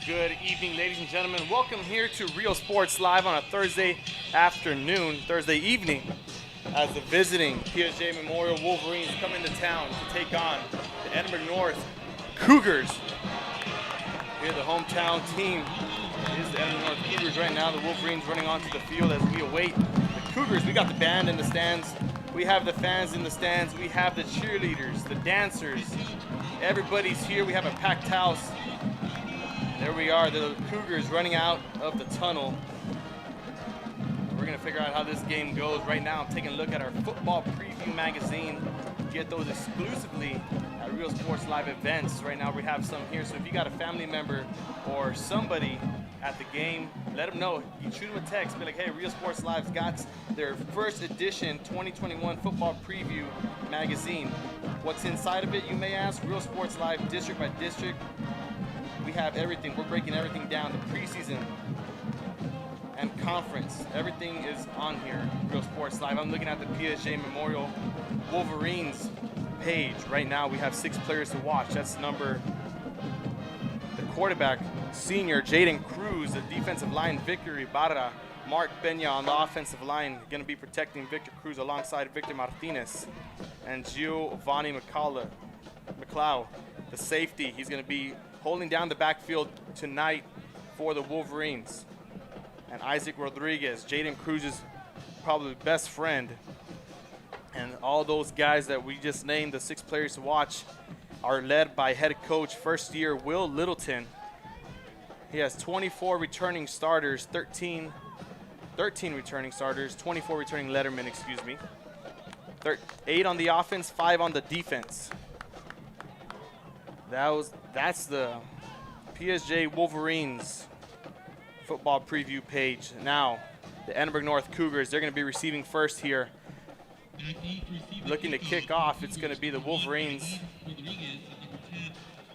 Good evening, ladies and gentlemen. Welcome here to Real Sports Live on a Thursday evening, as the visiting PSJA Memorial Wolverines come into town to take on the Edinburg North Cougars. Here, the hometown team is the Edinburg North Cougars right now. The Wolverines running onto the field as we await the Cougars. We got the band in the stands. We have the fans in the stands. We have the cheerleaders, the dancers. Everybody's here. We have a packed house. There we are, the Cougars running out of the tunnel. We're going to figure out how this game goes. Right now, I'm taking a look at our football preview magazine. Get those exclusively at Real Sports Live events. Right now, we have some here. So if you got a family member or somebody at the game, let them know. You shoot them a text. Be like, hey, Real Sports Live's got their first edition 2021 football preview magazine. What's inside of it, you may ask? Real Sports Live, district by district. We have everything. We're breaking everything down. The preseason and conference. Everything is on here. Real Sports Live. I'm looking at the PSJA Memorial Wolverines page. Right now we have 6 players to watch. That's the quarterback, senior Jaden Cruz, the defensive line, Victor Ibarra, Mark Peña on the offensive line, going to be protecting Victor Cruz alongside Victor Martinez, and Giovanni McLeod, the safety. He's going to be holding down the backfield tonight for the Wolverines. And Isaac Rodriguez, Jaden Cruz's probably best friend. And all those guys that we just named, the 6 players to watch, are led by head coach, first year Will Littleton. He has 24 returning starters, 13 returning starters, 24 returning lettermen, 8 on the offense, 5 on the defense. That's the PSJA Wolverines football preview page. Now, the Edinburg North Cougars, they're going to be receiving first here. Looking to kick off, it's going to be the Wolverines.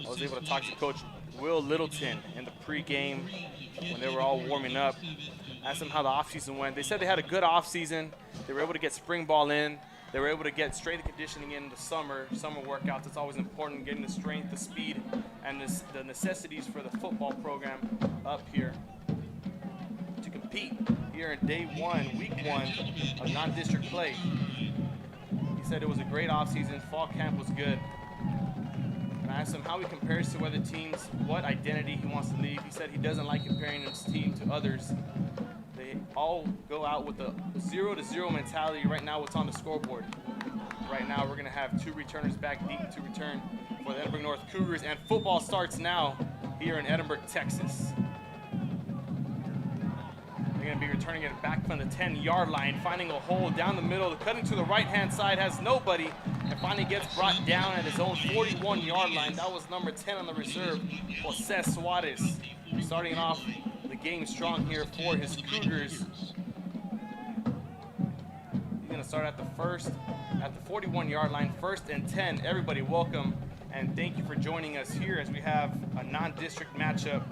I was able to talk to Coach Will Littleton in the pregame when they were all warming up. Asked them how the offseason went. They said they had a good offseason. They were able to get spring ball in. They were able to get strength and conditioning in the summer workouts. It's always important, getting the strength, the speed, and the necessities for the football program up here to compete here in day 1, week 1 of non-district play. He said it was a great offseason. Fall camp was good. And I asked him how he compares to other teams, what identity he wants to leave. He said he doesn't like comparing his team to others. They all go out with a 0-0 mentality. Right now, what's on the scoreboard? Right now, we're going to have 2 returners back deep to return for the Edinburg North Cougars. And football starts now here in Edinburg, Texas. They're going to be returning it back from the 10-yard line, finding a hole down the middle, cutting to the right-hand side, has nobody, and finally gets brought down at his own 41-yard line. That was number 10 on the reserve, Jose Suarez, starting off the game strong here for his Cougars. He's going to start at the 41-yard line, 1st and 10. Everybody welcome and thank you for joining us here as we have a non-district matchup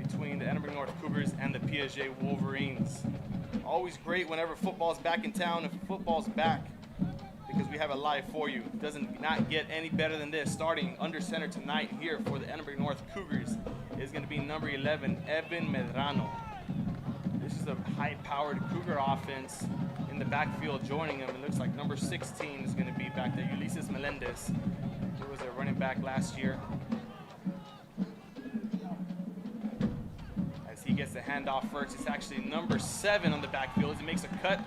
between the Edinburg North Cougars and the PSJA Wolverines. Always great whenever football's back in town, if football's back, because we have it live for you. It doesn't not get any better than this. Starting under center tonight here for the Edinburg North Cougars is going to be number 11, Evan Medrano. This is a high-powered Cougar offense in the backfield joining him. It looks like number 16 is going to be back there, Ulises Melendez, who was a running back last year. As he gets the handoff first, it's actually number 7 on the backfield. He makes a cut,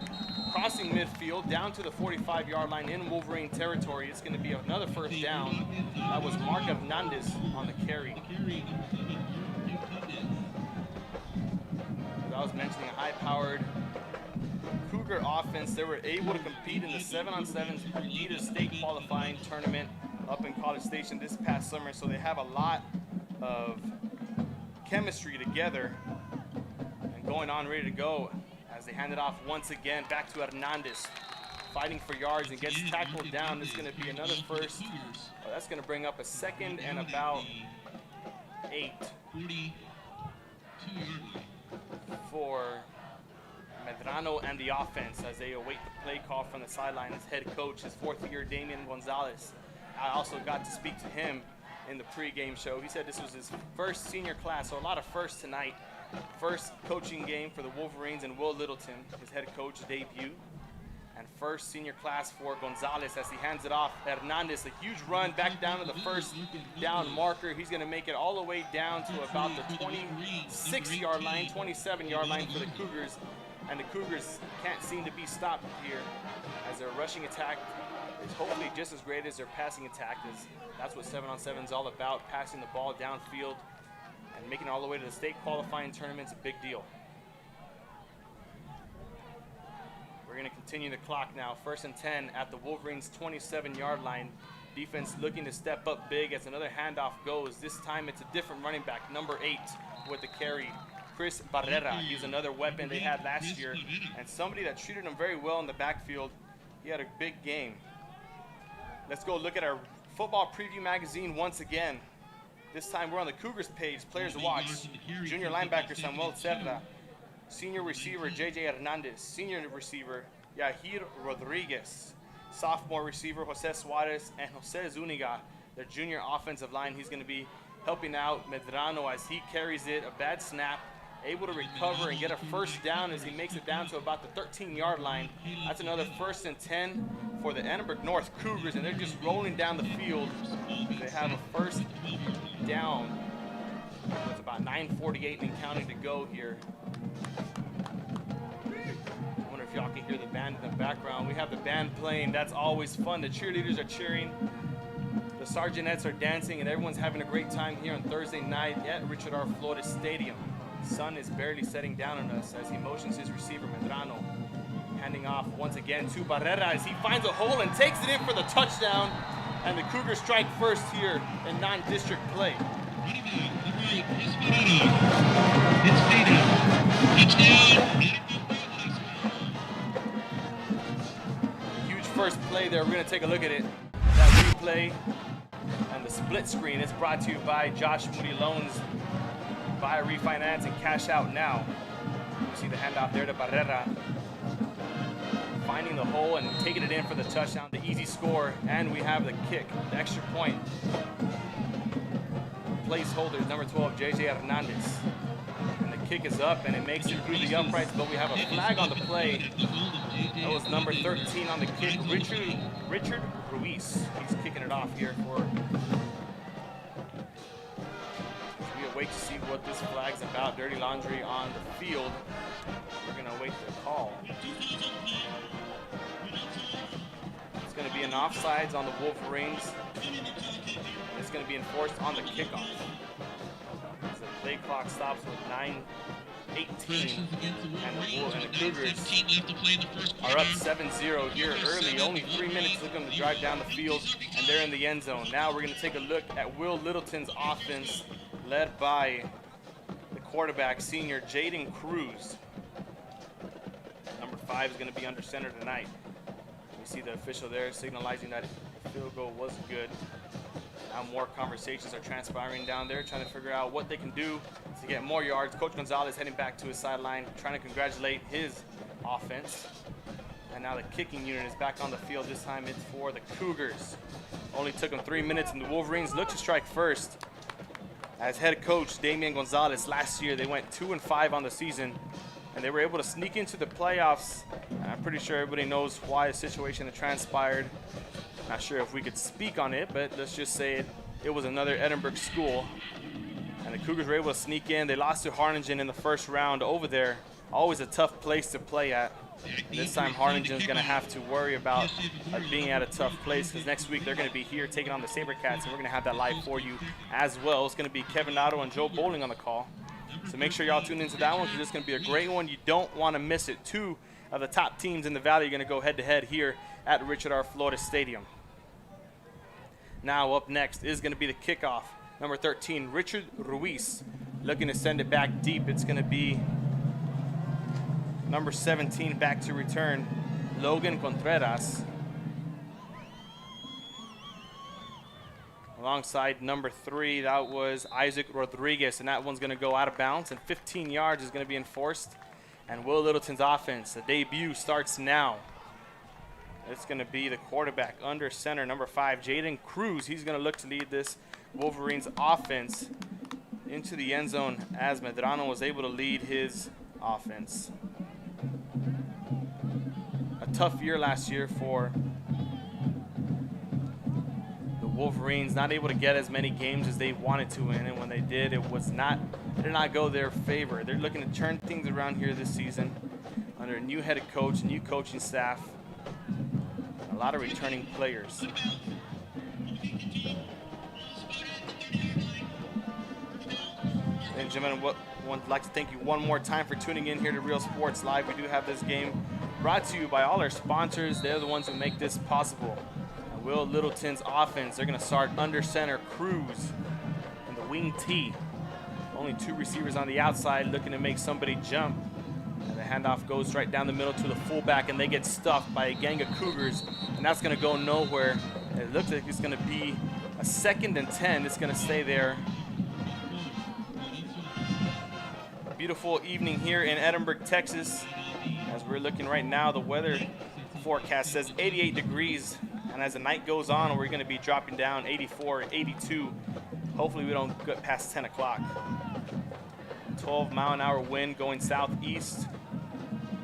crossing midfield, down to the 45-yard line in Wolverine territory. It's going to be another first down. That was Mark Hernandez on the carry. As I was mentioning, a high-powered Cougar offense. They were able to compete in the 7-on-7 Adidas State qualifying tournament up in College Station this past summer, so they have a lot of chemistry together and going on, ready to go, as they hand it off once again back to Hernandez, fighting for yards and gets tackled down. This is going to be another first. That's going to bring up a 2nd and about 8 for Medrano and the offense as they await the play call from the sideline. His head coach, his 4th year, Damian Gonzalez. I also got to speak to him in the pregame show. He said this was his first senior class, so a lot of firsts tonight. First coaching game for the Wolverines and Will Littleton, his head coach debut. And first senior class for Gonzalez as he hands it off. Hernandez, a huge run back down to the first down marker. He's going to make it all the way down to about the 26-yard line, 27-yard line for the Cougars. And the Cougars can't seem to be stopped here as their rushing attack is hopefully just as great as their passing attack. That's what 7-on-7 is all about, passing the ball downfield and making it all the way to the state qualifying tournament's a big deal. We're going to continue the clock now. 1st and 10 at the Wolverines' 27-yard line. Defense looking to step up big as another handoff goes. This time it's a different running back, number 8 with the carry. Chris Barrera. He's another weapon they had last year and somebody that treated him very well in the backfield. He had a big game. Let's go look at our football preview magazine once again. This time we're on the Cougars page. Players to watch. Junior linebacker Samuel Cerda. Senior receiver J.J. Hernandez. Senior receiver Yahir Rodriguez. Sophomore receiver Jose Suarez and Jose Zuniga. Their junior offensive line. He's going to be helping out Medrano as he carries it. A bad snap. Able to recover and get a first down as he makes it down to about the 13-yard line. That's another 1st and 10 for the Edinburg North Cougars, and they're just rolling down the field. They have a first down with about 9:48 and counting to go here. I wonder if y'all can hear the band in the background. We have the band playing. That's always fun. The cheerleaders are cheering. The Sergeantettes are dancing, and everyone's having a great time here on Thursday night at Richard R. Flores Stadium. The sun is barely setting down on us as he motions his receiver, Medrano. Handing off once again to Barrera as he finds a hole and takes it in for the touchdown. And the Cougars strike first here in non-district play. Huge first play there. We're going to take a look at it. That replay and the split screen is brought to you by Josh Murilone's Buy, Refinance, and Cash Out Now. You see the handoff there to Barrera. Finding the hole and taking it in for the touchdown, the easy score, and we have the kick, the extra point. Placeholders, number 12, J.J. Hernandez. And the kick is up, and it makes it through the uprights, but we have a flag on the play. That was number 13 on the kick, Richard Ruiz. He's kicking it off here for... Wait to see what this flag's about. Dirty laundry on the field. We're going to await the call. It's going to be an offsides on the Wolverines. It's going to be enforced on the kickoff. As the play clock stops with 9:18, and the Cougars are up 7-0 here early. Only 3 minutes took them to drive down the field, and they're in the end zone. Now we're going to take a look at Will Littleton's offense, led by the quarterback, senior Jaden Cruz. Number 5 is going to be under center tonight. We see the official there signalizing that the field goal was good. Now more conversations are transpiring down there, trying to figure out what they can do to get more yards. Coach Gonzalez heading back to his sideline, trying to congratulate his offense. And now the kicking unit is back on the field. This time it's for the Cougars. Only took them 3 minutes, and the Wolverines look to strike first. As head coach Damian Gonzalez, last year they went 2-5 on the season, and they were able to sneak into the playoffs. And I'm pretty sure everybody knows why the situation that transpired. Not sure if we could speak on it, but let's just say it was another Edinburg school. And the Cougars were able to sneak in. They lost to Harlingen in the first round over there. Always a tough place to play at. This time Harlingen is going to have to worry about being at a tough place, because next week they're going to be here taking on the SaberCats, and we're going to have that live for you as well. It's going to be Kevin Otto and Joe Bowling on the call. So make sure y'all tune into that one, because it's going to be a great one. You don't want to miss it. 2 of the top teams in the Valley are going to go head-to-head here at Richard R. Flores Stadium. Now up next is going to be the kickoff. Number 13, Richard Ruiz, looking to send it back deep. It's going to be number 17 back to return, Logan Contreras. Alongside number 3, that was Isaac Rodriguez, and that one's going to go out of bounds, and 15 yards is going to be enforced. And Will Littleton's offense, the debut starts now. It's going to be the quarterback under center, number 5, Jaden Cruz. He's going to look to lead this Wolverines offense into the end zone as Medrano was able to lead his offense. A tough year last year for the Wolverines, not able to get as many games as they wanted to win, and when they did, it did not go their favor. They're looking to turn things around here this season under a new head coach, new coaching staff, a lot of returning players. And gentlemen, would like to thank you one more time for tuning in here to Real Sports Live. We do have this game brought to you by all our sponsors. They're the ones who make this possible. And Will Littleton's offense, they're going to start under center Cruz and the wing T. Only 2 receivers on the outside looking to make somebody jump. And the handoff goes right down the middle to the fullback, and they get stuffed by a gang of Cougars. And that's going to go nowhere. It looks like it's going to be a 2nd and 10. It's going to stay there. Beautiful evening here in Edinburg, Texas. As we're looking right now, the weather forecast says 88 degrees. And as the night goes on, we're going to be dropping down 84, 82. Hopefully we don't get past 10 o'clock. 12-mile-an-hour wind going southeast.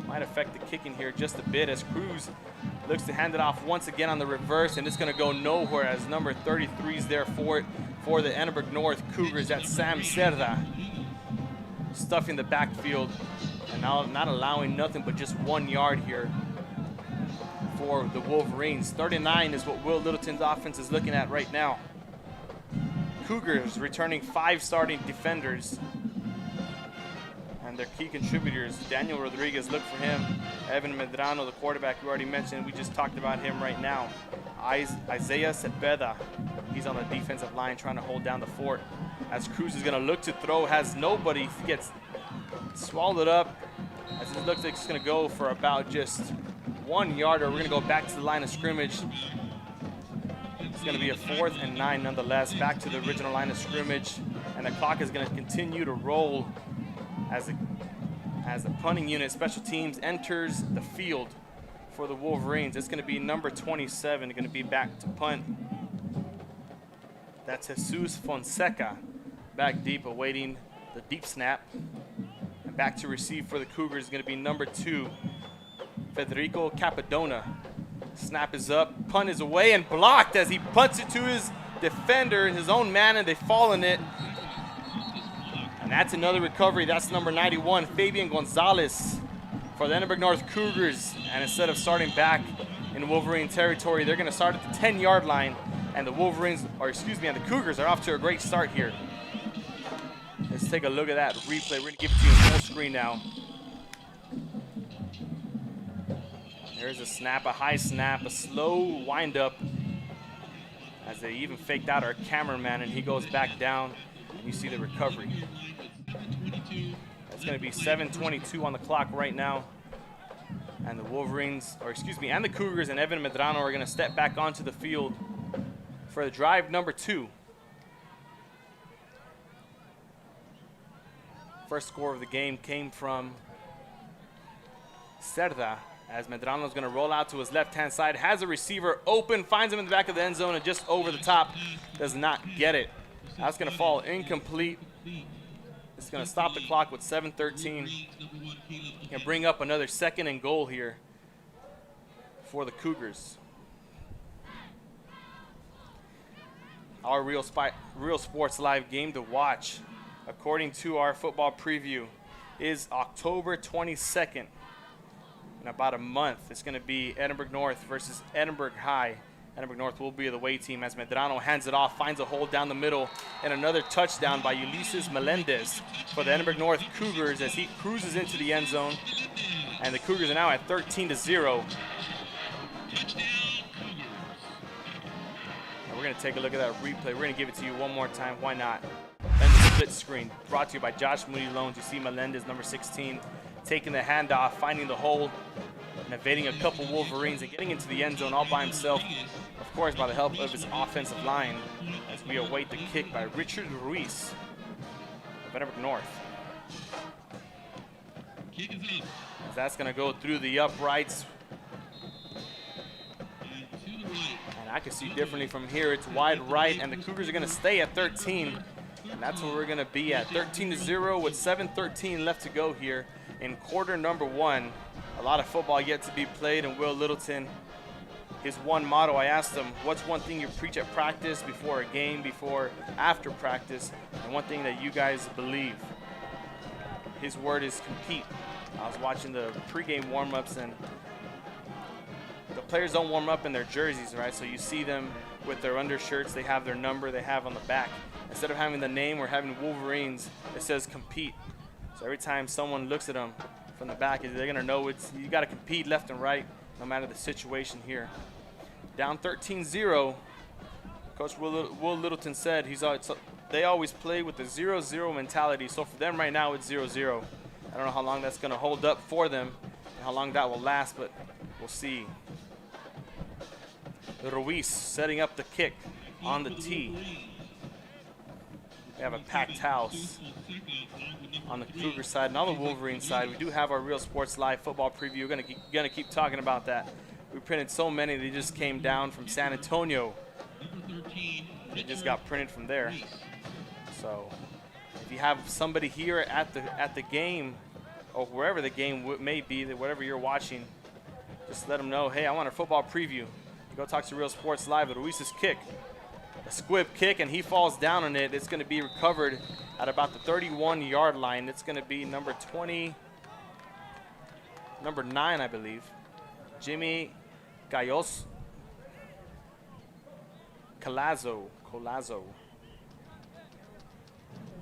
Might affect the kicking here just a bit as Cruz looks to hand it off once again on the reverse, and it's going to go nowhere as number 33 is there for it for the Edinburg North Cougars. That's Sam Cerda. Stuffing the backfield and now not allowing nothing but just 1 yard here for the Wolverines. 39 is what Will Littleton's offense is looking at right now. Cougars returning 5 starting defenders. And their key contributors, Daniel Rodriguez, look for him. Evan Medrano, the quarterback we already mentioned, we just talked about him right now. Isaiah Cepeda, he's on the defensive line trying to hold down the fort. As Cruz is going to look to throw, has nobody, gets swallowed up. As it looks like it's going to go for about just 1 yard, or we're going to go back to the line of scrimmage. It's going to be a 4th and 9 nonetheless, back to the original line of scrimmage. And the clock is going to continue to roll as the punting unit, special teams, enters the field for the Wolverines. It's going to be number 27, going to be back to punt. That's Jesus Fonseca, back deep, awaiting the deep snap. And back to receive for the Cougars is going to be number 2, Federico Capadona. Snap is up, punt is away and blocked as he punts it to his defender, his own man, and they fall in it. And that's another recovery. That's number 91, Fabian Gonzalez for the Edinburg North Cougars. And instead of starting back in Wolverine territory, they're going to start at the 10-yard line. And the Wolverines, or excuse me, and the Cougars are off to a great start here. Let's take a look at that replay. We're going to give it to you in full screen now. There's a snap, a high snap, a slow windup. As they even faked out our cameraman, and he goes back down. And you see the recovery. It's going to be 7:22 on the clock right now. And the Wolverines, or excuse me, and the Cougars and Evan Medrano are going to step back onto the field for the drive number 2. First score of the game came from Cerda, as Medrano is going to roll out to his left-hand side, has a receiver open, finds him in the back of the end zone, and just over the top, does not get it. That's going to fall incomplete. It's going to stop the clock with 7:13 and bring up another 2nd and goal here for the Cougars. Our Real Sports Live game to watch, according to our football preview, is October 22nd. In about a month, it's going to be Edinburg North versus Edinburg High. Edinburg North will be the away team as Medrano hands it off, finds a hole down the middle, and another touchdown by Ulises Melendez for the Edinburg North Cougars as he cruises into the end zone. And the Cougars are now at 13-0. And we're going to take a look at that replay. We're going to give it to you one more time. Why not? And the split screen brought to you by Josh Moody Loans. You see Melendez, number 16, taking the handoff, finding the hole, and evading a couple Wolverines and getting into the end zone all by himself, of course, by the help of his offensive line, as we await the kick by Richard Ruiz of Edinburg North. As that's going to go through the uprights. And And I can see differently from here. It's wide right, and the Cougars are going to stay at 13. And that's where we're going to be at 13-0 with 7:13 left to go here in quarter number 1. A lot of football yet to be played, and Will Littleton, his one motto, I asked him, what's one thing you preach at practice, before a game, after practice, and one thing that you guys believe? His word is compete. I was watching the pregame warm-ups, and the players don't warm up in their jerseys, right? So you see them with their undershirts. They have their number they have on the back. Instead of having the name or having Wolverines, it says compete. So every time someone looks at them from the back, they're going to know you got to compete left and right, no matter the situation here. Down 13-0. Coach Will Littleton said they always play with the 0-0 mentality. So for them right now, it's 0-0. I don't know how long that's going to hold up for them and how long that will last, but we'll see. Ruiz setting up the kick on the tee. We have a packed house on the Cougar side and on the Wolverine side. We do have our Real Sports Live football preview. We're gonna keep talking about that. We printed so many, they just came down from San Antonio. They just got printed from there. So if you have somebody here at the game, or wherever the game may be, whatever you're watching, just let them know, hey, I want a football preview. Go talk to Real Sports Live. Ruiz's kick, a squib kick, and he falls down on it. It's going to be recovered at about the 31-yard line. It's going to be number 9, I believe, Jimmy Colazo.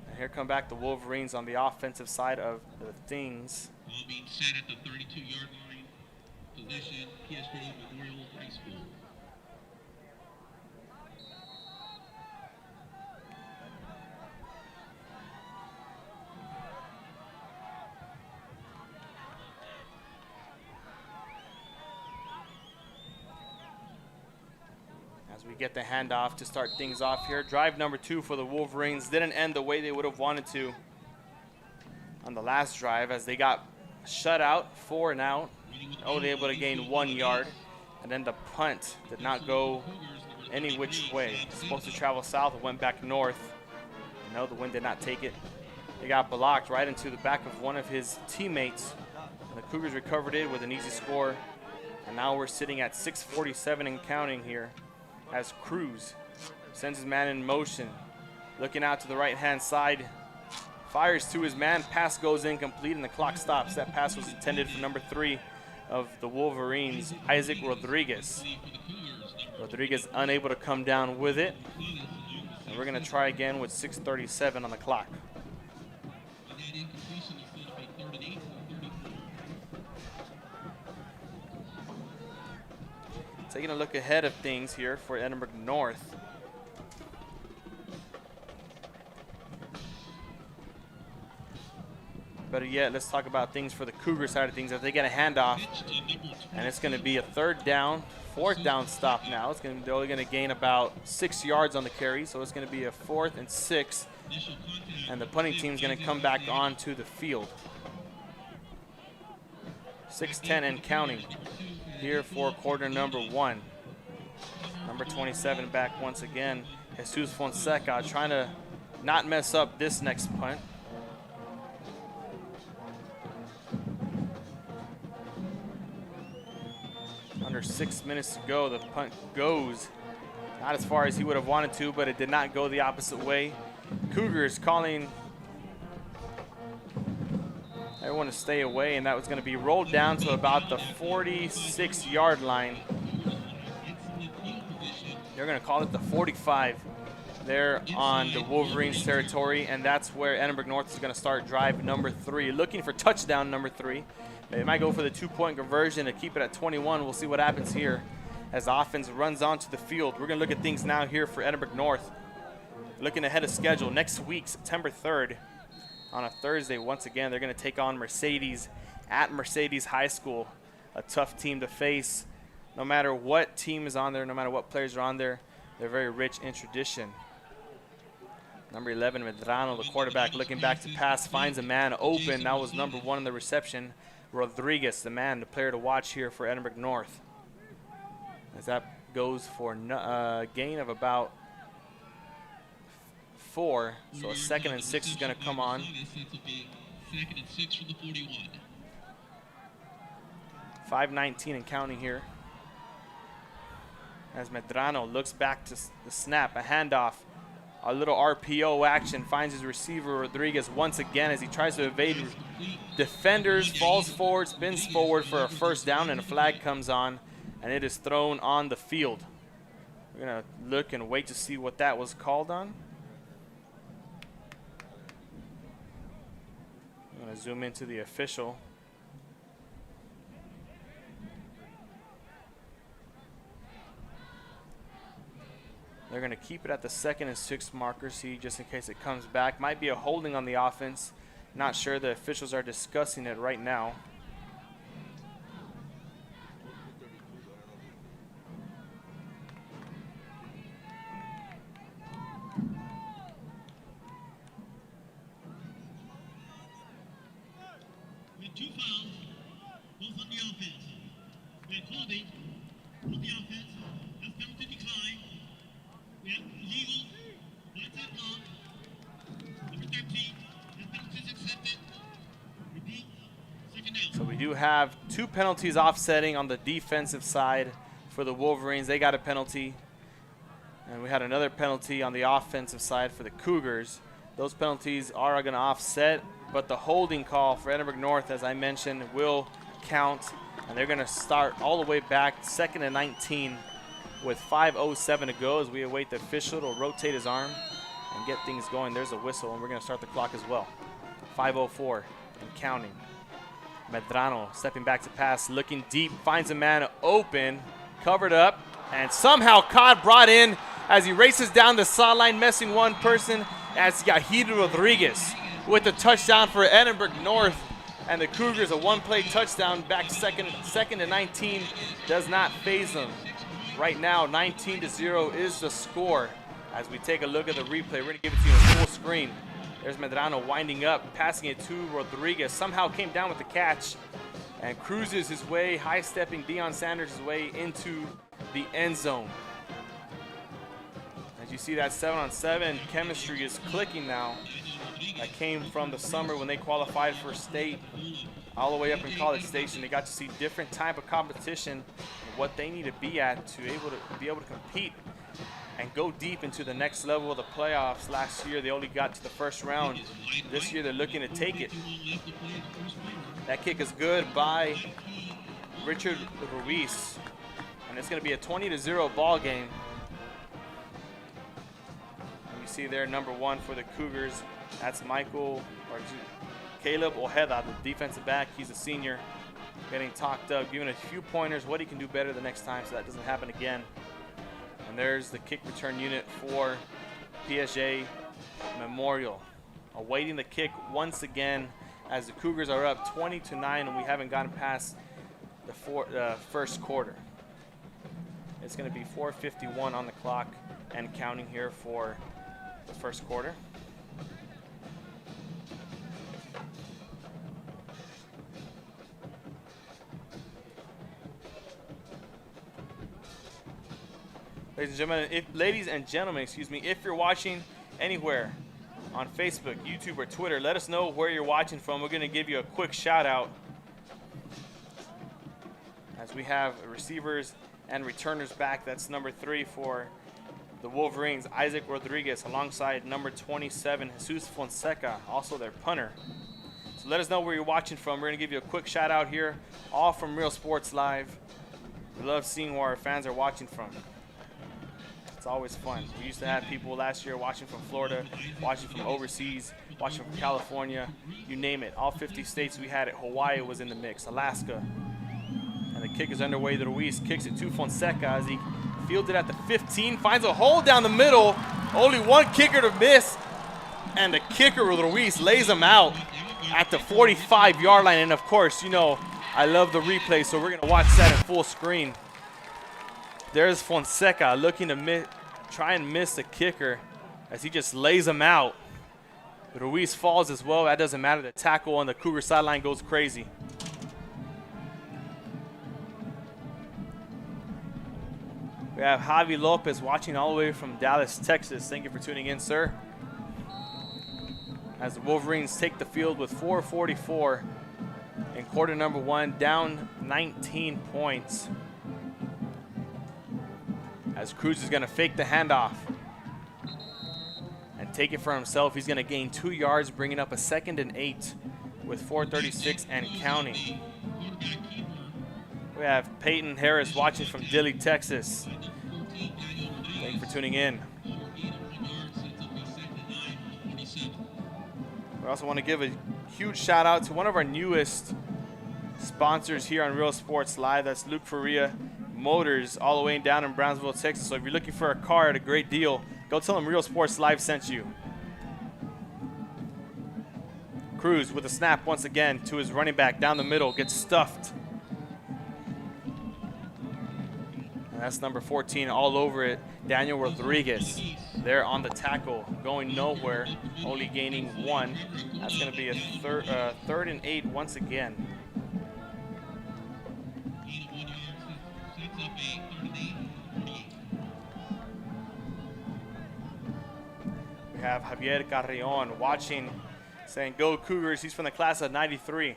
And here come back the Wolverines on the offensive side of the things. Ball being set at the 32-yard line. Possession, PSJA Memorial High School. We get the handoff to start things off here. Drive number 2 for the Wolverines didn't end the way they would have wanted to on the last drive, as they got shut out 4 and out, only able to gain 1 yard, and then the punt did not go any which way. Supposed to travel south, it went back north. No, the wind did not take it. It got blocked right into the back of one of his teammates. And the Cougars recovered it with an easy score, and now we're sitting at 6:47 and counting here, as Cruz sends his man in motion, looking out to the right-hand side, fires to his man, pass goes incomplete, and the clock stops. That pass was intended for number 3 of the Wolverines, Isaac Rodriguez. Rodriguez unable to come down with it, and we're going to try again with 6:37 on the clock. Taking a look ahead of things here for Edinburg North. Better yet, let's talk about things for the Cougar side of things. As they get a handoff, and it's going to be a 3rd down, 4th down stop now. They're only going to gain about 6 yards on the carry, so it's going to be a 4th and 6, and the punting team is going to come back onto the field. 6:10 and counting here for quarter number 1. Number 27 back once again. Jesus Fonseca trying to not mess up this next punt. Under 6 minutes to go, the punt goes not as far as he would have wanted to, but it did not go the opposite way. Cougars calling everyone to stay away, and that was going to be rolled down to about the 46-yard line. They're going to call it the 45 there on the Wolverines territory, and that's where Edinburg North is going to start drive number 3, looking for touchdown number 3. They might go for the 2-point conversion to keep it at 21. We'll see what happens here as the offense runs onto the field. We're going to look at things now here for Edinburg North. Looking ahead of schedule, next week, September 3rd, on a Thursday, once again, they're going to take on Mercedes at Mercedes High School, a tough team to face. No matter what team is on there, no matter what players are on there, they're very rich in tradition. Number 11, Medrano, the quarterback, looking back to pass, finds a man open. That was number 1 in the reception. Rodriguez, the player to watch here for Edinburg North. As that goes for a gain of about 4. So a 2nd and 6 is going to come on. 2nd and 6 from the 41. 5:19 and counting here. As Medrano looks back to the snap, a handoff, a little RPO action, finds his receiver Rodriguez once again as he tries to evade defenders, falls forward, spins forward for a first down, and a flag comes on, and it is thrown on the field. We're going to look and wait to see what that was called on. I'm going to zoom into the official. They're going to keep it at the 2nd and 6 marker, see, just in case it comes back. Might be a holding on the offense. Not sure. The officials are discussing it right now. We have 2 fouls, both on the offense. We have holding on the offense. That's penalty decline. We have legal, right side block. Number 13, his penalty is accepted. Repeat, 2nd down. So we do have 2 penalties offsetting on the defensive side for the Wolverines. They got a penalty. And we had another penalty on the offensive side for the Cougars. Those penalties are going to offset, but the holding call for Edinburg North, as I mentioned, will count. And they're going to start all the way back, 2nd and 19. With 5:07 to go as we await the official to rotate his arm and get things going. There's a whistle, and we're going to start the clock as well. 5:04 and counting. Medrano stepping back to pass, looking deep, finds a man open, covered up, and somehow caught, brought in as he races down the sideline, missing one person as Yahid Rodriguez with the touchdown for Edinburg North. And the Cougars, a one-play touchdown back 2nd and 19, does not faze them. Right now, 19-0 is the score. As we take a look at the replay, we're going to give it to you in full screen. There's Medrano winding up, passing it to Rodriguez. Somehow came down with the catch and cruises his way, high-stepping Deion Sanders' way into the end zone. As you see that 7-on-7 chemistry is clicking now. That came from the summer when they qualified for state. All the way up in College Station, they got to see different type of competition, what they need to be at to be able to compete and go deep into the next level of the playoffs. Last year, they only got to the first round. This year, they're looking to take it. That kick is good by Richard Ruiz, and it's going to be a 20-0 ball game. And you see there, number 1 for the Cougars. That's Caleb Ojeda, the defensive back. He's a senior, getting talked up, giving a few pointers what he can do better the next time so that doesn't happen again. And there's the kick return unit for PSJA Memorial, awaiting the kick once again as the Cougars are up 20-9, and we haven't gotten past the first quarter. It's going to be 4:51 on the clock and counting here for the first quarter. Ladies and gentlemen, if you're watching anywhere on Facebook, YouTube, or Twitter, let us know where you're watching from. We're going to give you a quick shout out as we have receivers and returners back. That's number 3 for the Wolverines, Isaac Rodriguez, alongside number 27, Jesus Fonseca, also their punter. So let us know where you're watching from. We're going to give you a quick shout out here, all from Real Sports Live. We love seeing where our fans are watching from. It's always fun. We used to have people last year watching from Florida, watching from overseas, watching from California, you name it. All 50 states we had it. Hawaii was in the mix, Alaska. And the kick is underway. Ruiz kicks it to Fonseca as he fielded at the 15, finds a hole down the middle. Only one kicker to miss, and the kicker, Ruiz, lays him out at the 45-yard line. And of course, you know, I love the replay, so we're gonna watch that in full screen. There's Fonseca looking to try and miss the kicker as he just lays him out. Ruiz falls as well. That doesn't matter. The tackle on the Cougar sideline goes crazy. We have Javi Lopez watching all the way from Dallas, Texas. Thank you for tuning in, sir. As the Wolverines take the field with 4:44 in quarter number 1, down 19 points. As Cruz is going to fake the handoff and take it for himself. He's going to gain 2 yards, bringing up a 2nd and 8 with 4:36 and counting. We have Peyton Harris watching from Dilley, Texas. Thank you for tuning in. We also want to give a huge shout out to one of our newest sponsors here on Real Sports Live. That's Luke Faria Motors, all the way down in Brownsville, Texas. So if you're looking for a car at a great deal, go tell them Real Sports Live sent you. Cruz with a snap once again to his running back down the middle, gets stuffed. And that's number 14 all over it, Daniel Rodriguez. There on the tackle, going nowhere, only gaining 1. That's going to be a 3rd and 8 once again. We have Javier Carrion watching, saying, "Go Cougars." He's from the class of 93.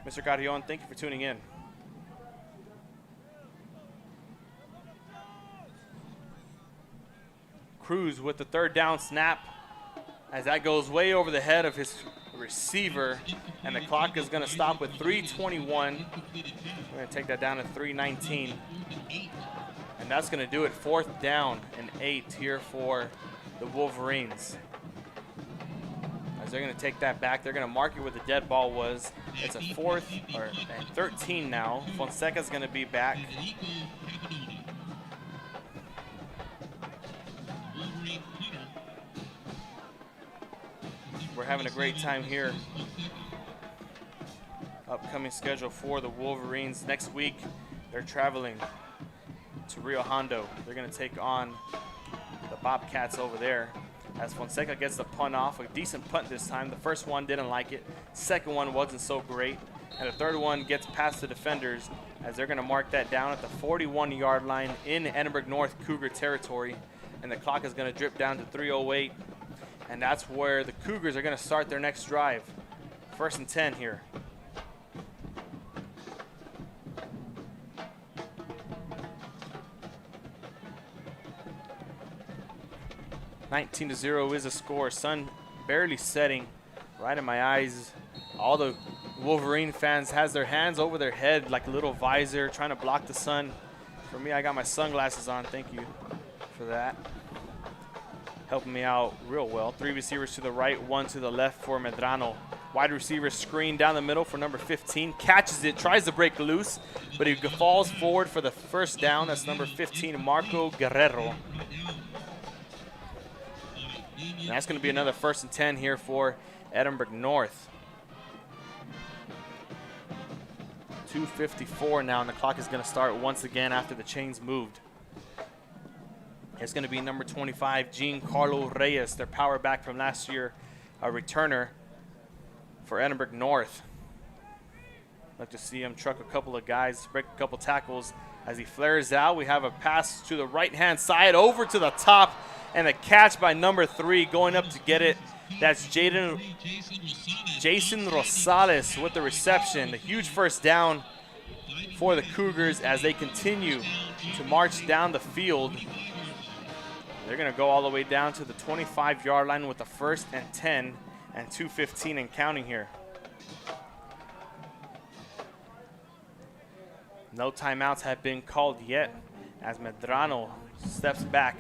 Mr. Carrion, thank you for tuning in. Cruz with the 3rd down snap, as that goes way over the head of his receiver, and the clock is going to stop with 3:21. We're going to take that down to 3:19, and that's going to do it. 4th down and 8 here for the Wolverines. As they're going to take that back, they're going to mark it where the dead ball was. It's a 4th or 13 now. Fonseca's going to be back. We're having a great time here. Upcoming schedule for the Wolverines. Next week, they're traveling to Rio Hondo. They're going to take on the Bobcats over there. As Fonseca gets the punt off, a decent punt this time. The first one didn't like it. Second one wasn't so great. And the third one gets past the defenders, as they're going to mark that down at the 41-yard line in Edinburg North Cougar territory. And the clock is going to drip down to 3:08. And that's where the Cougars are going to start their next drive. 1st and 10 here. (19-0) is a score. Sun barely setting right in my eyes. All the Wolverine fans has their hands over their head like a little visor, trying to block the sun. For me, I got my sunglasses on. Thank you for that. Helping me out real well. 3 receivers to the right, 1 to the left for Medrano. Wide receiver screen down the middle for number 15. Catches it, tries to break loose, but he falls forward for the 1st down. That's number 15, Marco Guerrero. And that's going to be another 1st and 10 here for Edinburg North. 2:54 now, and the clock is going to start once again after the chains moved. It's going to be number 25, Giancarlo Reyes, their power back from last year, a returner for Edinburg North. Like to see him truck a couple of guys, break a couple tackles. As he flares out, we have a pass to the right-hand side, over to the top, and a catch by number 3 going up to get it. That's Jason Rosales with the reception. A huge 1st down for the Cougars as they continue to march down the field. They're going to go all the way down to the 25-yard line with the 1st and 10 and 2:15 and counting here. No timeouts have been called yet as Medrano steps back,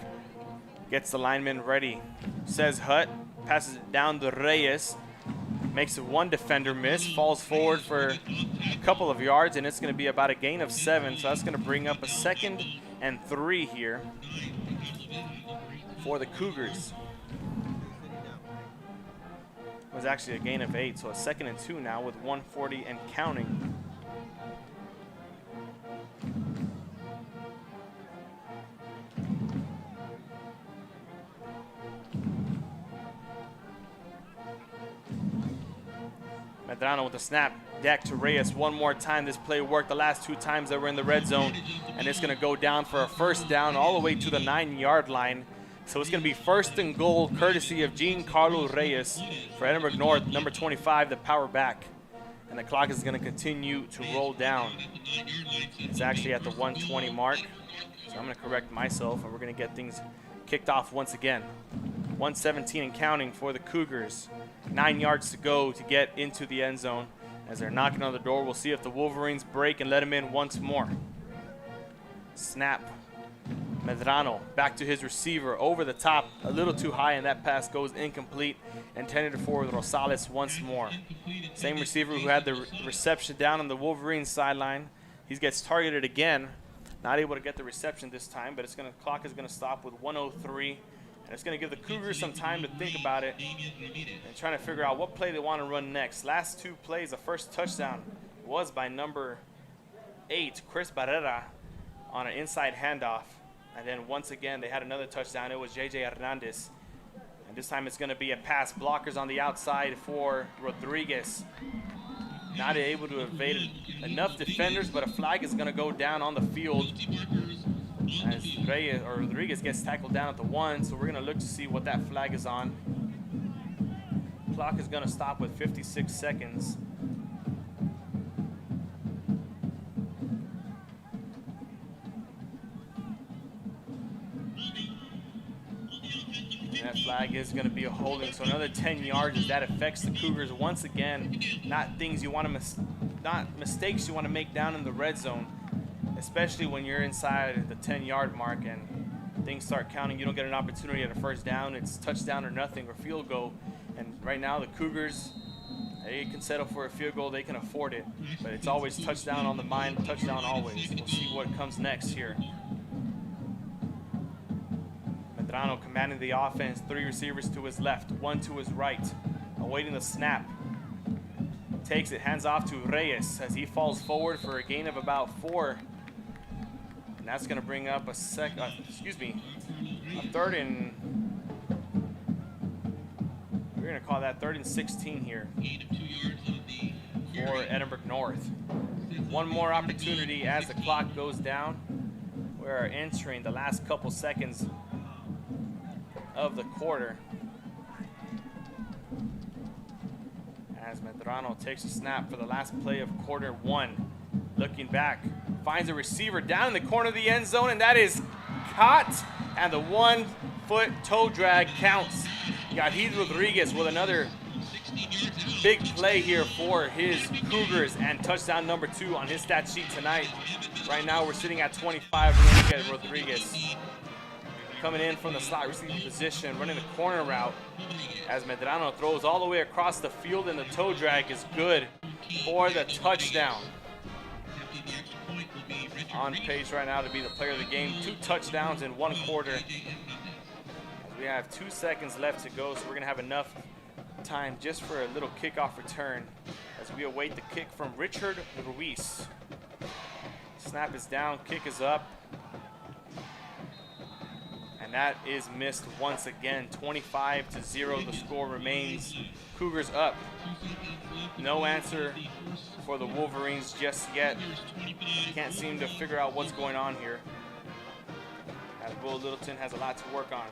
gets the lineman ready, says hut, passes it down to Reyes, makes it 1 defender miss, falls forward for a couple of yards, and it's going to be about a gain of 7. So that's going to bring up a 2nd and 3 here for the Cougars. It was actually a gain of 8, so a 2nd and 2 now with 1:40 and counting. Medrano with the snap, deck to Reyes one more time. This play worked the last 2 times that were in the red zone, and it's going to go down for a first down all the way to the 9-yard line. So it's going to be 1st and goal, courtesy of Giancarlo Reyes for Edinburg North, number 25, the power back. And the clock is going to continue to roll down. It's actually at the 1:20 mark, so I'm going to correct myself, and we're going to get things kicked off once again. 1:17 and counting for the Cougars. 9 yards to go to get into the end zone. As they're knocking on the door, we'll see if the Wolverines break and let him in once more. Snap. Medrano back to his receiver, over the top, a little too high, and that pass goes incomplete. Intended for Rosales once more. Same receiver who had the reception down on the Wolverines sideline. He gets targeted again. Not able to get the reception this time, but clock is going to stop with 1:03. And it's going to give the Cougars some time to think about it and trying to figure out what play they want to run next. Last 2 plays, the first touchdown was by number 8, Chris Barrera, on an inside handoff. And then once again, they had another touchdown. It was J.J. Hernandez. And this time it's going to be a pass. Blockers on the outside for Rodriguez. Not able to evade enough defenders, but a flag is going to go down on the field as Rodriguez gets tackled down at the 1. So we're going to look to see what that flag is on. Clock is going to stop with 56 seconds. And that flag is going to be a holding, so another 10 yards as that affects the Cougars once again. Not things you want to not mistakes you want to make down in the red zone, especially when you're inside the 10-yard mark and things start counting. You don't get an opportunity at a first down. It's touchdown or nothing or field goal. And right now the Cougars, they can settle for a field goal. They can afford it, but it's always touchdown on the mind, touchdown always. We'll see what comes next here. Medrano commanding the offense, 3 receivers to his left, 1 to his right, awaiting the snap. Takes it, hands off to Reyes as he falls forward for a gain of about 4. And that's going to bring up a third and, we're going to call that 3rd and 16 here for Edinburg North. One more opportunity as the clock goes down. We're entering the last couple seconds of the quarter. As Medrano takes a snap for the last play of quarter 1. Looking back, finds a receiver down in the corner of the end zone, and that is caught, and the 1-foot toe drag counts. Yahid Rodriguez with another big play here for his Cougars, and touchdown number 2 on his stat sheet tonight. Right now we're sitting at 25. We're going to get Rodriguez coming in from the slot receiving position, running the corner route as Medrano throws all the way across the field, and the toe drag is good for the touchdown. On pace right now to be the player of the game. 2 touchdowns in 1 quarter. We have 2 seconds left to go, so we're going to have enough time just for a little kickoff return as we await the kick from Richard Ruiz. Snap is down, kick is up. And that is missed once again. 25-0 the score remains. Cougars up. No answer for the Wolverines just yet. Can't seem to figure out what's going on here, as Will Littleton has a lot to work on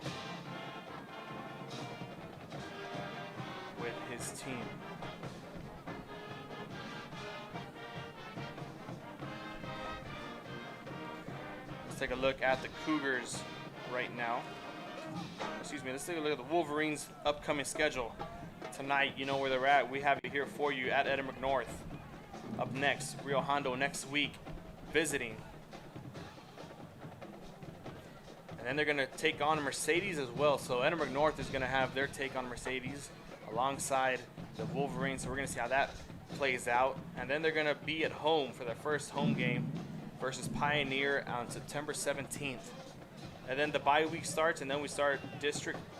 with his team. Let's take a look at the Cougars right now. Let's take a look at the Wolverines' upcoming schedule. Tonight, you know where they're at. We have it here for you at Edinburg North. Up next, Rio Hondo next week, visiting. And then they're going to take on Mercedes as well. So Edinburg North is going to have their take on Mercedes alongside the Wolverines. So we're going to see how that plays out. And then they're going to be at home for their first home game versus Pioneer on September 17th. And then the bye week starts, and then we start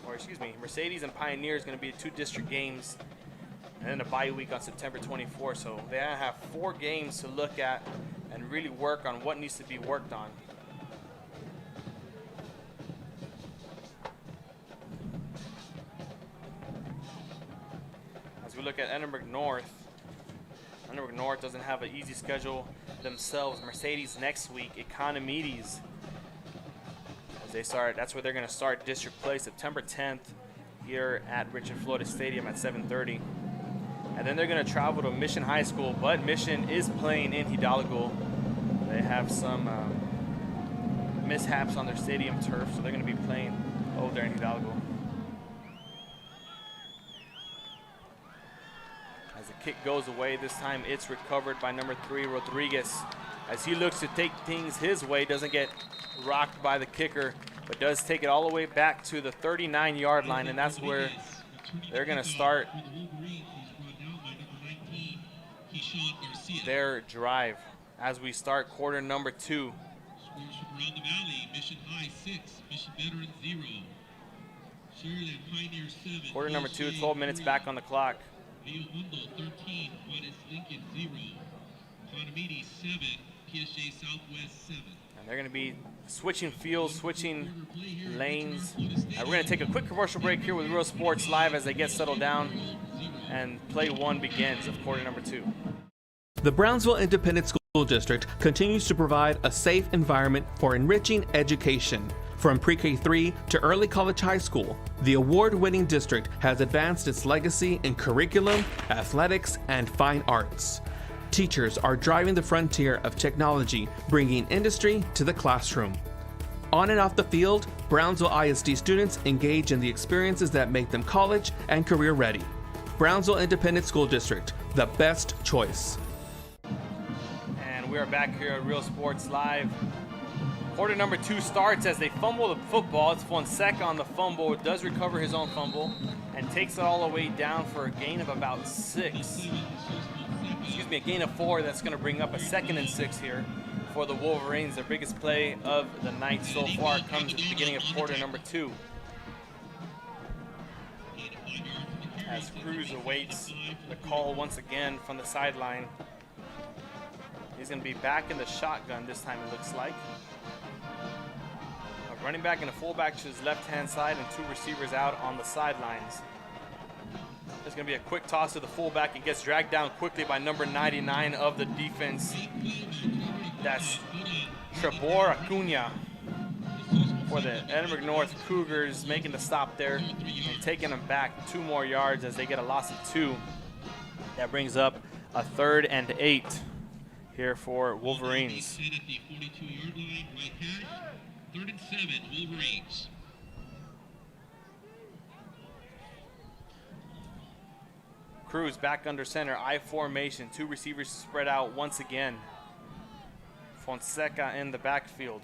Mercedes and Pioneer is going to be 2 district games, and then a bye week on September 24th. So they have 4 games to look at and really work on what needs to be worked on. As we look at Edinburg North, Edinburg North doesn't have an easy schedule themselves. Mercedes next week, Economides. As they start, that's where they're going to start district play September 10th here at Richard Flores Stadium at 7:30. And then they're going to travel to Mission High School, but Mission is playing in Hidalgo. They have some mishaps on their stadium turf, so they're going to be playing over there in Hidalgo. As the kick goes away, this time it's recovered by number 3, Rodriguez. As he looks to take things his way, doesn't get rocked by the kicker, but does take it all the way back to the 39-yard line, and that's where they're going to start their drive as we start quarter number 2. Around the valley, Mission High 6, Mission Veterans 0. Sheridan Pioneer 7. Quarter number 2, 12 minutes back on the clock. Rio Mundo 13, Juarez Lincoln 0. Economides 7, PSJA Southwest 7. And they're going to be switching fields, switching lanes. We're going to take a quick commercial break here with Real Sports Live as they get settled down, and play 1 begins of quarter number 2. The Brownsville Independent School District continues to provide a safe environment for enriching education. From pre-K3 to early college high school, the award-winning district has advanced its legacy in curriculum, athletics, and fine arts. Teachers are driving the frontier of technology, bringing industry to the classroom. On and off the field, Brownsville ISD students engage in the experiences that make them college and career ready. Brownsville Independent School District, the best choice. And we are back here at Real Sports Live. Quarter number 2 starts as they fumble the football. It's Fonseca on the fumble. It does recover his own fumble and takes it all the way down for a gain of about 6. A gain of 4. That's going to bring up a 2nd and 6 here for the Wolverines. Their biggest play of the night so far comes at the beginning of quarter number 2. As Cruz awaits the call once again from the sideline. He's going to be back in the shotgun this time, it looks like. A running back and a fullback to his left-hand side and 2 receivers out on the sidelines. There's going to be a quick toss to the fullback and gets dragged down quickly by number 99 of the defense. That's Trebor Acuna for the Edinburg North Cougars, making the stop there and taking them back 2 more yards as they get a loss of 2. That brings up a 3rd and 8 here for Wolverines. 3rd and 7, Wolverines. Cruz back under center, I formation. 2 receivers spread out once again. Fonseca in the backfield.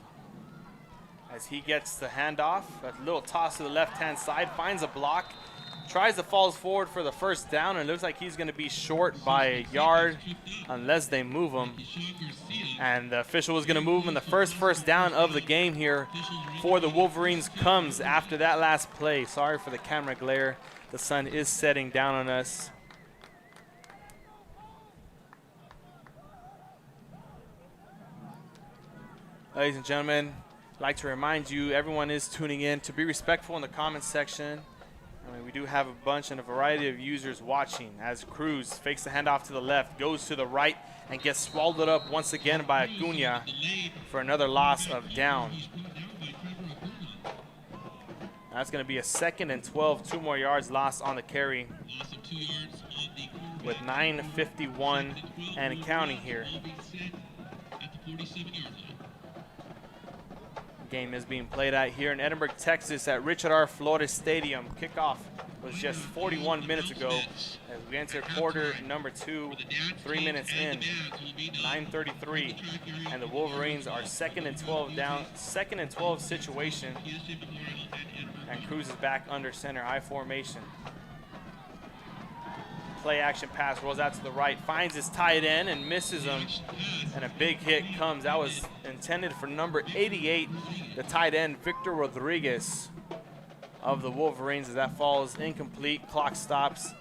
As he gets the handoff, a little toss to the left-hand side, finds a block, tries to fall forward for the first down, and it looks like he's going to be short by a yard unless they move him. And the official is going to move him, and the first down of the game here for the Wolverines comes after that last play. Sorry for the camera glare. The sun is setting down on us. Ladies and gentlemen, I'd like to remind you, everyone is tuning in, to be respectful in the comments section. I mean, we do have a bunch and a variety of users watching as Cruz fakes the handoff to the left, goes to the right, and gets swallowed up once again by Acuna for another loss of down. That's going to be a 2nd and 12, 2 more yards lost on the carry with 9:51 and counting here. Game is being played out here in Edinburg, Texas at Richard R. Flores Stadium. Kickoff was just 41 minutes ago as we enter quarter number 2, 3 minutes in, 9:33, and the Wolverines are 2nd and 12 down, 2nd and 12 situation, and Cruz is back under center, I formation. Play action pass rolls out to the right, finds his tight end and misses him, and a big hit comes. That was intended for number 88, the tight end Victor Rodriguez of the Wolverines, as that falls incomplete. Clock stops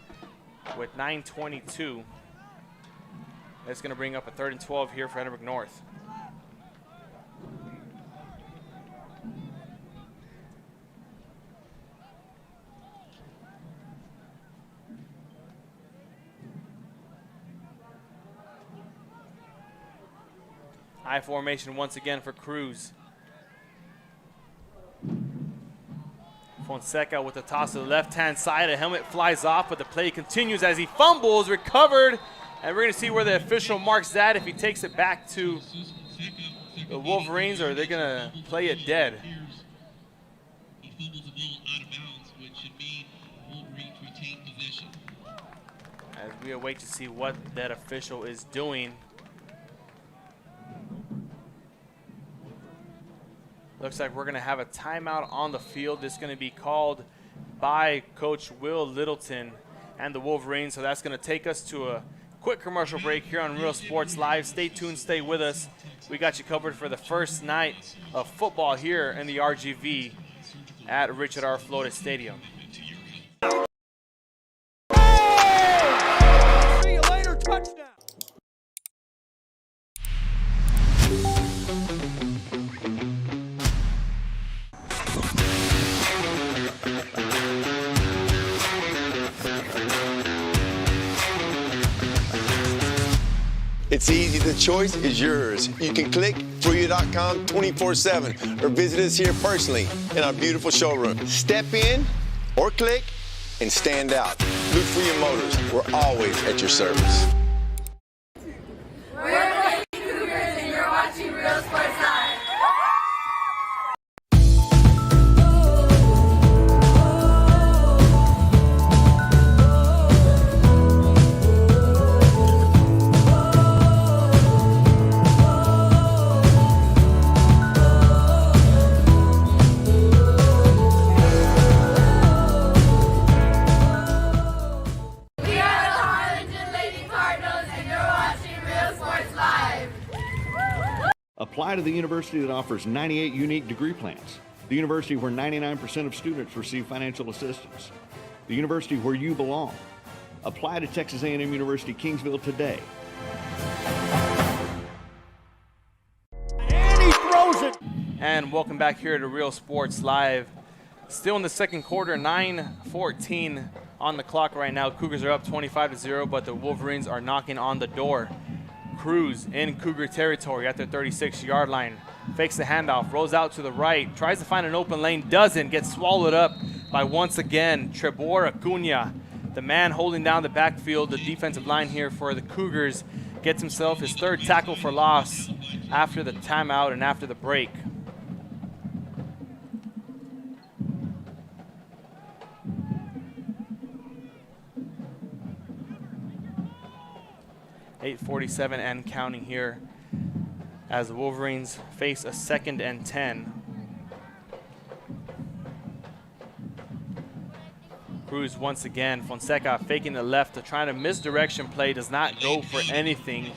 with 9:22. That's going to bring up a 3rd and 12 here for Edinburg North. I formation once again for Cruz. Fonseca with the toss to the left-hand side. A helmet flies off, but the play continues as he fumbles, recovered, and we're going to see where the official marks that, if he takes it back to the Wolverines, or they're going to play it dead. He fumbles the ball out of bounds, which should mean Wolverines retain possession. As we await to see what that official is doing. Looks like we're going to have a timeout on the field. This is going to be called by Coach Will Littleton and the Wolverines. So that's going to take us to a quick commercial break here on Real Sports Live. Stay tuned, stay with us. We got you covered for the first night of football here in the RGV at Richard R. Flores Stadium. See you later, touchdown. It's easy, the choice is yours. You can click Fruya.com 24/7 or visit us here personally in our beautiful showroom. Step in or click and stand out. Look Fruya Motors, we're always at your service. We're the Cougars and you're watching Real Sports Live. We are the Harlingen Lady Cardinals and you're watching Real Sports Live. Apply to the university that offers 98 unique degree plans. The university where 99% of students receive financial assistance. The university where you belong. Apply to Texas A&M University Kingsville today. And he throws it. And welcome back here to Real Sports Live. Still in the second quarter, 9:14 on the clock right now. Cougars are up 25-0, but the Wolverines are knocking on the door. Cruz in Cougar territory at their 36-yard line. Fakes the handoff, rolls out to the right, tries to find an open lane, doesn't, gets swallowed up by once again Trebor Acuna. The man holding down the backfield, the defensive line here for the Cougars, gets himself his third tackle for loss after the timeout and after the break. .847 and counting here as the Wolverines face a 2nd and 10. Cruz once again, Fonseca faking the left to try to misdirection play, does not go for anything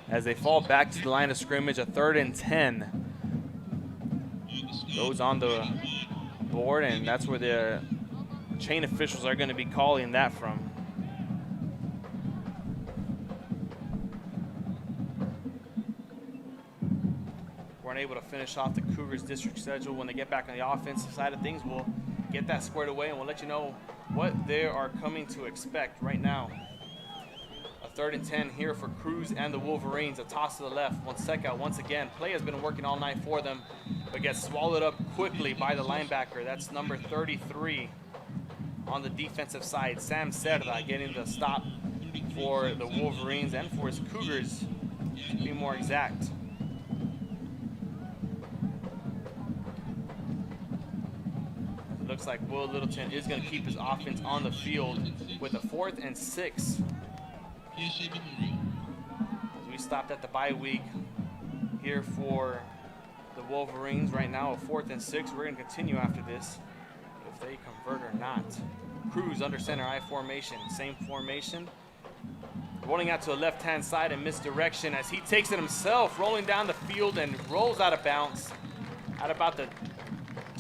as they fall back to the line of scrimmage, a 3rd and 10. Goes on the board, and that's where the chain officials are going to be calling that from. Weren't able to finish off the Cougars district schedule. When they get back on the offensive side of things, we'll get that squared away and we'll let you know what they are coming to expect right now. A 3rd and 10 here for Cruz and the Wolverines. A toss to the left. Fonseca once again. Play has been working all night for them, but gets swallowed up quickly by the linebacker. That's number 33 on the defensive side. Sam Cerda getting the stop for the Wolverines and for his Cougars, to be more exact. Looks like Will Littleton is going to keep his offense on the field with a 4th and 6. As we stopped at the bye week here for the Wolverines. Right now, a 4th and 6. We're going to continue after this, if they convert or not. Cruz under center I formation. Same formation. Rolling out to the left-hand side and misdirection as he takes it himself, rolling down the field and rolls out of bounds at about the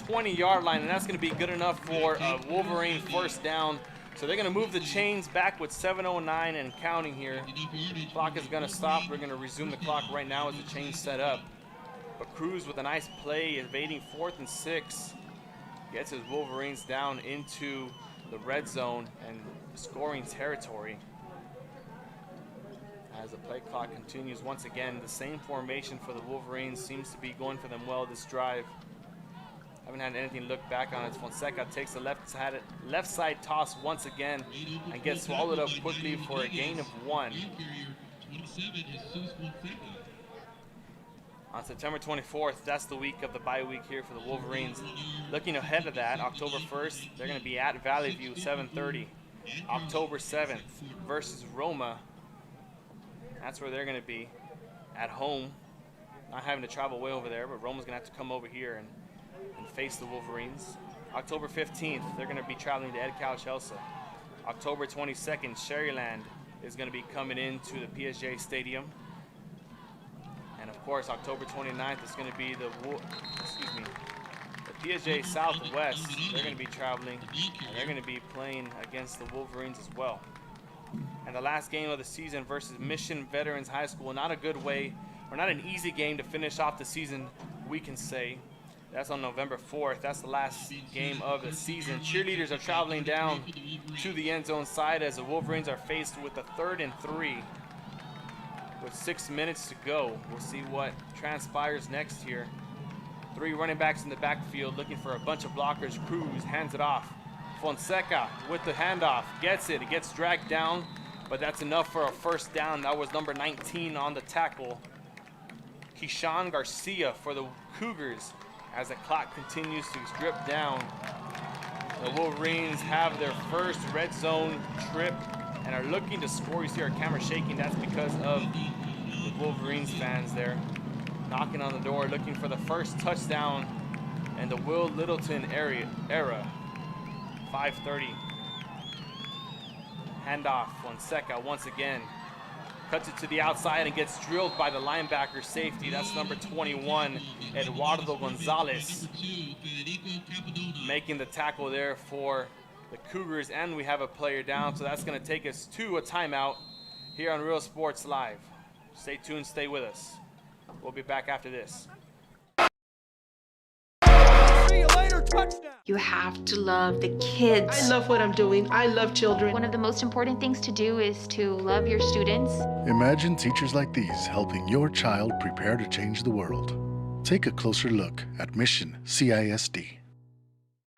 20-yard line, and that's going to be good enough for a Wolverine first down. So they're going to move the chains back with 7:09 and counting here. Clock is going to stop. We're going to resume the clock right now as the chains set up. But Cruz with a nice play, evading 4th and 6, gets his Wolverines down into the red zone and scoring territory. As the play clock continues, once again, the same formation for the Wolverines seems to be going for them well this drive. Haven't had anything to look back on it. Fonseca takes the left side toss once again and gets swallowed up quickly for a gain of 1. On September 24th, that's the week of the bye week here for the Wolverines. Looking ahead of that, October 1st, they're going to be at Valley View, 7:30. October 7th versus Roma. That's where they're going to be, at home. Not having to travel way over there, but Roma's going to have to come over here and face the Wolverines. October 15th, they're going to be traveling to Edinburg Chelsea. October 22nd, Sherryland is going to be coming into the PSJA Stadium. And of course, October 29th is going to be the PSJA Southwest. They're going to be traveling, and they're going to be playing against the Wolverines as well. And the last game of the season versus Mission Veterans High School. Not a good way, or not an easy game to finish off the season, we can say. That's on November 4th. That's the last game of the season. Cheerleaders are traveling down to the end zone side as the Wolverines are faced with a 3rd and 3 with 6 minutes to go. We'll see what transpires next here. 3 running backs in the backfield looking for a bunch of blockers. Cruz hands it off. Fonseca with the handoff. Gets it. It gets dragged down, but that's enough for a first down. That was number 19 on the tackle. Keyshawn Garcia for the Cougars. As the clock continues to drip down, the Wolverines have their first red zone trip and are looking to score. You see our camera shaking. That's because of the Wolverines fans there knocking on the door, looking for the first touchdown in the Will Littleton era. 5:30. Handoff. Fonseca once again cuts it to the outside and gets drilled by the linebacker safety. That's number 21, Eduardo Gonzalez, making the tackle there for the Cougars, and we have a player down, so that's going to take us to a timeout here on Real Sports Live. Stay tuned, stay with us. We'll be back after this. See you later, touchdown. You have to love the kids. I love what I'm doing. I love children. One of the most important things to do is to love your students. Imagine teachers like these helping your child prepare to change the world. Take a closer look at Mission CISD.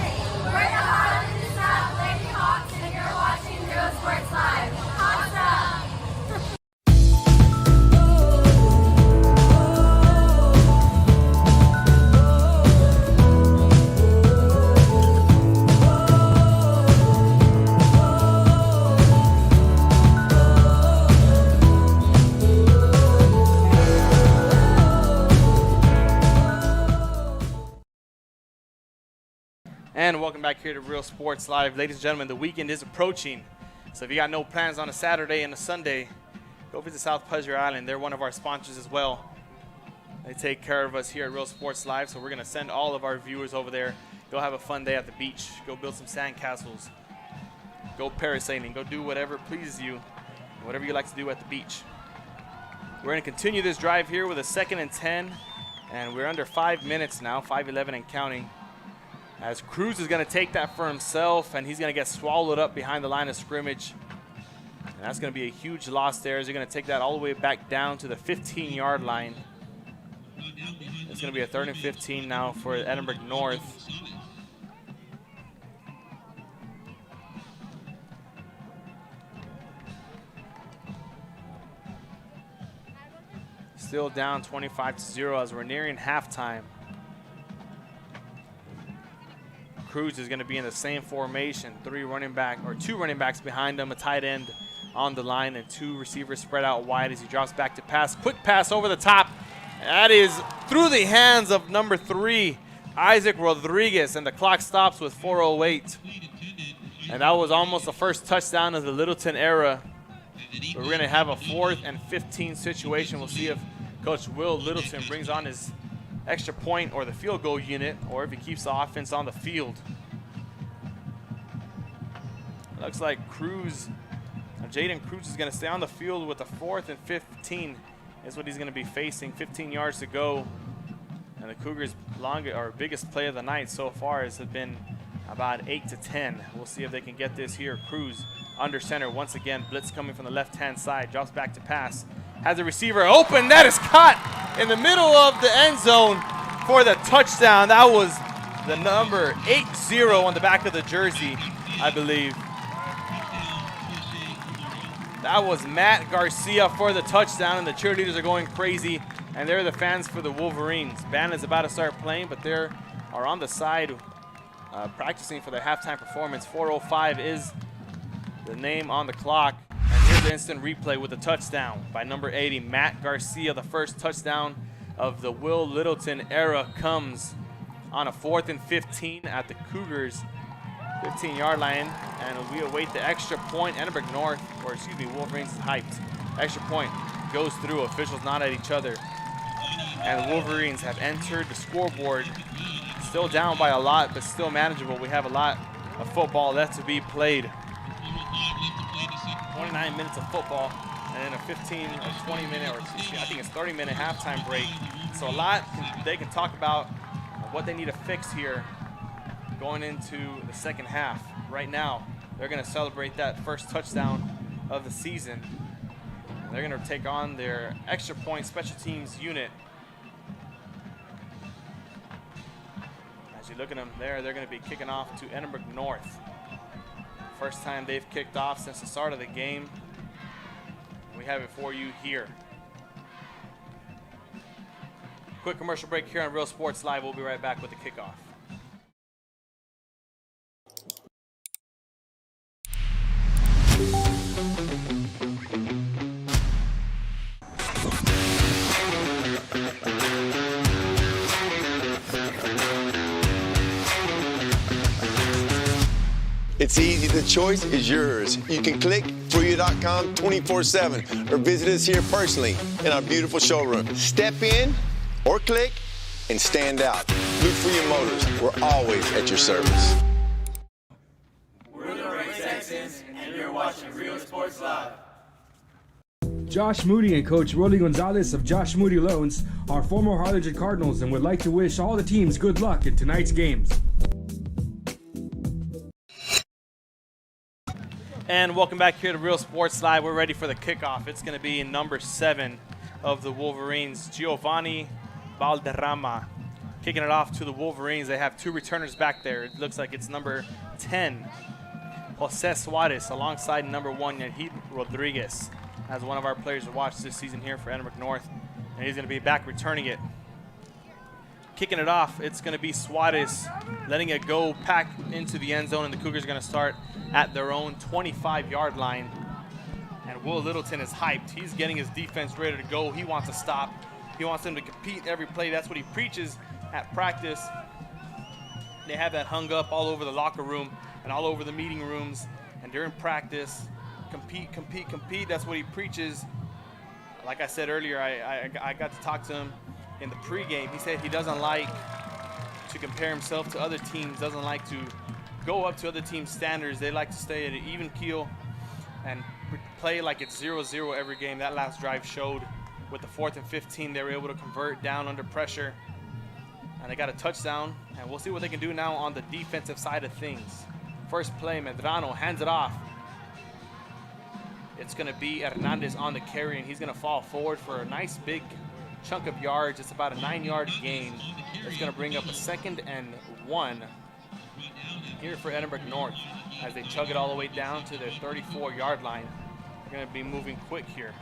We're the Harlingen South Lady Hawks, and you're watching Real Sports Live. Hawks up! And welcome back here to Real Sports Live. Ladies and gentlemen, the weekend is approaching. So if you got no plans on a Saturday and a Sunday, go visit South Pleasure Island. They're one of our sponsors as well. They take care of us here at Real Sports Live, so we're going to send all of our viewers over there. Go have a fun day at the beach. Go build some sandcastles. Go parasailing. Go do whatever pleases you, whatever you like to do at the beach. We're going to continue this drive here with a 2nd and 10, and we're under 5 minutes now, 5:11 and counting. As Cruz is going to take that for himself, and he's going to get swallowed up behind the line of scrimmage. And that's going to be a huge loss there, as they're going to take that all the way back down to the 15-yard line. It's going to be a 3rd and 15 now for Edinburg North. Still down 25-0 as we're nearing halftime. Cruz is going to be in the same formation. 2 running backs behind him, a tight end on the line, and 2 receivers spread out wide as he drops back to pass. Quick pass over the top. That is through the hands of number 3, Isaac Rodriguez, and the clock stops with 4:08. And that was almost the first touchdown of the Littleton era. But we're going to have a 4th and 15 situation. We'll see if Coach Will Littleton brings on his extra point or the field goal unit, or if he keeps the offense on the field. Looks like Jaden Cruz is going to stay on the field with the 4th and 15 is what he's going to be facing. 15 yards to go. And the Cougars' biggest play of the night so far has been about 8 to 10. We'll see if they can get this here. Cruz under center. Once again, blitz coming from the left-hand side. Drops back to pass. Has a receiver open. That is caught in the middle of the end zone for the touchdown. That was the number 80 on the back of the jersey, I believe. That was Matt Garcia for the touchdown, and the cheerleaders are going crazy, and they're the fans for the Wolverines. Band is about to start playing, but they are on the side practicing for their halftime performance. 4:05 is the name on the clock, and here's the instant replay with the touchdown by number 80, Matt Garcia. The first touchdown of the Will Littleton era comes on a 4th and 15 at the Cougars 15-yard line, and we await the extra point. Edinburg North, or excuse me, Wolverines is hyped. Extra point goes through, officials nod at each other, and the Wolverines have entered the scoreboard. Still down by a lot, but still manageable. We have a lot of football left to be played. 29 minutes of football, and then a 15 or 20 minute, or I think it's 30-minute halftime break. So a lot they can talk about what they need to fix here going into the second half. Right now, they're going to celebrate that first touchdown of the season. They're going to take on their extra point special teams unit. As you look at them there, they're going to be kicking off to Edinburg North. First time they've kicked off since the start of the game. We have it for you here. Quick commercial break here on Real Sports Live. We'll be right back with the kickoff. It's easy. The choice is yours. You can click ForYou.com 24/7 or visit us here personally in our beautiful showroom. Step in or click and stand out. Look for your motors. We're always at your service. We're the Red Texans, and you're watching Real Sports Live. Josh Moody and Coach Rolly Gonzalez of Josh Moody Loans are former Harlingen Cardinals and would like to wish all the teams good luck in tonight's games. And welcome back here to Real Sports Live. We're ready for the kickoff. It's going to be number 7 of the Wolverines, Giovanni Valderrama, kicking it off to the Wolverines. They have 2 returners back there. It looks like it's number 10, Jose Suarez, alongside number 1, Yahid Rodriguez, as one of our players to watch this season here for Edinburg North, and he's going to be back returning it. Kicking it off, it's going to be Suarez letting it go, pack into the end zone, and the Cougars are going to start at their own 25-yard line. And Will Littleton is hyped. He's getting his defense ready to go. He wants to stop. He wants them to compete every play. That's what he preaches at practice. They have that hung up all over the locker room and all over the meeting rooms. And during practice, compete, compete, compete. That's what he preaches. Like I said earlier, I got to talk to him in the pregame. He said he doesn't like to compare himself to other teams, doesn't like to go up to other teams' standards. They like to stay at an even keel and play like it's 0-0 every game. That last drive showed. With the 4th and 15, they were able to convert down under pressure, and they got a touchdown, and we'll see what they can do now on the defensive side of things. First play, Medrano hands it off. It's going to be Hernandez on the carry, and he's going to fall forward for a nice big chunk of yards. It's about a 9-yard gain. It's going to bring up a 2nd and 1 here for Edinburg North as they chug it all the way down to their 34-yard line. They're going to be moving quick here.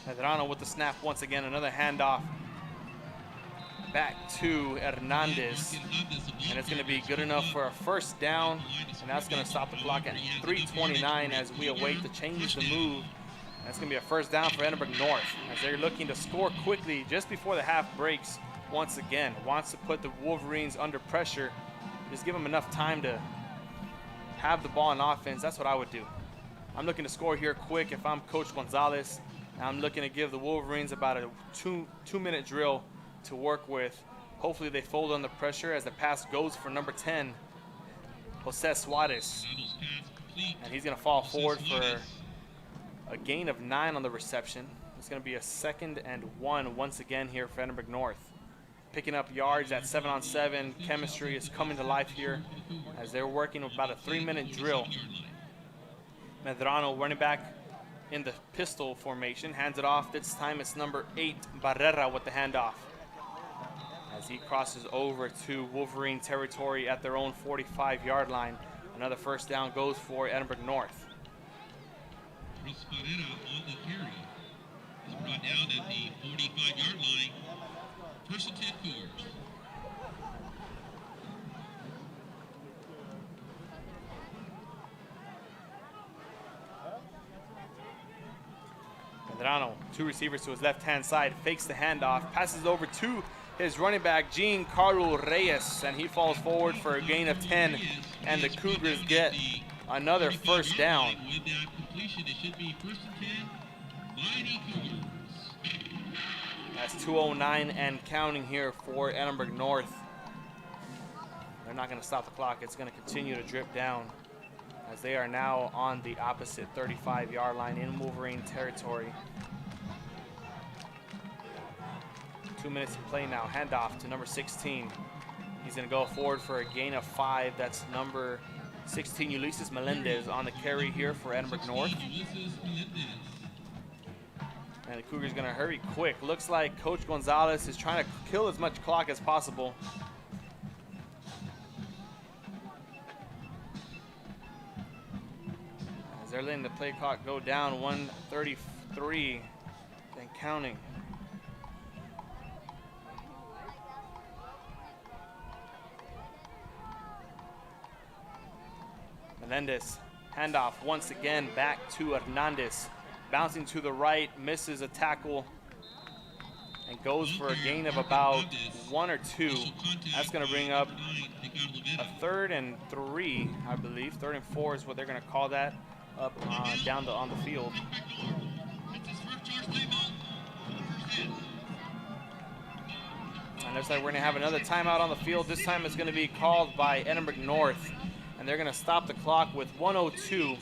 Medrano with the snap once again, another handoff back to Hernandez, and it's going to be good enough for a first down, and that's going to stop the clock at 3:29 as we await to change the move. That's going to be a first down for Edinburg North as they're looking to score quickly just before the half breaks. Once again, wants to put the Wolverines under pressure, just give them enough time to have the ball in offense. That's what I would do. I'm looking to score here quick if I'm Coach Gonzalez. I'm looking to give the Wolverines about a two-minute drill to work with. Hopefully they fold under pressure as the pass goes for number 10, Jose Suarez. And he's going to fall forward for a gain of 9 on the reception. It's going to be a 2nd and 1 once again here for Edinburg North. Picking up yards at 7-on-7. Chemistry is coming to life here as they're working about a 3-minute drill. Medrano, running back in the pistol formation, hands it off. This time it's number 8, Barrera, with the handoff, as he crosses over to Wolverine territory at their own 45-yard line. Another first down goes for Edinburg North. Barrera on the carry is brought down at the 45-yard line. First and 10 Cougars. Medrano, 2 receivers to his left-hand side, fakes the handoff, passes over to his running back, Giancarlo Reyes, and he falls forward for a gain of 10, and the Cougars get another first down. With that completion, it should be first and 10, Mighty Cougars. That's 2:09 and counting here for Edinburg North. They're not going to stop the clock. It's going to continue to drip down as they are now on the opposite 35-yard line in Wolverine territory. 2 minutes to play now. Handoff to number 16. He's going to go forward for a gain of 5. That's number 16, Ulises Melendez, on the carry here for Edinburg North. And the Cougars going to hurry quick. Looks like Coach Gonzalez is trying to kill as much clock as possible. As they're letting the play clock go down, 1:33 and counting. Melendez, handoff once again back to Hernandez. Bouncing to the right, misses a tackle, and goes for a gain of about 1 or 2. That's going to bring up a 3rd and 3, I believe. 3rd and 4 is what they're going to call that up down on the field. And looks like we're going to have another timeout on the field. This time it's going to be called by Edinburg North, and they're going to stop the clock with 1:02.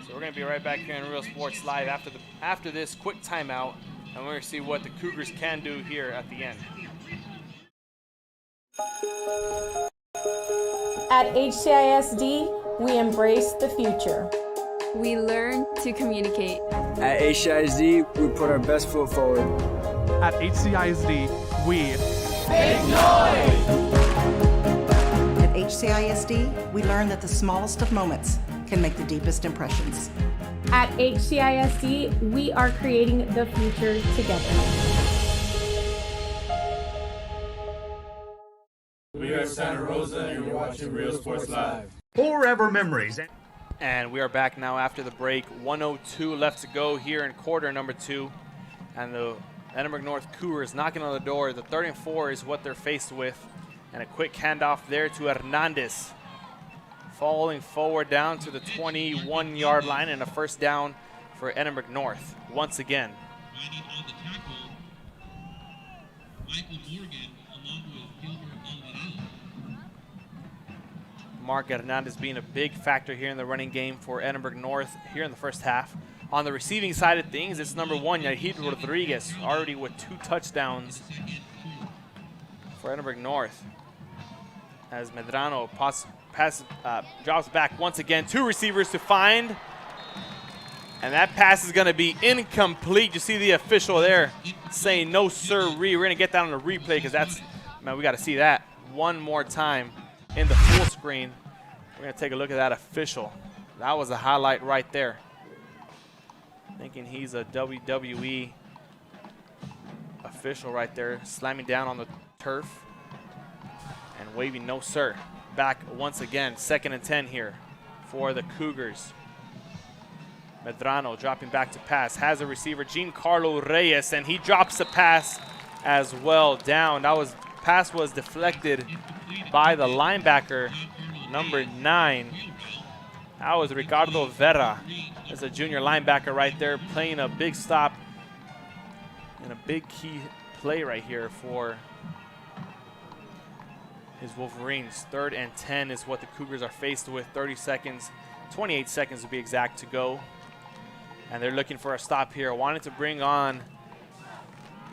So we're going to be right back here in Real Sports Live after this quick timeout, and we're going to see what the Cougars can do here at the end. At HCISD, we embrace the future. We learn to communicate. At HCISD, we put our best foot forward. At HCISD, we make noise! At HCISD, we learn that the smallest of moments can make the deepest impressions. At HCISD, we are creating the future together. We are Santa Rosa, and you're watching Real Sports Live. Forever memories. And we are back now after the break. 1:02 left to go here in quarter number 2. And the Edinburg North Cougars knocking on the door. The 3rd and 4 is what they're faced with. And a quick handoff there to Hernandez. Falling forward down to the 21-yard line, and a first down for Edinburg North once again. On the tackle, Michael Morgan along with Gilbert Alvarado. Mark Hernandez being a big factor here in the running game for Edinburg North here in the first half. On the receiving side of things, it's number 1, Yahid Rodriguez, already with 2 touchdowns for Edinburg North. As Medrano drops back once again. 2 receivers to find. And that pass is going to be incomplete. You see the official there saying no sirree. We're going to get that on the replay because that's, man, we got to see that one more time in the full screen. We're going to take a look at that official. That was a highlight right there. Thinking he's a WWE official right there, slamming down on the turf and waving no sir. Back once again, 2nd and 10 here for the Cougars. Medrano dropping back to pass, has a receiver, Giancarlo Reyes, and he drops the pass as well down. Pass was deflected by the linebacker, number 9. That was Ricardo Vera. That's a junior linebacker right there, playing a big stop and a big key play right here for his Wolverines. 3rd and 10 is what the Cougars are faced with. 30 seconds, 28 seconds to be exact to go. And they're looking for a stop here. Wanting to bring on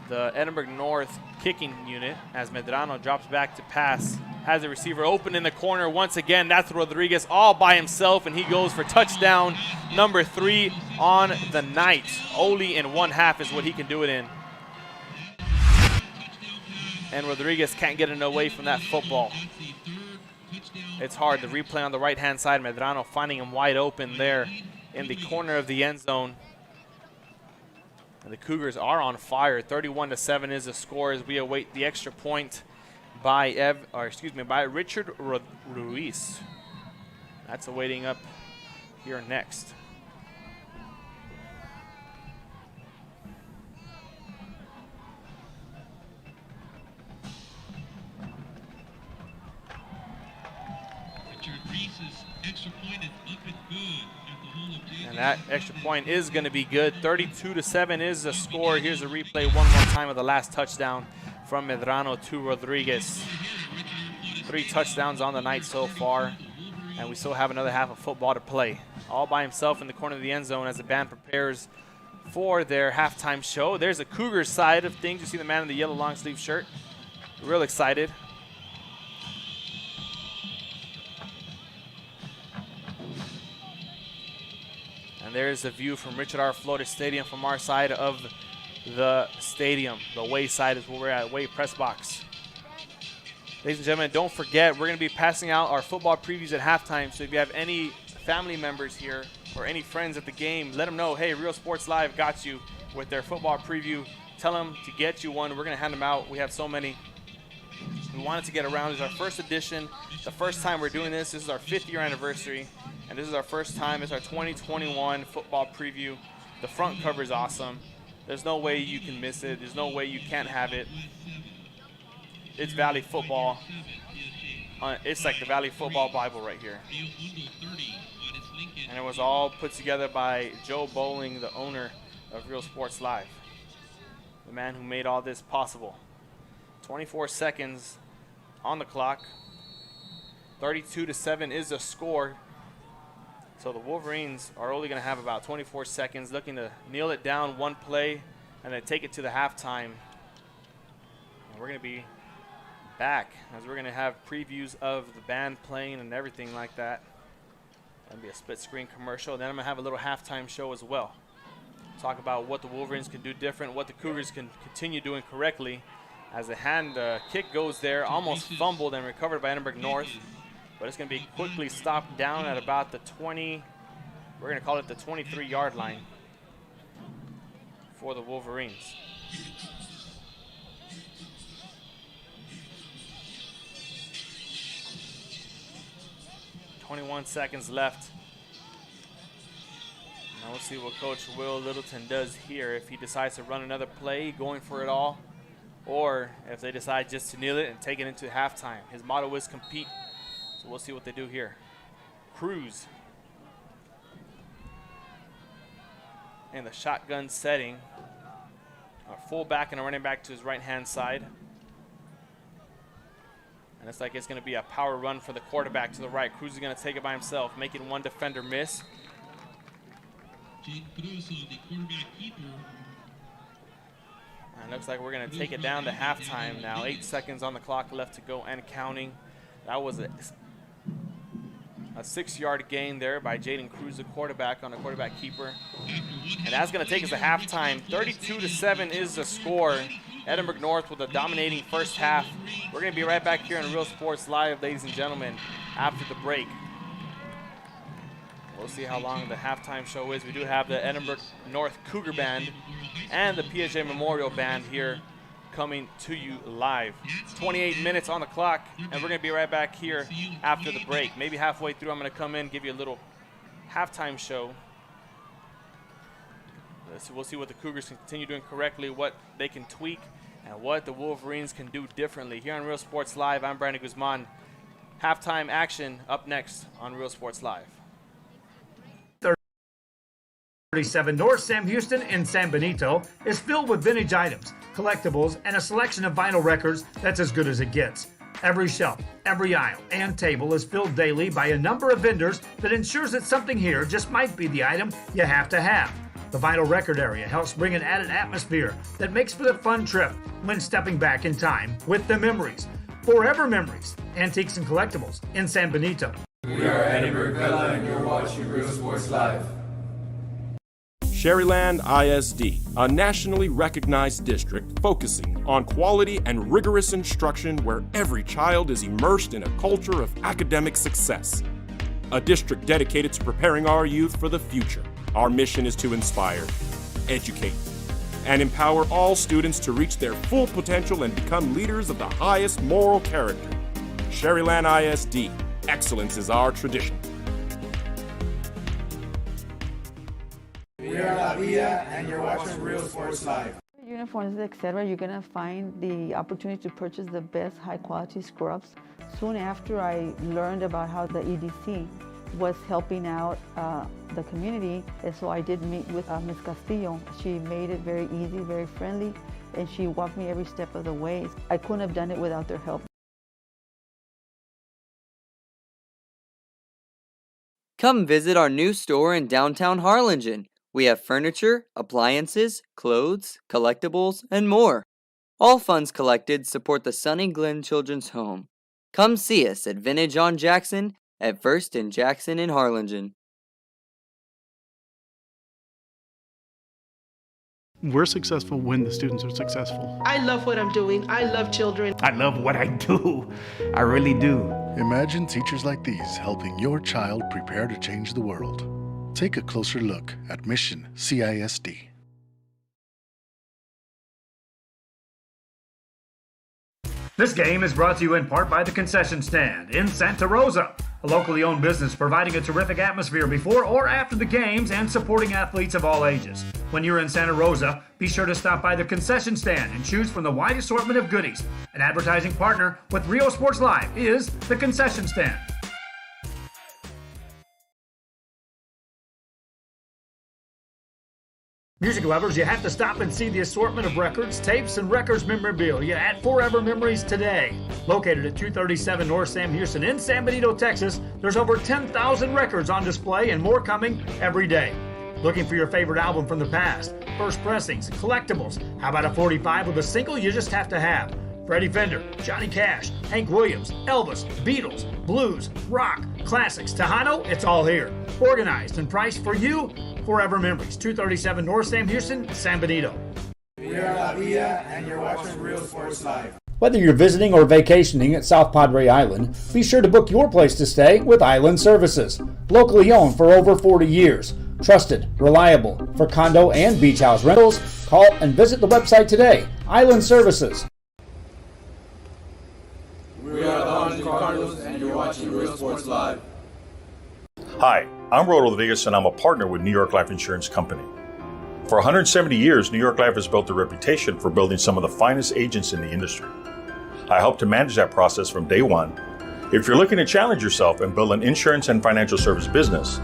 the Edinburg North kicking unit as Medrano drops back to pass. Has the receiver open in the corner once again. That's Rodriguez all by himself, and he goes for touchdown number 3 on the night. Only in 1/2 is what he can do it in. And Rodriguez can't get it away from that football. It's hard. The replay on the right-hand side, Medrano finding him wide open there in the corner of the end zone. And the Cougars are on fire. 31-7 is the score as we await the extra point by Richard Ruiz. That's awaiting up here next. And that extra point is going to be good. 32-7 is the score. Here's a replay one more time of the last touchdown from Medrano to Rodriguez. 3 touchdowns on the night so far, and we still have another half of football to play. All by himself in the corner of the end zone as the band prepares for their halftime show. There's the Cougars side of things. You see the man in the yellow long sleeve shirt. Real excited. And there's the view from Richard R. Flores Stadium from our side of the stadium. The way side is where we're at, way press box. Ladies and gentlemen, don't forget, we're going to be passing out our football previews at halftime. So if you have any family members here or any friends at the game, let them know, hey, Real Sports Live got you with their football preview. Tell them to get you one. We're going to hand them out. We have so many. We wanted to get around. This is our first edition. The first time we're doing this. This is our 5th year anniversary. And this is our first time. It's our 2021 football preview. The front cover is awesome. There's no way you can miss it. There's no way you can't have it. It's Valley football. It's like the Valley football Bible right here. And it was all put together by Joe Bowling, the owner of Real Sports Live. The man who made all this possible. 24 seconds on the clock. 32-7 is the score. So the Wolverines are only going to have about 24 seconds, looking to kneel it down one play and then take it to the halftime. And we're going to be back as we're going to have previews of the band playing and everything like that. That'll be a split screen commercial. Then I'm going to have a little halftime show as well. Talk about what the Wolverines can do different, what the Cougars can continue doing correctly. As the hand kick goes there, almost fumbled and recovered by Edinburg North. But it's going to be quickly stopped down at about the 20, we're going to call it the 23-yard line for the Wolverines. .21 seconds left. Now we'll see what Coach Will Littleton does here. If he decides to run another play, going for it all, or if they decide just to kneel it and take it into halftime. His motto is compete. So we'll see what they do here. Cruz in the shotgun setting. A fullback and a running back to his right-hand side. And it's like it's going to be a power run for the quarterback to the right. Cruz is going to take it by himself, making one defender miss. And it looks like we're going to take it down to halftime now. 8 seconds on the clock left to go and counting. That was a 6-yard gain there by Jaden Cruz, the quarterback, on a quarterback keeper. And that's going to take us to halftime. 32-7 is the score. Edinburg North with a dominating first half. We're going to be right back here on Real Sports Live, ladies and gentlemen, after the break. We'll see how long the halftime show is. We do have the Edinburg North Cougar Band and the PSJA Memorial Band here coming to you live. 28 minutes on the clock, and we're going to be right back here after the break. Maybe halfway through, I'm going to come in, give you a little halftime show. We'll see what the Cougars can continue doing correctly, what they can tweak, and what the Wolverines can do differently. Here on Real Sports Live, I'm Brandon Guzman. Halftime action up next on Real Sports Live. 37 North Sam Houston in San Benito is filled with vintage items, collectibles, and a selection of vinyl records that's as good as it gets. Every shelf, every aisle, and table is filled daily by a number of vendors that ensures that something here just might be the item you have to have. The vinyl record area helps bring an added atmosphere that makes for the fun trip when stepping back in time with the memories. Forever Memories, Antiques and Collectibles in San Benito. We are Edinburg North and you're watching Real Sports Live. Sherryland ISD, a nationally recognized district focusing on quality and rigorous instruction where every child is immersed in a culture of academic success. A district dedicated to preparing our youth for the future. Our mission is to inspire, educate, and empower all students to reach their full potential and become leaders of the highest moral character. Sherryland ISD, excellence is our tradition. We are La Villa and you're watching Real Sports Live. Uniforms, etc., you're going to find the opportunity to purchase the best high-quality scrubs. Soon after I learned about how the EDC was helping out the community, and so I did meet with Ms. Castillo. She made it very easy, very friendly, and she walked me every step of the way. I couldn't have done it without their help. Come visit our new store in downtown Harlingen. We have furniture, appliances, clothes, collectibles, and more. All funds collected support the Sunny Glen Children's Home. Come see us at Vintage on Jackson at First and Jackson in Harlingen. We're successful when the students are successful. I love what I'm doing. I love children. I love what I do. I really do. Imagine teachers like these helping your child prepare to change the world. Take a closer look at Mission CISD. This game is brought to you in part by the Concession Stand in Santa Rosa, a locally owned business providing a terrific atmosphere before or after the games and supporting athletes of all ages. When you're in Santa Rosa, be sure to stop by the Concession Stand and choose from the wide assortment of goodies. An advertising partner with Rio Sports Live is the Concession Stand. Music lovers, you have to stop and see the assortment of records, tapes, and records memorabilia at Forever Memories today. Located at 237 North Sam Houston in San Benito, Texas, there's over 10,000 records on display and more coming every day. Looking for your favorite album from the past, first pressings, collectibles? How about a 45 with a single you just have to have? Freddie Fender, Johnny Cash, Hank Williams, Elvis, Beatles, blues, rock, classics, Tejano, it's all here. Organized and priced for you. Forever Memories, 237 North Sam Houston, San Benito. We are La Villa and you're watching Real Sports Live. Whether you're visiting or vacationing at South Padre Island, be sure to book your place to stay with Island Services. Locally owned for over 40 years. Trusted, reliable for condo and beach house rentals. Call and visit the website today. Island Services. We are the Harlingen Cardinals and you're watching Real Sports Live. Hi, I'm Rodo Rodriguez and I'm a partner with New York Life Insurance Company. For 170 years, New York Life has built a reputation for building some of the finest agents in the industry. I help to manage that process from day one. If you're looking to challenge yourself and build an insurance and financial service business,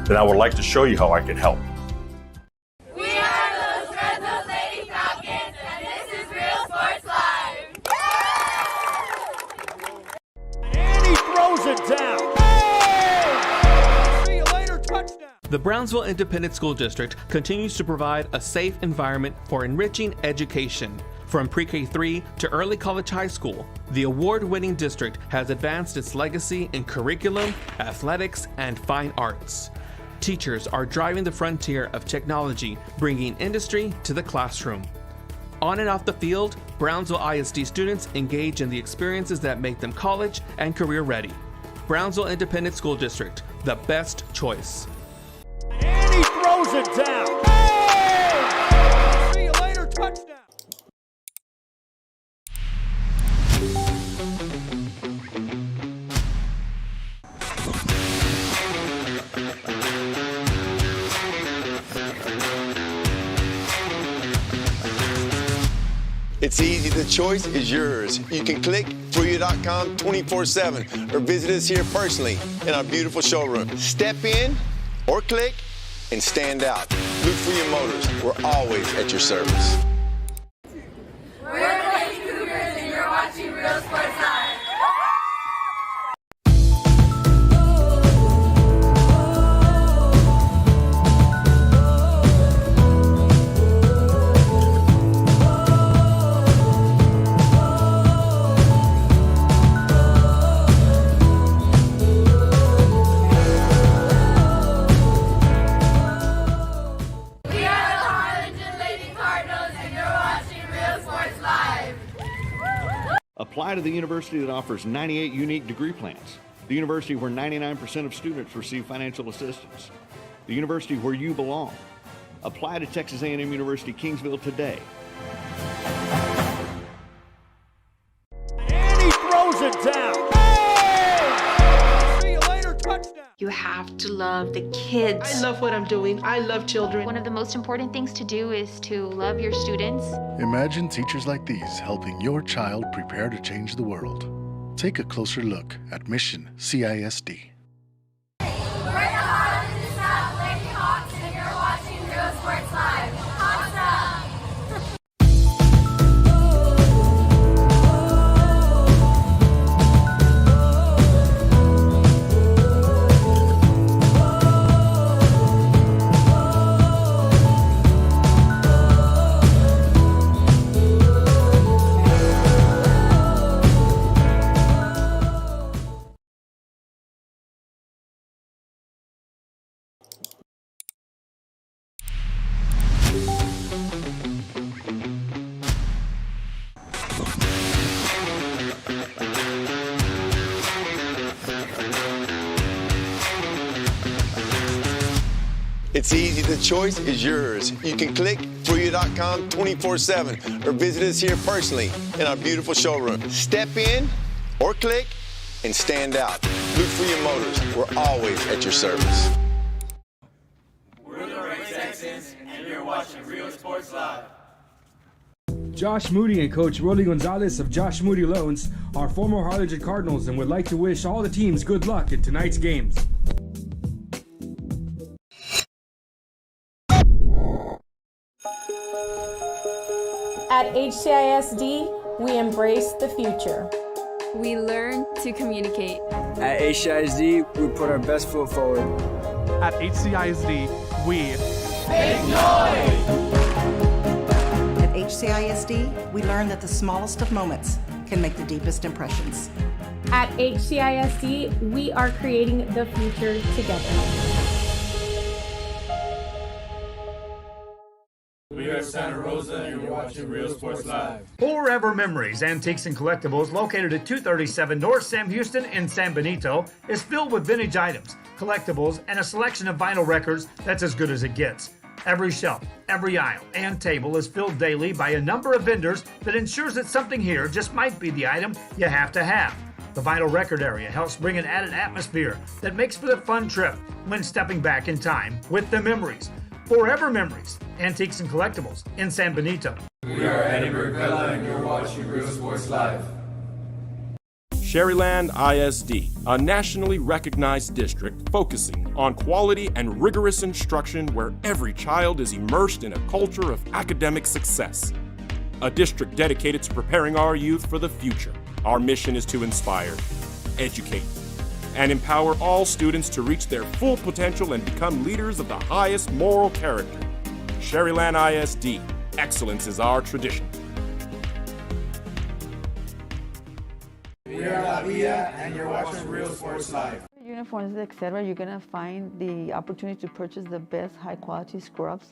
then I would like to show you how I can help. We are those Red Lady Falcons, and this is Real Sports Live. And he throws it down. The Brownsville Independent School District continues to provide a safe environment for enriching education. From pre-K3 to early college high school, the award-winning district has advanced its legacy in curriculum, athletics, and fine arts. Teachers are driving the frontier of technology, bringing industry to the classroom. On and off the field, Brownsville ISD students engage in the experiences that make them college and career ready. Brownsville Independent School District, the best choice. And he throws it down. Hey! See you later, touchdown. It's easy, the choice is yours. You can click FruYou.com 24/7 or visit us here personally in our beautiful showroom. Step in or click and stand out. Look for your motors. We're always at your service. We're the Lady Cougars and you're watching Real Sports Live. Apply to the university that offers 98 unique degree plans. The university where 99% of students receive financial assistance. The university where you belong. Apply to Texas A&M University Kingsville today. And he throws it down. See you later, touchdown. You have to love the kids. I love what I'm doing. I love children. One of the most important things to do is to love your students. Imagine teachers like these helping your child prepare to change the world. Take a closer look at Mission CISD. We're the Harlingen South Lady Hawks, and you're watching Real Sports Live. Hawks up! It's easy. The choice is yours. You can click FruYou.com 24/7 or visit us here personally in our beautiful showroom. Step in or click and stand out. Look for your motors. We're always at your service. We're the Red Texans, and you're watching Real Sports Live. Josh Moody and Coach Rolly Gonzalez of Josh Moody Loans are former Harlingen Cardinals and would like to wish all the teams good luck in tonight's games. At HCISD, we embrace the future. We learn to communicate. At HCISD, we put our best foot forward. At HCISD, we make noise! At HCISD, we learn that the smallest of moments can make the deepest impressions. At HCISD, we are creating the future together. We are Santa Rosa, and you're watching Real Sports Live. Forever Memories, Antiques and Collectibles, located at 237 North Sam Houston in San Benito, is filled with vintage items, collectibles, and a selection of vinyl records that's as good as it gets. Every shelf, every aisle, and table is filled daily by a number of vendors that ensures that something here just might be the item you have to have. The vinyl record area helps bring an added atmosphere that makes for the fun trip when stepping back in time with the memories. Forever Memories, Antiques and Collectibles in San Benito. We are Edinburg, and you're watching Real Sports Live. Sherryland ISD, a nationally recognized district focusing on quality and rigorous instruction where every child is immersed in a culture of academic success. A district dedicated to preparing our youth for the future. Our mission is to inspire, educate, and empower all students to reach their full potential and become leaders of the highest moral character. Sherryland ISD, excellence is our tradition. We are La Villa, and you're watching Real Sports Live. Uniforms, etc., you're gonna find the opportunity to purchase the best high-quality scrubs.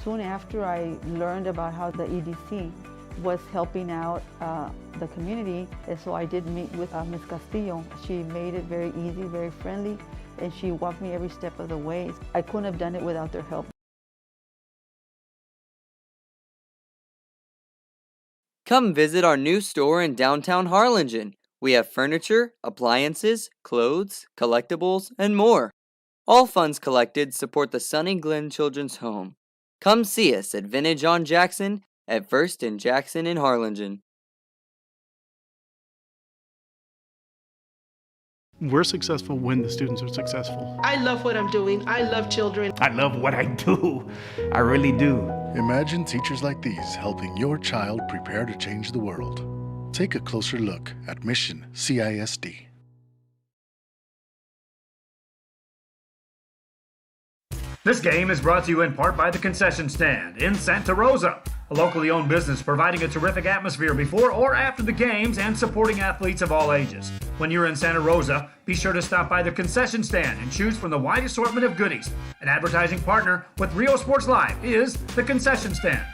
Soon after I learned about how the EDC was helping out the community, and so I did meet with Ms. Castillo. She made it very easy, very friendly, and she walked me every step of the way. I couldn't have done it without their help. Come visit our new store in downtown Harlingen. We have furniture, appliances, clothes, collectibles, and more. All funds collected support the Sunny Glen Children's Home. Come see us at Vintage on Jackson at First and Jackson in Harlingen. We're successful when the students are successful. I love what I'm doing. I love children. I love what I do. I really do. Imagine teachers like these helping your child prepare to change the world. Take a closer look at Mission CISD. This game is brought to you in part by the Concession Stand in Santa Rosa, a locally owned business providing a terrific atmosphere before or after the games and supporting athletes of all ages. When you're in Santa Rosa, be sure to stop by the Concession Stand and choose from the wide assortment of goodies. An advertising partner with Real Sports Live is the Concession Stand.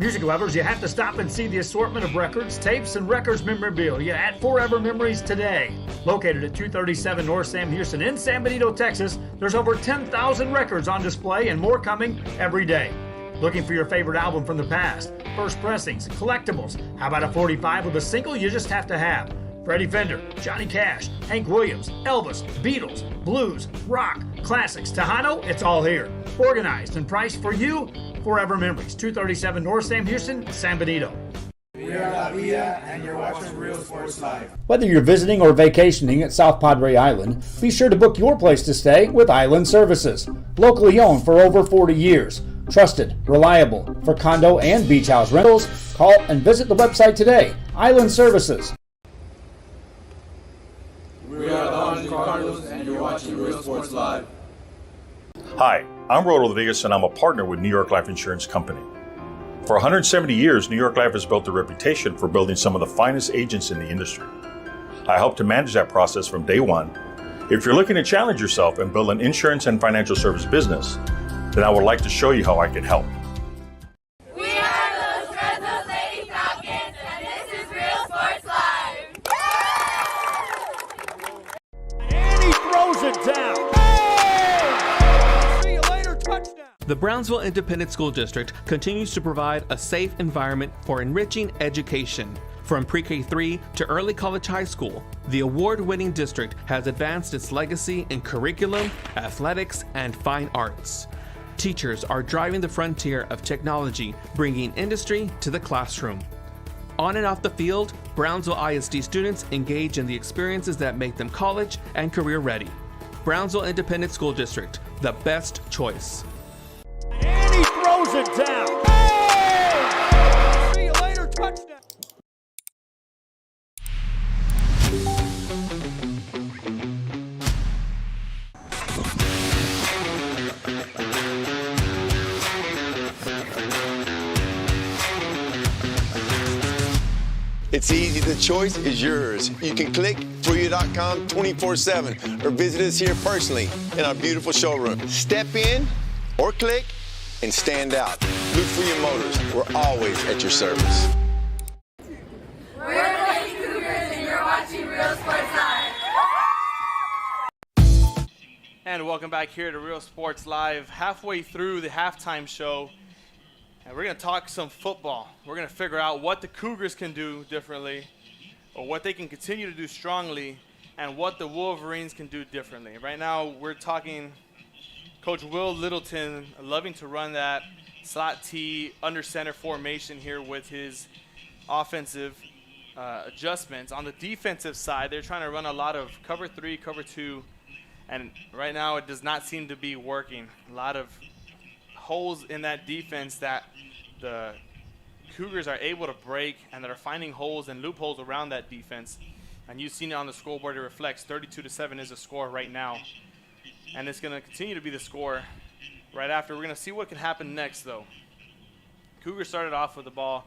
Music lovers, you have to stop and see the assortment of records, tapes, and records memorabilia at Forever Memories today. Located at 237 North Sam Houston in San Benito, Texas, there's over 10,000 records on display and more coming every day. Looking for your favorite album from the past, first pressings, collectibles? How about a 45 with a single you just have to have? Freddie Fender, Johnny Cash, Hank Williams, Elvis, Beatles, blues, rock, classics, Tejano, it's all here. Organized and priced for you. Forever Memories, 237 North Sam Houston, San Benito. We are La Villa, and you're watching Real Sports Live. Whether you're visiting or vacationing at South Padre Island, be sure to book your place to stay with Island Services. Locally owned for over 40 years. Trusted, reliable. For condo and beach house rentals, call and visit the website today. Island Services. We are the Untitled Cardinals, and you're watching Real Sports Live. Hi, I'm Rod Rodriguez, and I'm a partner with New York Life Insurance Company. For 170 years, New York Life has built a reputation for building some of the finest agents in the industry. I help to manage that process from day one. If you're looking to challenge yourself and build an insurance and financial service business, then I would like to show you how I can help. We are those Red Nose Lady Falcons, and this is Real Sports Live. And he throws it down. See you later, touchdown. The Brownsville Independent School District continues to provide a safe environment for enriching education. From pre-K3 to early college high school, the award-winning district has advanced its legacy in curriculum, athletics, and fine arts. Teachers are driving the frontier of technology, bringing industry to the classroom. On and off the field, Brownsville ISD students engage in the experiences that make them college and career ready. Brownsville Independent School District, the best choice. And he throws it down. See you later, touchdown. It's easy, the choice is yours. You can click FruYou.com 24/7 or visit us here personally in our beautiful showroom. Step in or click and stand out. Look for your motors. We're always at your service. We're the Lady Cougars, and you're watching Real Sports Live. And welcome back here to Real Sports Live. Halfway through the halftime show, and we're going to talk some football. We're going to figure out what the Cougars can do differently, or what they can continue to do strongly, and what the Wolverines can do differently. Right now, we're talking Coach Will Littleton loving to run that slot T under center formation here with his offensive adjustments. On the defensive side, they're trying to run a lot of cover 3, cover 2, and right now it does not seem to be working. A lot of holes in that defense that the Cougars are able to break, and that are finding holes and loopholes around that defense. And you've seen it on the scoreboard. It reflects 32-7 is the score right now. And it's going to continue to be the score right after. We're going to see what can happen next, though. Cougars started off with the ball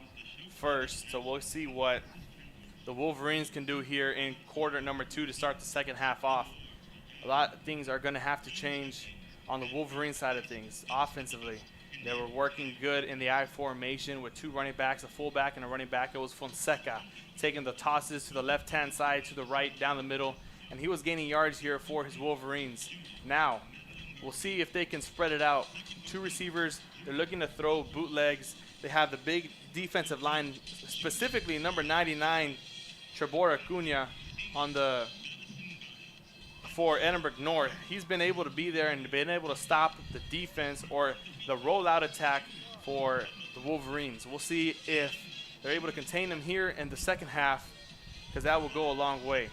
first, so we'll see what the Wolverines can do here in quarter number 2 to start the second half off. A lot of things are going to have to change on the Wolverine side of things offensively. They were working good in the I formation with 2 running backs, a fullback and a running back. It was Fonseca taking the tosses to the left-hand side, to the right, down the middle, and he was gaining yards here for his Wolverines. Now, we'll see if they can spread it out. 2 receivers, they're looking to throw bootlegs. They have the big defensive line, specifically number 99, Trebor Acuna, for Edinburg North. He's been able to be there and been able to stop the defense or the rollout attack for the Wolverines. We'll see if they're able to contain him here in the second half, because that will go a long way.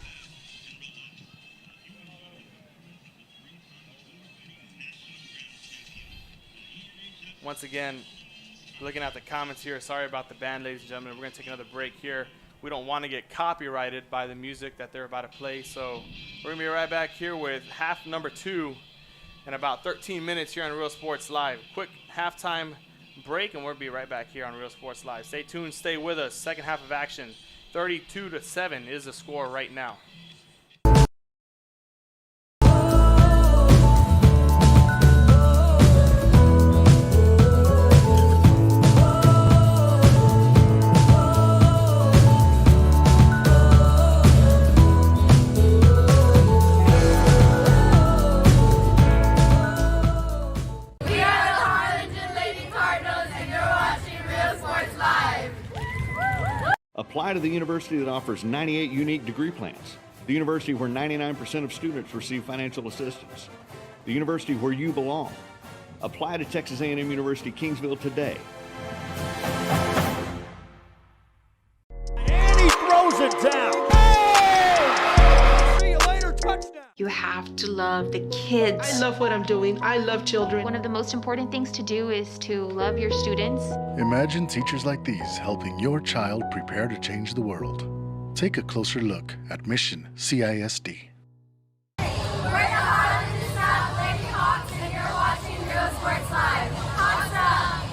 Once again, looking at the comments here, sorry about the band, ladies and gentlemen. We're going to take another break here. We don't want to get copyrighted by the music that they're about to play, so we're going to be right back here with half number 2 in about 13 minutes here on Real Sports Live. Quick halftime break, and we'll be right back here on Real Sports Live. Stay tuned, stay with us. Second half of action, 32-7 is the score right now. Apply to the university that offers 98 unique degree plans. The university where 99% of students receive financial assistance. The university where you belong. Apply to Texas A&M University Kingsville today. And he throws it down. Hey! See you later, touchdown. You have to love the kids. I love what I'm doing. I love children. One of the most important things to do is to love your students. Imagine teachers like these helping your child prepare to change the world. Take a closer look at Mission CISD. We're the Harlingen South Lady Hawks, and you're watching Real Sports Live. Hawks up!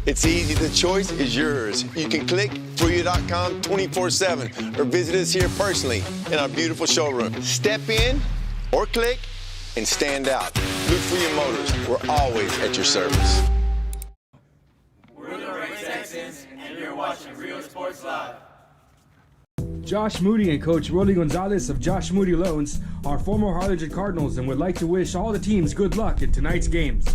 It's easy. The choice is yours. You can click FruYou.com 24/7 or visit us here personally in our beautiful showroom. Step in or click and stand out. Look for your motors. We're always at your service. We're the Red Texans, and you're watching Real Sports Live. Josh Moody and Coach Rolly Gonzalez of Josh Moody Loans are former Harlingen Cardinals and would like to wish all the teams good luck in tonight's games.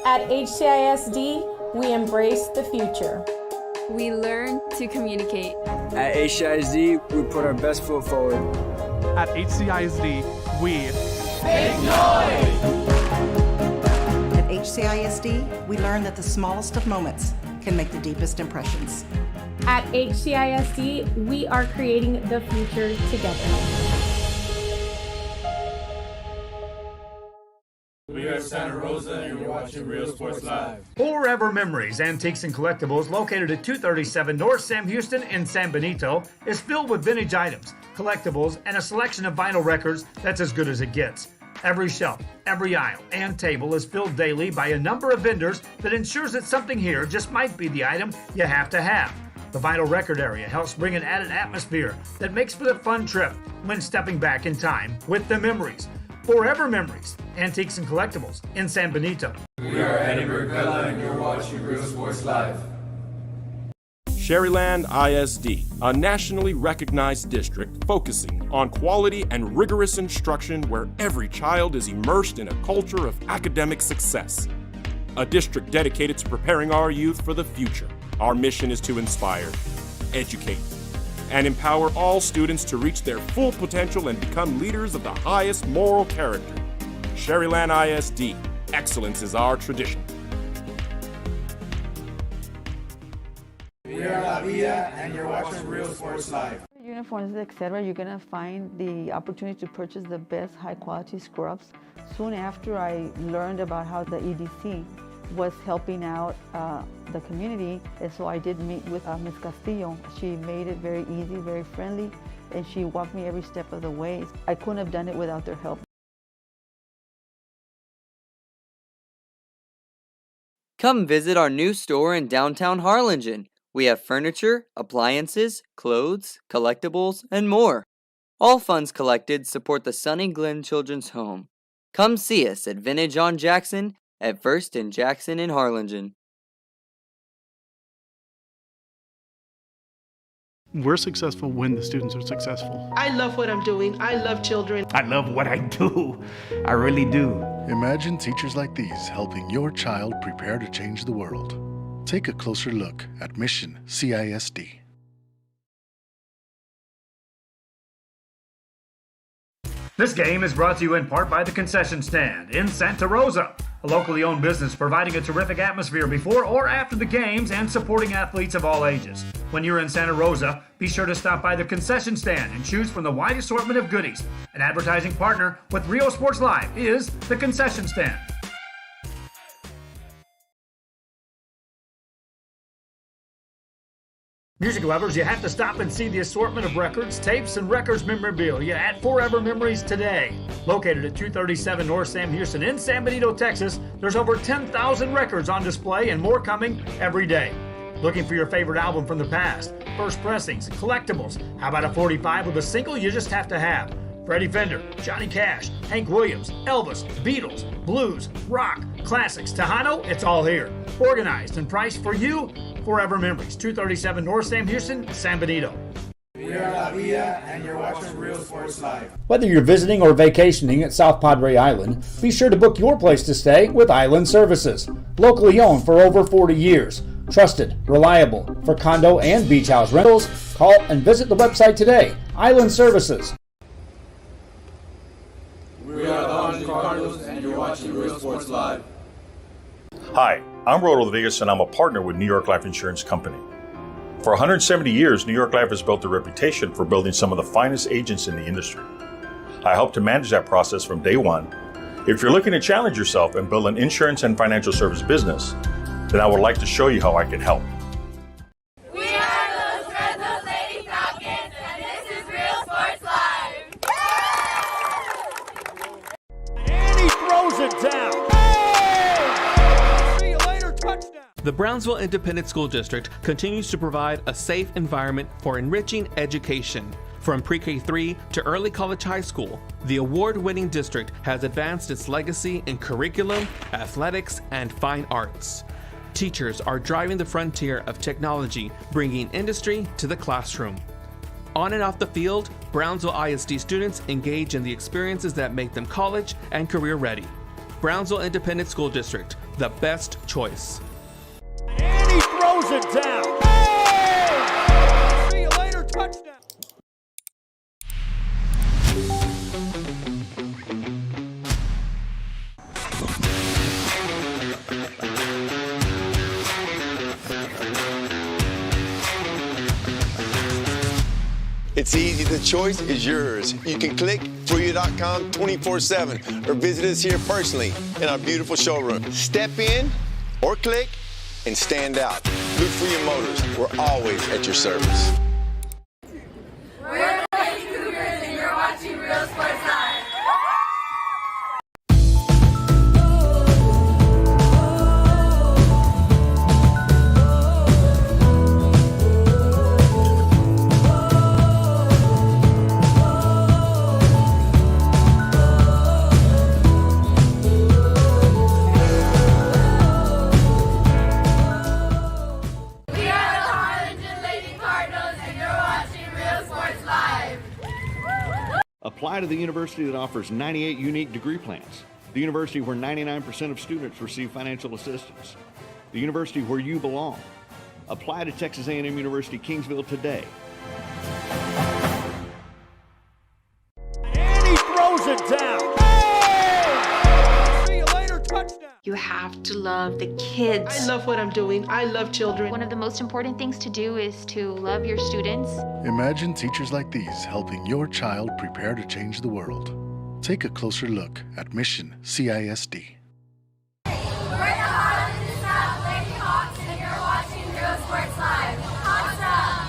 At HCISD, we embrace the future. We learn to communicate. At HCISD, we put our best foot forward. At HCISD, we make noise! At HCISD, we learn that the smallest of moments can make the deepest impressions. At HCISD, we are creating the future together. We are Santa Rosa, and you're watching Real Sports Live. Forever Memories, Antiques and Collectibles, located at 237 North Sam Houston in San Benito, is filled with vintage items, collectibles, and a selection of vinyl records that's as good as it gets. Every shelf, every aisle, and table is filled daily by a number of vendors that ensures that something here just might be the item you have to have. The vinyl record area helps bring an added atmosphere that makes for the fun trip when stepping back in time with the memories. Forever Memories, Antiques and Collectibles in San Benito. We are Edinburg, and you're watching Real Sports Live. Sherryland ISD, a nationally recognized district focusing on quality and rigorous instruction where every child is immersed in a culture of academic success. A district dedicated to preparing our youth for the future. Our mission is to inspire, educate, and empower all students to reach their full potential and become leaders of the highest moral character. Sherryland ISD, excellence is our tradition. We are La Villa, and you're watching Real Sports Live. Uniforms, etc., you're gonna find the opportunity to purchase the best high-quality scrubs. Soon after I learned about how the EDC was helping out the community, and so I did meet with Ms. Castillo. She made it very easy, very friendly, and she walked me every step of the way. I couldn't have done it without their help. Come visit our new store in downtown Harlingen. We have furniture, appliances, clothes, collectibles, and more. All funds collected support the Sunny Glen Children's Home. Come see us at Vintage on Jackson at First and Jackson in Harlingen. We're successful when the students are successful. I love what I'm doing. I love children. I love what I do. I really do. Imagine teachers like these helping your child prepare to change the world. Take a closer look at Mission CISD. This game is brought to you in part by the Concession Stand in Santa Rosa, a locally owned business providing a terrific atmosphere before or after the games and supporting athletes of all ages. When you're in Santa Rosa, be sure to stop by the Concession Stand and choose from the wide assortment of goodies. An advertising partner with Real Sports Live is the Concession Stand. Music lovers, you have to stop and see the assortment of records, tapes, and records memorabilia at Forever Memories today. Located at 237 North Sam Houston in San Benito, Texas, there's over 10,000 records on display and more coming every day. Looking for your favorite album from the past, first pressings, collectibles? How about a 45 with a single you just have to have? Freddie Fender, Johnny Cash, Hank Williams, Elvis, Beatles, blues, rock, classics, Tejano, it's all here. Organized and priced for you. Forever Memories, 237 North Sam Houston, San Benito. We are La Villa, and you're watching Real Sports Live. Whether you're visiting or vacationing at South Padre Island, be sure to book your place to stay with Island Services. Locally owned for over 40 years. Trusted, reliable. For condo and beach house rentals, call and visit the website today. Island Services. We are the Untitled Chapter, and you're watching Real Sports Live. Hi, I'm Rodo Rodriguez, and I'm a partner with New York Life Insurance Company. For 170 years, New York Life has built a reputation for building some of the finest agents in the industry. I help to manage that process from day one. If you're looking to challenge yourself and build an insurance and financial service business, then I would like to show you how I can help. We are those Red Lady Falcons, and this is Real Sports Live. And he throws it down. See you later, touchdown. The Brownsville Independent School District continues to provide a safe environment for enriching education. From pre-K-3 to early college high school, the award-winning district has advanced its legacy in curriculum, athletics, and fine arts. Teachers are driving the frontier of technology, bringing industry to the classroom. On and off the field, Brownsville ISD students engage in the experiences that make them college and career ready. Brownsville Independent School District, the best choice. And he throws it down. Hey! See you later, touchdown. It's easy. The choice is yours. You can click FruYou.com 24/7 or visit us here personally in our beautiful showroom. Step in or click and stand out. Look for your motors. We're always at your service. We're the Lady Cougars, and you're watching Real Sports Live. Apply to the university that offers 98 unique degree plans. The university where 99% of students receive financial assistance. The university where you belong. Apply to Texas A&M University Kingsville today. And he throws it down. Hey! See you later, touchdown. You have to love the kids. I love what I'm doing. I love children. One of the most important things to do is to love your students. Imagine teachers like these helping your child prepare to change the world. Take a closer look at Mission CISD. We're the Harlingen South Lady Hawks, and you're watching Real Sports Live. Hawks up!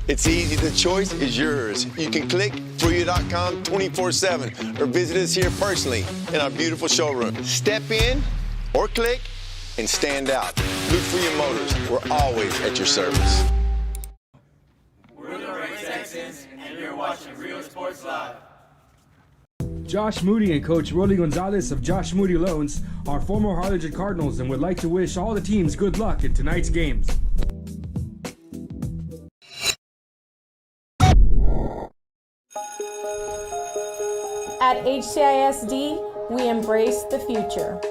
It's easy. The choice is yours. You can click FruYou.com 24/7 or visit us here personally in our beautiful showroom. Step in or click and stand out. Look for your motors. We're always at your service. We're the Red Texans, and you're watching Real Sports Live. Josh Moody and Coach Rolly Gonzalez of Josh Moody Loans are former Harlingen Cardinals and would like to wish all the teams good luck in tonight's games. At HCISD, we embrace the future.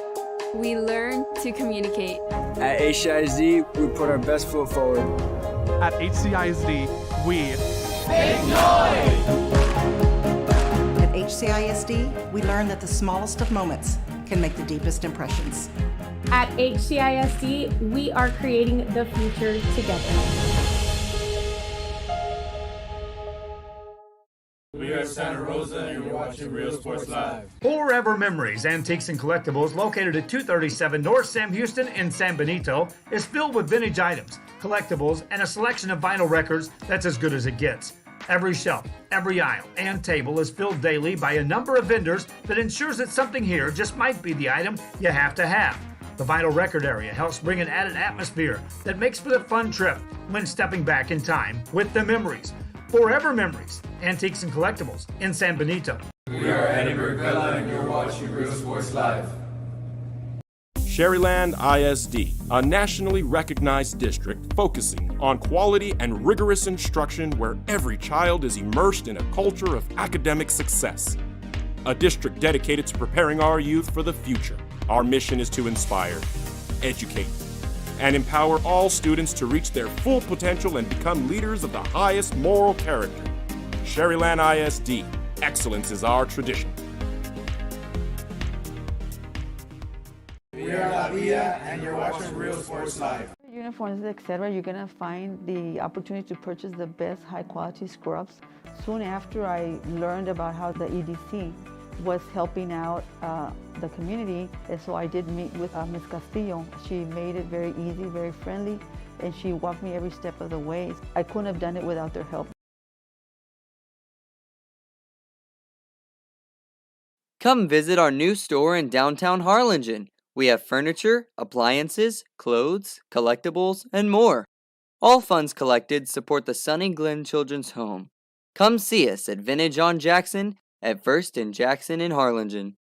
We learn to communicate. At HCISD, we put our best foot forward. At HCISD, we make noise! At HCISD, we learn that the smallest of moments can make the deepest impressions. At HCISD, we are creating the future together. We are Santa Rosa and you're watching Real Sports Live. Forever Memories, Antiques and Collectibles, located at 237 North Sam Houston in San Benito, is filled with vintage items, collectibles, and a selection of vinyl records that's as good as it gets. Every shelf, every aisle, and table is filled daily by a number of vendors that ensures that something here just might be the item you have to have. The vinyl record area helps bring an added atmosphere that makes for a fun trip when stepping back in time with the memories. Forever Memories, Antiques and Collectibles in San Benito. We are Edinburg and you're watching Real Sports Live. Sherryland ISD, a nationally recognized district focusing on quality and rigorous instruction where every child is immersed in a culture of academic success. A district dedicated to preparing our youth for the future. Our mission is to inspire, educate, and empower all students to reach their full potential and become leaders of the highest moral character. Sherryland ISD, excellence is our tradition. We are La Villa and you're watching Real Sports Live. Uniforms, etc., you're gonna find the opportunity to purchase the best high quality scrubs. Soon after I learned about how the EDC was helping out the community, and so I did meet with Ms. Castillo. She made it very easy, very friendly, and she walked me every step of the way. I couldn't have done it without their help. Come visit our new store in downtown Harlingen. We have furniture, appliances, clothes, collectibles, and more. All funds collected support the Sunny Glen Children's Home. Come see us at Vintage on Jackson at First and Jackson in Harlingen.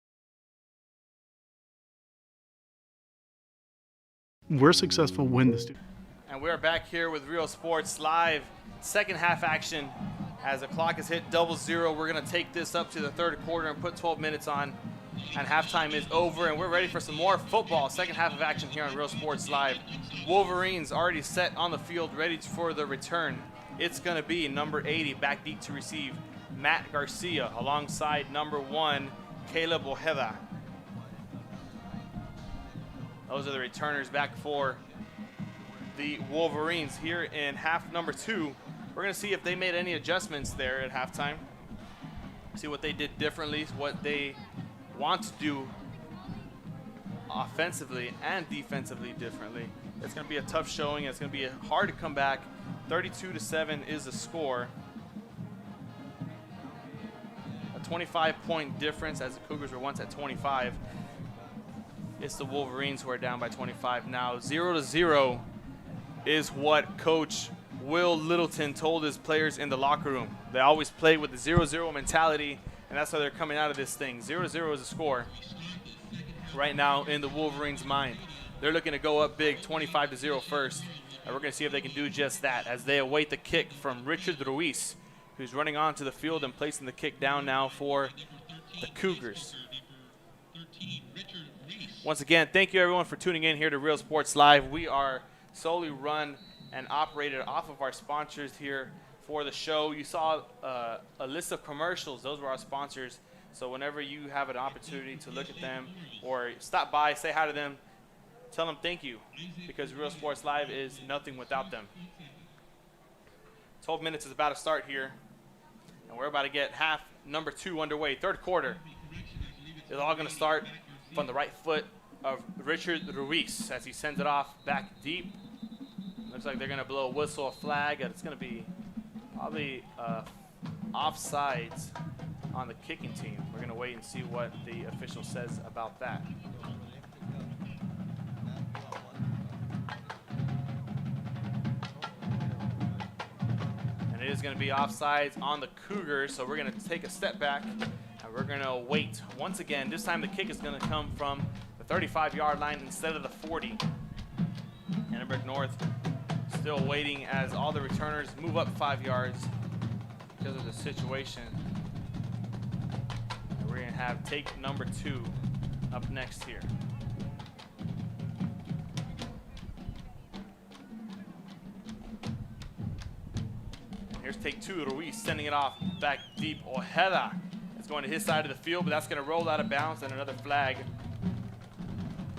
We're successful when the student. And we're back here with Real Sports Live. Second half action. As the clock has hit 00, we're going to take this up to the third quarter and put 12 minutes on. And halftime is over, and we're ready for some more football. Second half of action here on Real Sports Live. Wolverines already set on the field, ready for the return. It's going to be number 80 back deep to receive, Matt Garcia, alongside number 1, Caleb Ojeda. Those are the returners back for the Wolverines here in half number 2. We're going to see if they made any adjustments there at halftime. See what they did differently, what they want to do offensively and defensively differently. It's going to be a tough showing. It's going to be hard to come back. 32-7 is the score. A 25-point difference, as the Cougars were once at 25. It's the Wolverines who are down by 25 now. 0-0 is what Coach Will Littleton told his players in the locker room. They always play with the 0-0 mentality, and that's how they're coming out of this thing. 0-0 is the score right now in the Wolverines' mind. They're looking to go up big, 25-0 first, and we're going to see if they can do just that as they await the kick from Richard Ruiz, who's running onto the field and placing the kick down now for the Cougars. Once again, thank you everyone for tuning in here to Real Sports Live. We are solely run and operated off of our sponsors here for the show. You saw a list of commercials. Those were our sponsors. So whenever you have an opportunity to look at them or stop by, say hi to them, tell them thank you, because Real Sports Live is nothing without them. 12 minutes is about to start here, and we're about to get half number 2 underway. Third quarter is all going to start from the right foot of Richard Ruiz as he sends it off back deep. Looks like they're going to blow a whistle, a flag, and it's going to be probably offsides on the kicking team. We're going to wait and see what the official says about that. And it is going to be offsides on the Cougars, so we're going to take a step back and we're going to wait. Once again, this time the kick is going to come from the 35-yard line instead of the 40. Edinburg North still waiting as all the returners move up 5 yards because of the situation. And we're We're going to have take number 2 up next here. And here's take 2. Ruiz sending it off back deep. Ojeda is going to his side of the field, but that's going to roll out of bounds and another flag.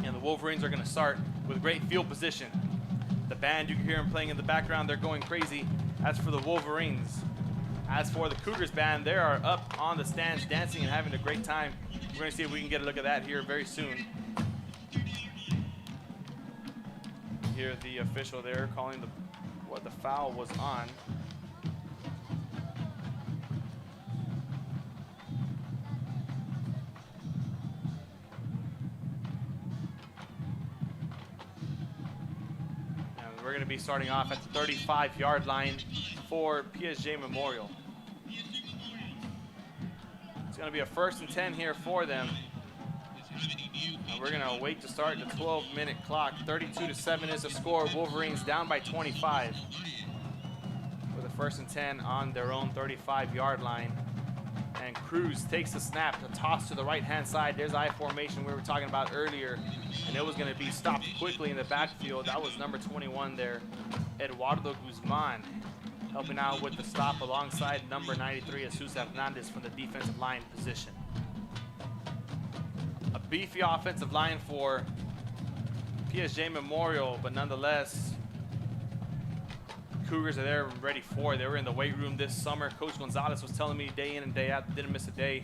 And the Wolverines are going to start with great field position. The band, you can hear them playing in the background. They're going crazy. That's for the Wolverines. As for the Cougars band, they are up on the stands dancing and having a great time. We're going to see if we can get a look at that here very soon. Hear the official there calling what the foul was on. And we're going to be starting off at the 35-yard line for PSJA Memorial. It's going to be a 1st and 10 here for them. And we're going to wait to start the 12-minute clock. 32-7 is the score. Wolverines down by 25. With a 1st and 10 on their own 35-yard line. And Cruz takes the snap, the toss to the right-hand side. There's I formation we were talking about earlier. And it was going to be stopped quickly in the backfield. That was number 21 there, Eduardo Guzman, helping out with the stop alongside number 93, Jesus Hernandez from the defensive line position. A beefy offensive line for PSJA Memorial, but nonetheless, Cougars are there and ready for it. They were in the weight room this summer. Coach Gonzalez was telling me day in and day out, didn't miss a day.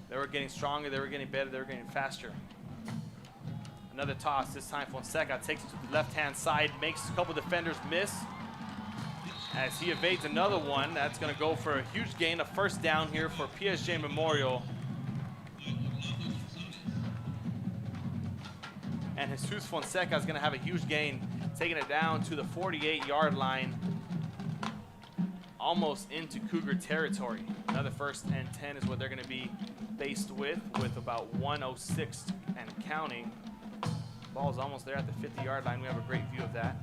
They were getting stronger, they were getting better, they were getting faster. Another toss, this time Fonseca takes it to the left-hand side, makes a couple defenders miss. As he evades another one, that's going to go for a huge gain, a 1st down here for PSJA Memorial. And Jesus Fonseca is going to have a huge gain, taking it down to the 48-yard line, almost into Cougar territory. Another 1st and 10 is what they're going to be faced with about 1:06 and counting. Ball's almost there at the 50-yard line. We have a great view of that.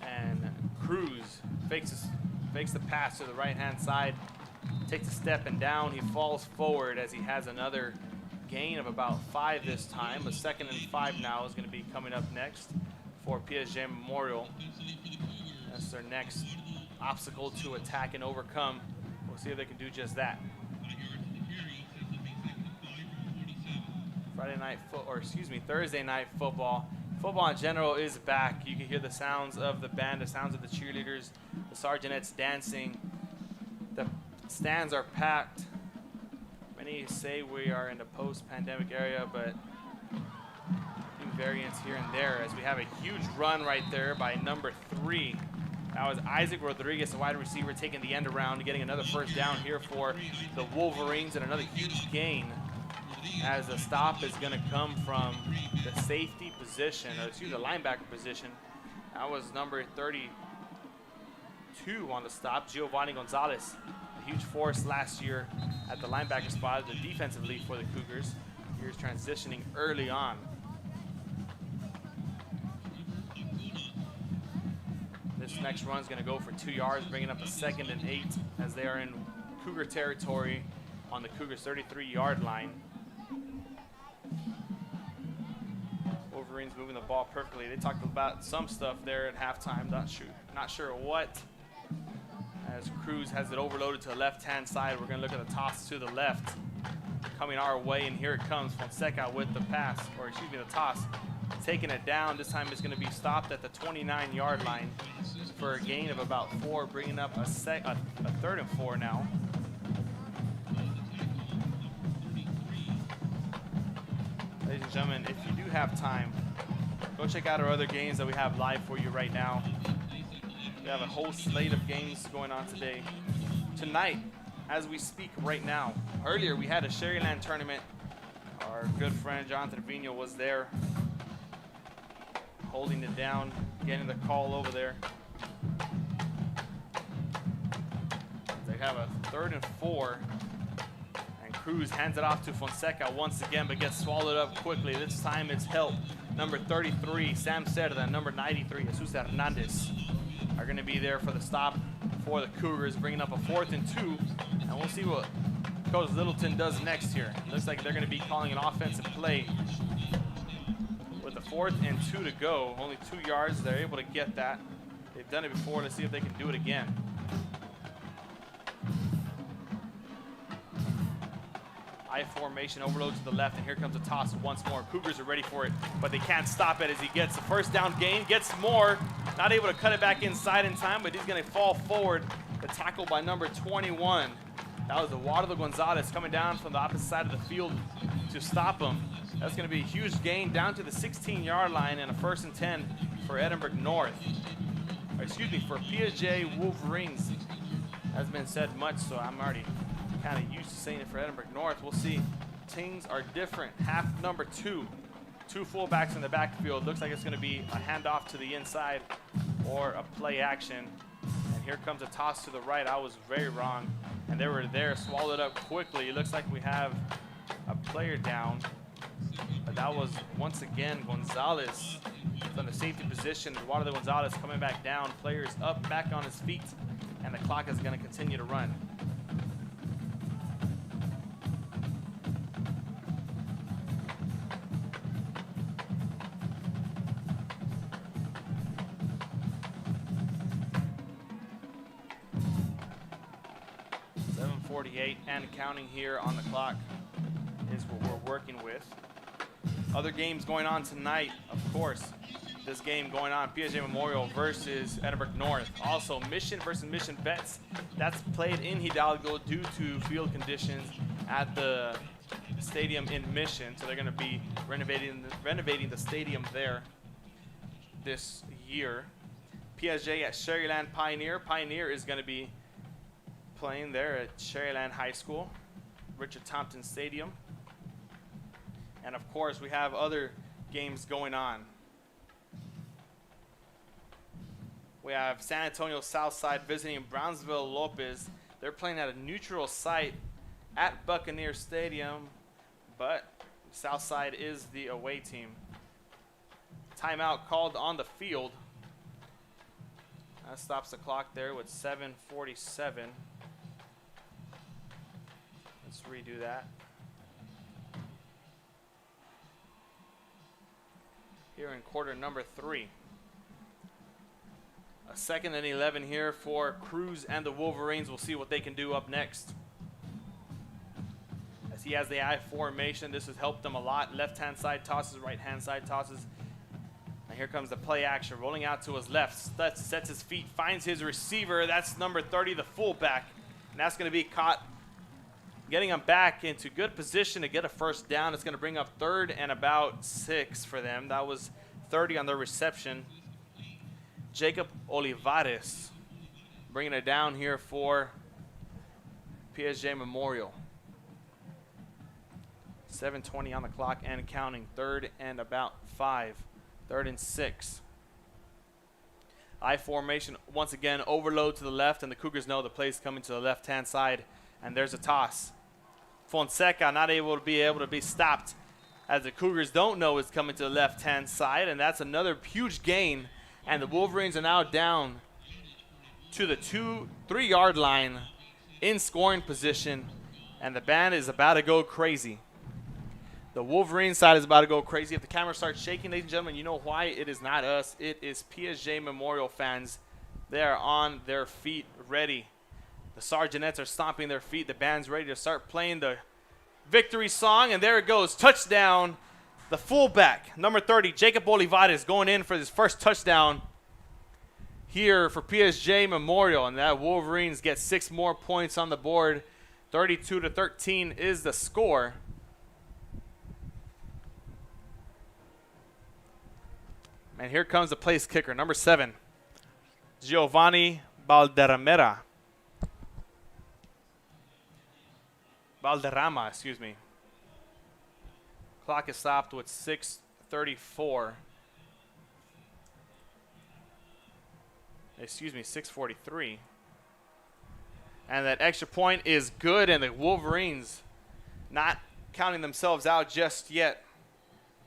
And Cruz fakes the pass to the right-hand side, takes a step and down. He falls forward as he has another gain of about 5 this time. A 2nd and 5 now is going to be coming up next for PSJA Memorial. That's their next obstacle to attack and overcome. We'll see if they can do just that. Thursday night football. Football in general is back. You can hear the sounds of the band, the sounds of the cheerleaders, the sergeantettes dancing. The stands are packed. Many say we are in the post-pandemic area, but new variants here and there as we have a huge run right there by number 3. That was Isaac Rodriguez, the wide receiver, taking the end around, getting another 1st down here for the Wolverines, and another huge gain as the stop is going to come from the safety position, or excuse me, the linebacker position. That was number 32 on the stop, Giovanni Gonzalez. A huge force last year at the linebacker spot, the defensive lead for the Cougars. Here's transitioning early on. This next run is going to go for 2 yards, bringing up a 2nd and 8 as they are in Cougar territory on the Cougars' 33-yard line. Wolverines moving the ball perfectly. They talked about some stuff there at halftime. Not sure what. As Cruz has it overloaded to the left-hand side, we're going to look at the toss to the left. Coming our way, and here it comes. Fonseca with the pass, or excuse me, the toss. Taking it down. This time it's going to be stopped at the 29-yard line for a gain of about 4, bringing up a 3rd and 4 now. Ladies and gentlemen, if you do have time, go check out our other games that we have live for you right now. We have a whole slate of games going on today. Tonight, as we speak right now, earlier we had a Sherryland tournament. Our good friend John Trevino was there, holding it down, getting the call over there. They have a 3rd and 4. Cruz hands it off to Fonseca once again, but gets swallowed up quickly. This time it's help. Number 33, Sam Cerda, number 93, Jesus Hernandez. are going to be there for the stop for the Cougars, bringing up a 4th and 2. And we'll see what Coach Littleton does next here. Looks like they're going to be calling an offensive play with a 4th and 2 to go. Only 2 yards. They're able to get that. They've done it before. Let's see if they can do it again. I formation, overload to the left, and here comes a toss once more. Cougars are ready for it, but they can't stop it as he gets the first down gain, gets more, not able to cut it back inside in time, but he's going to fall forward. The tackle by number 21. That was Eduardo Gonzalez coming down from the opposite side of the field to stop him. That's going to be a huge gain down to the 16-yard line and a 1st and 10 for Edinburg North. Or excuse me, for PSJA Wolverines. Hasn't been said much, so I'm already kind of used to saying it for Edinburg North. We'll see. Things are different. Half number 2. 2 fullbacks in the backfield. Looks like it's going to be a handoff to the inside or a play action. And here comes a toss to the right. I was very wrong. And they were there, swallowed up quickly. It looks like we have a player down. But that was, once again, Gonzalez from the safety position. Eduardo Gonzalez coming back down. Players up, back on his feet. And the clock is going to continue to run. And counting here on the clock is what we're working with. Other games going on tonight, of course. This game going on, PSJA Memorial versus Edinburg North. Also, Mission versus Mission Vets. That's played in Hidalgo due to field conditions at the stadium in Mission. So they're going to be renovating the stadium there this year. PSJA at Sherryland Pioneer. Pioneer is going to be playing there at Sherryland High School, Richard Thompson Stadium. And of course, we have other games going on. We have San Antonio Southside visiting Brownsville Lopez. They're playing at a neutral site at Buccaneer Stadium, but Southside is the away team. Timeout called on the field. That stops the clock there with 7:47. Let's redo that. Here in quarter number 3. A 2nd and 11 here for Cruz and the Wolverines. We'll see what they can do up next. As he has the I formation, this has helped them a lot. Left-hand side tosses, right-hand side tosses. And here comes the play action. Rolling out to his left, sets his feet, finds his receiver. That's number 30, the fullback. And that's going to be caught. Getting them back into good position to get a 1st down. It's going to bring up 3rd and about 6 for them. That was 30 on their reception. Jacob Olivares bringing it down here for PSJA Memorial. 7:20 on the clock and counting. 3rd and about 5. 3rd and 6. I formation once again, overload to the left, and the Cougars know the play's coming to the left-hand side. And there's a toss. Fonseca not able to be stopped, as the Cougars don't know it's coming to the left-hand side, and that's another huge gain. And the Wolverines are now down to the 3-yard line in scoring position, and the band is about to go crazy. The Wolverines side is about to go crazy. If the camera starts shaking, ladies and gentlemen, you know why. It is not us. It is PSJA Memorial fans. They are on their feet, ready. The Sergeantettes are stomping their feet. The band's ready to start playing the victory song, and there it goes. Touchdown. The fullback, number 30, Jacob Olivares, going in for his first touchdown here for PSJA Memorial. And that Wolverines get 6 more points on the board. 32-13 is the score. And here comes the place kicker, number 7, Giovanni Valderrama, excuse me. Clock is stopped with 6:34. Excuse me, 6:43. And that extra point is good, and the Wolverines not counting themselves out just yet.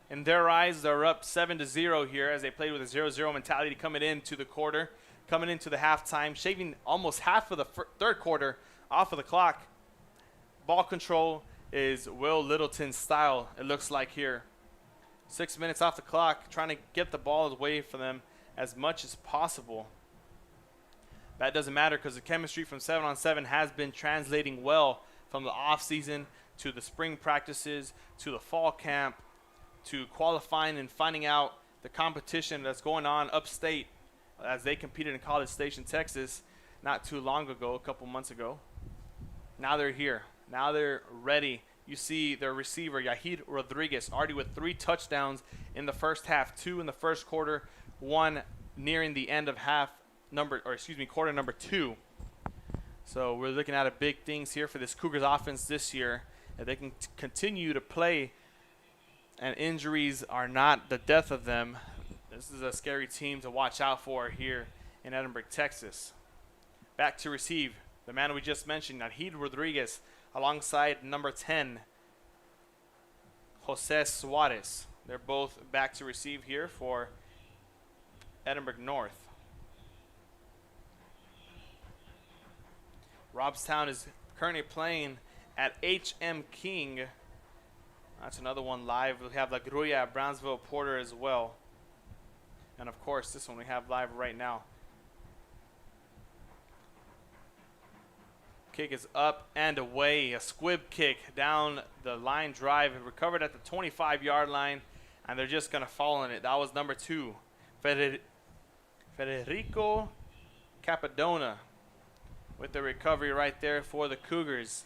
In their eyes, they're up 7-0 here as they played with a 0-0 mentality coming into the quarter. coming into the halftime, shaving almost half of the third quarter off of the clock. Ball control is Will Littleton's style, it looks like here. 6 minutes off the clock, trying to get the ball away from them as much as possible. That doesn't matter because the chemistry from 7-on-7 has been translating well from the off-season to the spring practices to the fall camp to qualifying and finding out the competition that's going on upstate as they competed in College Station, Texas not too long ago, a couple months ago. Now they're here. Now they're ready. You see their receiver, Yahid Rodriguez, already with 3 touchdowns in the first half, 2 in the first quarter, 1 nearing the end of quarter number 2. So we're looking at big things here for this Cougars offense this year. If they can continue to play and injuries are not the death of them, this is a scary team to watch out for here in Edinburg, Texas. Back to receive, the man we just mentioned, Yahid Rodriguez, alongside number 10, Jose Suarez. They're both back to receive here for Edinburg North. Robstown is currently playing at HM King. That's another one live. We have La Grulla at Brownsville Porter as well. And of course, this one we have live right now. Kick is up and away. A squib kick down the line drive. Recovered at the 25-yard line. And they're just going to fall in it. That was number 2. Federico Capadona with the recovery right there for the Cougars.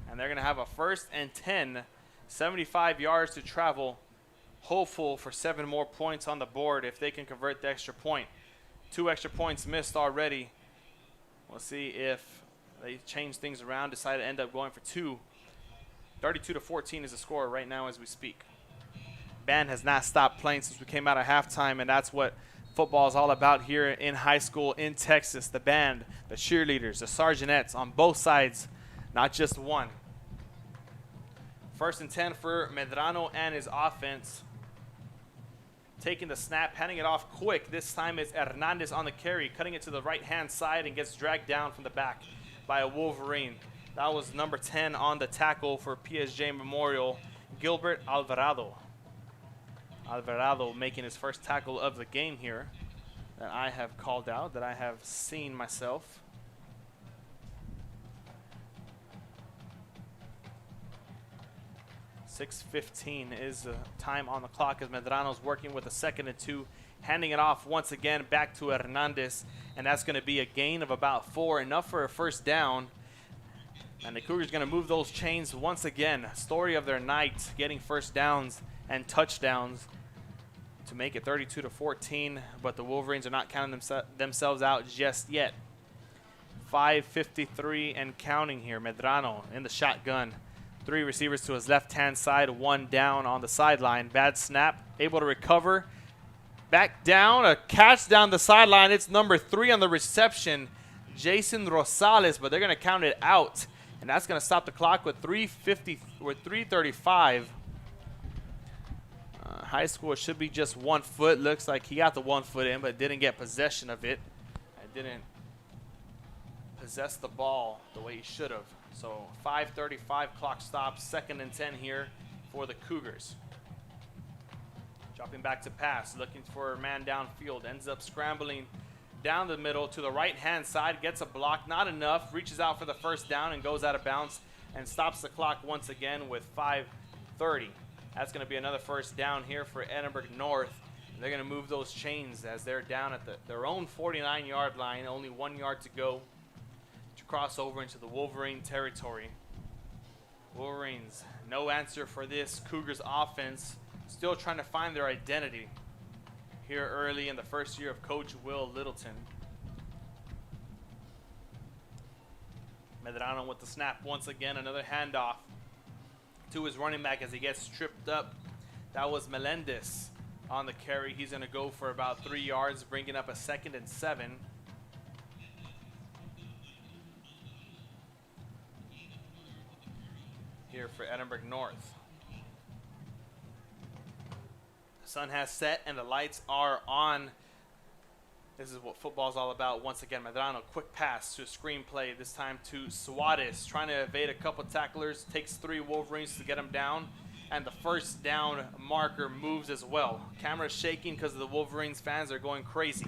And they're going to have a 1st and 10, 75 yards to travel. Hopeful for 7 more points on the board if they can convert the extra point. 2 extra points missed already. We'll see if they change things around, decide to end up going for 2. 32-14 is the score right now as we speak. Band has not stopped playing since we came out of halftime, and that's what football is all about here in high school in Texas. The band, the cheerleaders, the sergeantettes on both sides, not just one. 1st and 10 for Medrano and his offense. Taking the snap, handing it off quick. This time it's Hernandez on the carry, cutting it to the right-hand side and gets dragged down from the back by a Wolverine. That was number 10 on the tackle for PSJA Memorial, Gilbert Alvarado. Alvarado making his first tackle of the game here that I have called out, that I have seen myself. .6:15 is the time on the clock as Medrano's working with a 2nd and 2, handing it off once again back to Hernandez, and that's going to be a gain of about 4, enough for a 1st down. And the Cougars going to move those chains once again. Story of their night, getting 1st downs and touchdowns to make it 32-14, but the Wolverines are not counting themselves out just yet. 5:53 and counting here. Medrano in the shotgun. 3 receivers to his left-hand side, 1 down on the sideline. Bad snap, able to recover. Back down, a catch down the sideline. It's number 3 on the reception, Jason Rosales, but they're going to count it out. And that's going to stop the clock with 3:35. High school, it should be just 1 foot. Looks like he got the 1 foot in, but didn't get possession of it. And didn't possess the ball the way he should have. So 5:35 clock stop, 2nd and 10 here for the Cougars. Dropping back to pass, looking for a man downfield. Ends up scrambling down the middle to the right-hand side. Gets a block, not enough. Reaches out for the 1st down and goes out of bounds and stops the clock once again with 5:30. That's going to be another 1st down here for Edinburg North. They're going to move those chains as they're down at their own 49-yard line. Only 1 yard to go to cross over into the Wolverine territory. Wolverines, no answer for this Cougars offense. Still trying to find their identity here early in the 1st year of Coach Will Littleton. Medrano with the snap once again. Another handoff to his running back as he gets tripped up. That was Melendez on the carry. He's going to go for about 3 yards, bringing up a 2nd and 7. Here for Edinburg North. The sun has set and the lights are on This is what football's all about. Once again, Medrano, quick pass to a screen play, this time to Suarez, trying to evade a couple tacklers, takes 3 Wolverines to get him down, and the first down marker moves as well. Camera's shaking because the Wolverines fans are going crazy.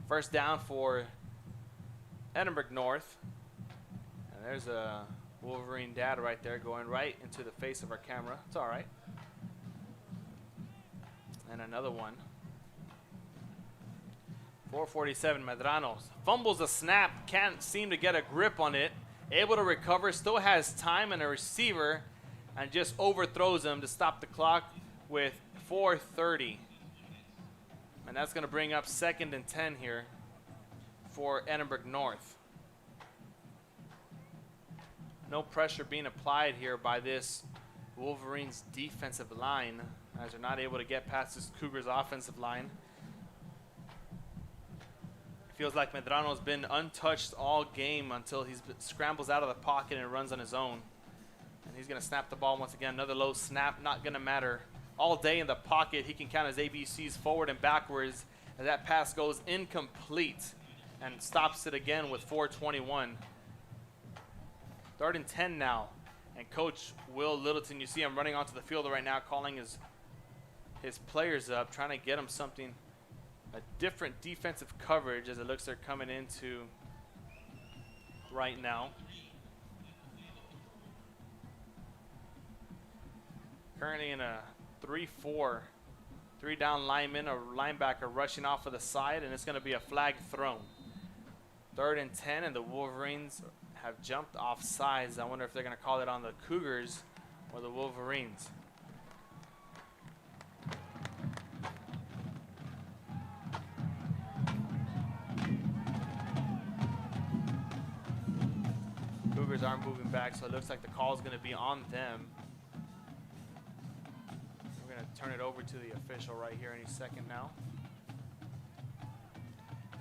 First down for Edinburg North. And there's a Wolverine dad right there going right into the face of our camera. It's all right. And another one. 447, Medrano fumbles a snap, can't seem to get a grip on it, able to recover, still has time and a receiver, and just overthrows him to stop the clock with 4:30. And that's going to bring up 2nd and 10 here for Edinburg North. No pressure being applied here by this Wolverines defensive line, as they're not able to get past this Cougars offensive line. Feels like Medrano's been untouched all game until he scrambles out of the pocket and runs on his own. And he's going to snap the ball once again. Another low snap, not going to matter. All day in the pocket, he can count his ABCs forward and backwards. And that pass goes incomplete and stops it again with 4:21. 3rd and 10 now. And Coach Will Littleton, you see him running onto the field right now, calling his players up, trying to get him something. A different defensive coverage as it looks they're coming into right now. Currently in a 3-4, 3 down lineman, a linebacker rushing off of the side, and it's going to be a flag thrown. 3rd and 10, and the Wolverines have jumped off sides. I wonder if they're going to call it on the Cougars or the Wolverines. Cougars are moving back, so it looks like the call is going to be on them. We're going to turn it over to the official right here any second now,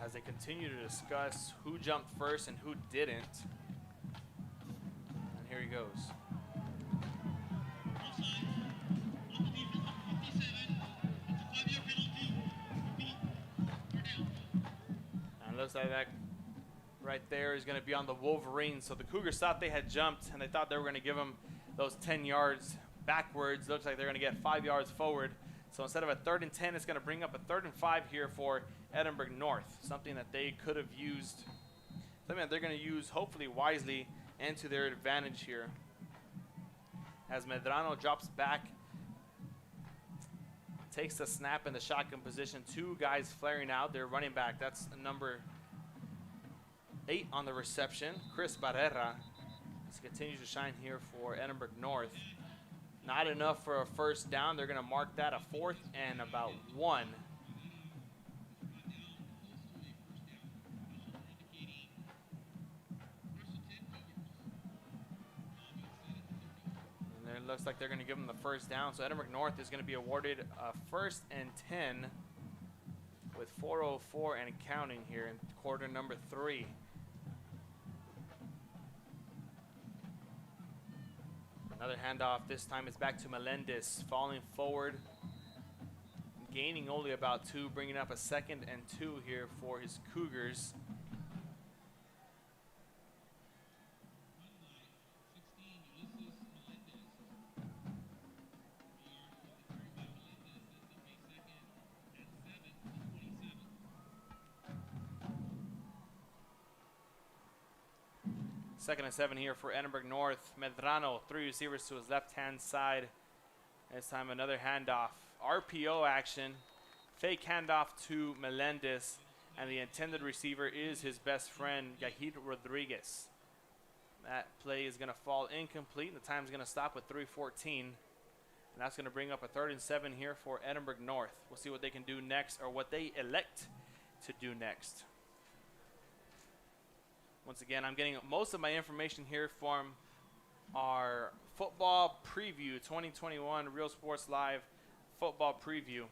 as they continue to discuss who jumped first and who didn't. And here he goes. And it looks like that right there is going to be on the Wolverines. So the Cougars thought they had jumped, and they thought they were going to give them those 10 yards backwards. Looks like they're going to get 5 yards forward. So instead of a 3rd and 10, it's going to bring up a 3rd and 5 here for Edinburg North, something that they could have used, something that they're going to use hopefully wisely and to their advantage here. As Medrano drops back, takes the snap in the shotgun position, 2 guys flaring out. Their running back, that's number 8 on the reception, Chris Barrera. This continues to shine here for Edinburg North. Not enough for a first down. They're going to mark that a 4th and about 1. And it looks like they're going to give them the first down. So Edinburg North is going to be awarded a 1st and 10 with 4:04 and counting here in quarter number 3. Another handoff. This time it's back to Melendez, falling forward, gaining only about 2, bringing up a 2nd and 2 here for his Cougars. Second and 7 here for Edinburg North. Medrano, 3 receivers to his left-hand side. This time another handoff. RPO action. Fake handoff to Melendez. And the intended receiver is his best friend, Yahid Rodriguez. That play is going to fall incomplete. The time's going to stop with 3:14. And that's going to bring up a 3rd and 7 here for Edinburg North. We'll see what they can do next, or what they elect to do next. Once again, I'm getting most of my information here from our football preview, 2021 Real Sports Live football preview.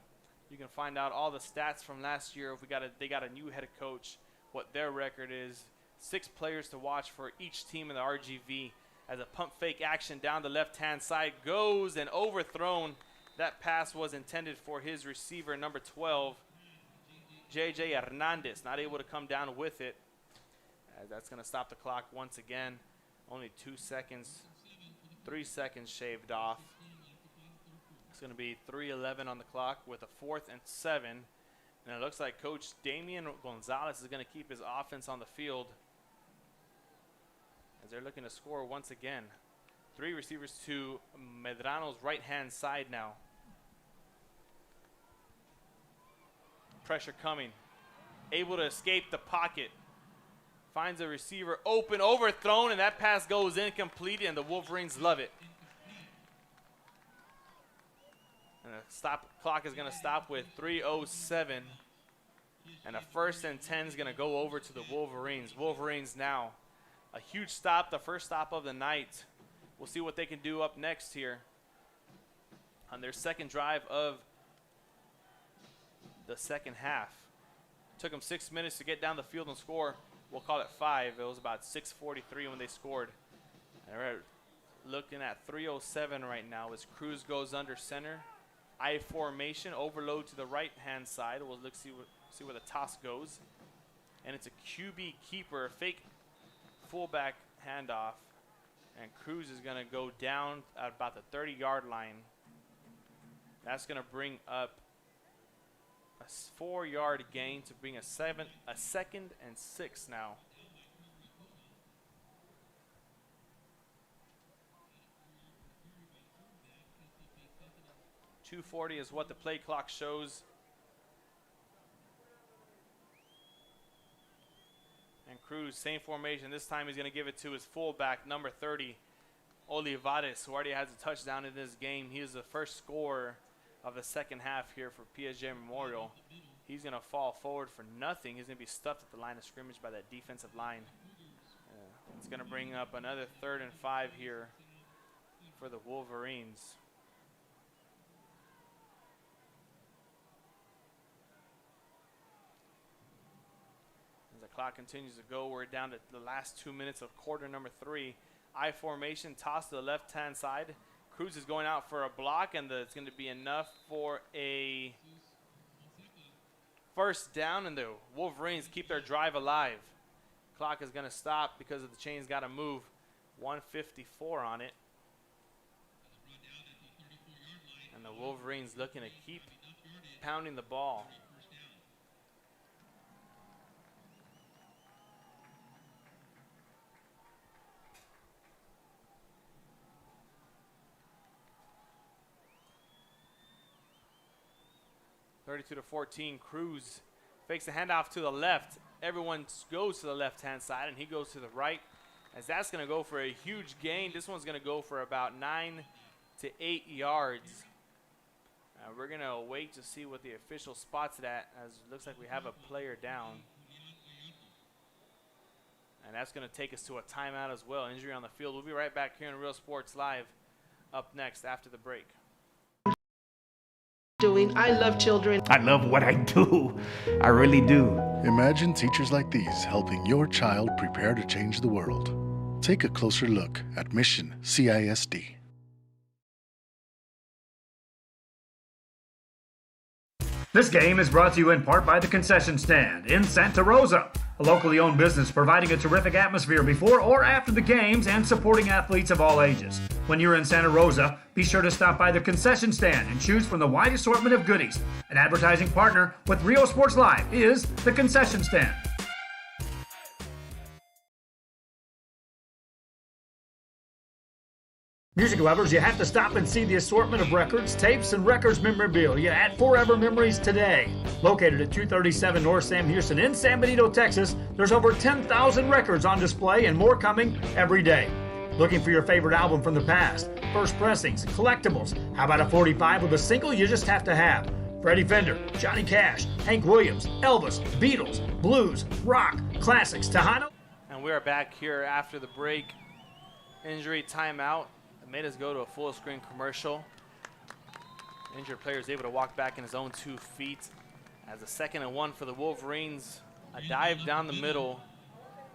You can find out all the stats from last year. They got a new head coach, what their record is, 6 players to watch for each team in the RGV. As a pump fake action down the left-hand side goes and overthrown. That pass was intended for his receiver, number 12. JJ Hernandez not able to come down with it. That's going to stop the clock once again. Only 2 seconds, 3 seconds shaved off. It's going to be 3:11 on the clock with a 4th and 7. And it looks like Coach Damian Gonzalez is going to keep his offense on the field as they're looking to score once again. 3 receivers to Medrano's right-hand side now. Pressure coming. Able to escape the pocket. Finds a receiver open, overthrown, and that pass goes incomplete, and the Wolverines love it. And the clock is going to stop with 3:07. And a 1st and 10 is going to go over to the Wolverines. Wolverines now a huge stop, the first stop of the night. We'll see what they can do up next here on their second drive of the second half. Took them 6 minutes to get down the field and score. We'll call it 5. It was about 6:43 when they scored. And we're looking at 3:07 right now as Cruz goes under center. I formation, overload to the right-hand side. We'll look see where the toss goes. And it's a QB keeper, fake fullback handoff. And Cruz is going to go down at about the 30-yard line. That's going to bring up a 4-yard gain to bring a 2nd and 6 now. .240 is what the play clock shows. And Cruz, same formation. This time he's going to give it to his fullback, number 30, Olivares, who already has a touchdown in this game. He is the first scorer of the second half here for PSJA Memorial. He's going to fall forward for nothing. He's going to be stuffed at the line of scrimmage by that defensive line. It's going to bring up another 3rd and 5 here for the Wolverines. As the clock continues to go, we're down to the last 2 minutes of quarter number 3. I formation, toss to the left-hand side. Cruz is going out for a block, and it's going to be enough for a first down, and the Wolverines keep their drive alive. Clock is going to stop because of the chain's got to move. 1:54 on it. And the Wolverines looking to keep pounding the ball. (32-14). Cruz fakes the handoff to the left. Everyone goes to the left-hand side, and he goes to the right. As that's going to go for a huge gain. This one's going to go for about 9 to 8 yards. We're going to wait to see what the official spots it at, as it looks like we have a player down. And that's going to take us to a timeout as well. Injury on the field. We'll be right back here in Real Sports Live up next after the break. I love children. I love what I do. I really do. Imagine teachers like these helping your child prepare to change the world. Take a closer look at Mission CISD. This game is brought to you in part by the Concession Stand in Santa Rosa, a locally owned business providing a terrific atmosphere before or after the games and supporting athletes of all ages. When you're in Santa Rosa, be sure to stop by the Concession Stand and choose from the wide assortment of goodies. An advertising partner with Rio Sports Live is the Concession Stand. Music lovers, you have to stop and see the assortment of records, tapes, and records memorabilia at Forever Memories today. Located at 237 North Sam Houston in San Benito, Texas, there's over 10,000 records on display and more coming every day. Looking for your favorite album from the past, first pressings, collectibles? How about a 45 with a single you just have to have? Freddie Fender, Johnny Cash, Hank Williams, Elvis, Beatles, blues, rock, classics, Tejano. And we are back here after the break. Injury timeout. Made us go to a full screen commercial. Injured player is able to walk back in his own 2 feet. As a 2nd and 1 for the Wolverines, a dive down the middle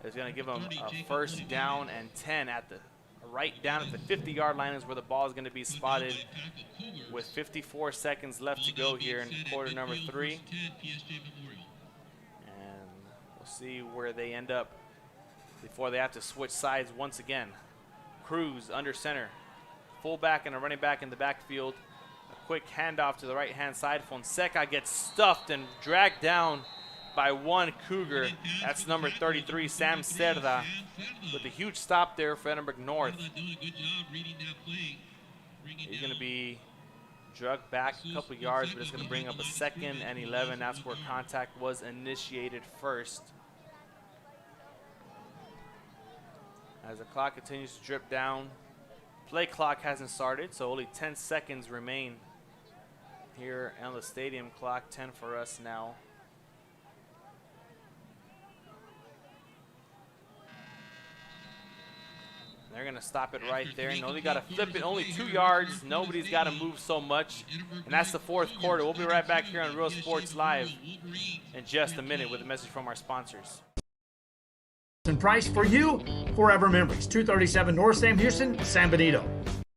is going to give them a first down and 10 at the right down at the 50-yard line is where the ball is going to be spotted with 54 seconds left to go here in quarter number 3. We'll see where they end up before they have to switch sides once again. Cruz under center. Fullback and a running back in the backfield. A quick handoff to the right-hand side. Fonseca gets stuffed and dragged down by one Cougar. That's number 33, Sam Cerda, with a huge stop there for Edinburg North. He's going to be drugged back a couple yards, but it's going to bring up a 2nd and 11. That's where contact was initiated first. As the clock continues to drip down, play clock hasn't started, so only 10 seconds remain here on the stadium clock. 10 for us now. They're going to stop it right there. No, they got to flip it only 2 yards. Nobody's got to move so much. And that's the 4th quarter. We'll be right back here on Real Sports Live in just a minute with a message from our sponsors. And price for you, forever memories. 237 North Sam Houston, San Benito.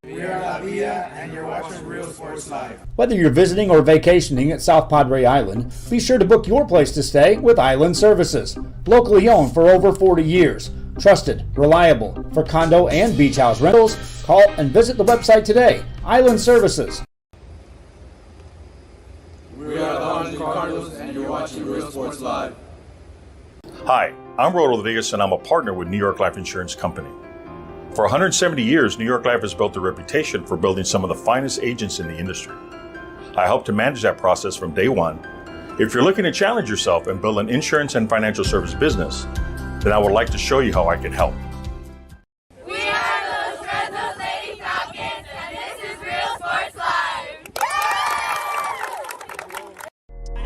We are La Villa, and you're watching Real Sports Live. Whether you're visiting or vacationing at South Padre Island, be sure to book your place to stay with Island Services. Locally owned for over 40 years. Trusted, reliable. For condo and beach house rentals, call and visit the website today. Island Services. We are the Untitled Cardinals, and you're watching Real Sports Live. Hi, I'm Rod Rodriguez, and I'm a partner with New York Life Insurance Company. For 170 years, New York Life has built a reputation for building some of the finest agents in the industry. I help to manage that process from day one. If you're looking to challenge yourself and build an insurance and financial service business, then I would like to show you how I can help. We are those Red Lady Falcons, and this is Real Sports Live.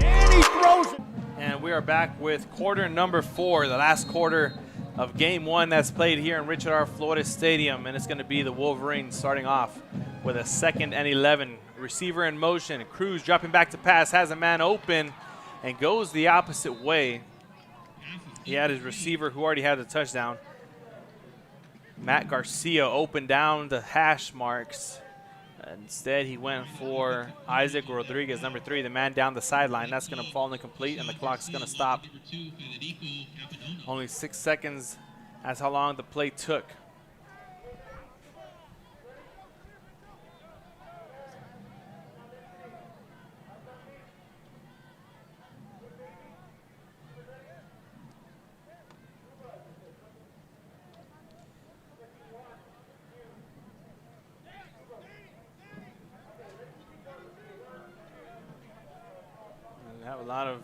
And he throws it. And we are back with quarter number 4, the last quarter of game 1 that's played here in Richard R. Flores Stadium. And it's going to be the Wolverines starting off with a 2nd and 11. Receiver in motion. Cruz dropping back to pass, has a man open, and goes the opposite way. He had his receiver who already had the touchdown. Matt Garcia opened down the hash marks. Instead, he went for Isaac Rodriguez, number 3, the man down the sideline. That's going to fall incomplete, and the clock's going to stop. Only 6 seconds. That's how long the play took. Have a lot of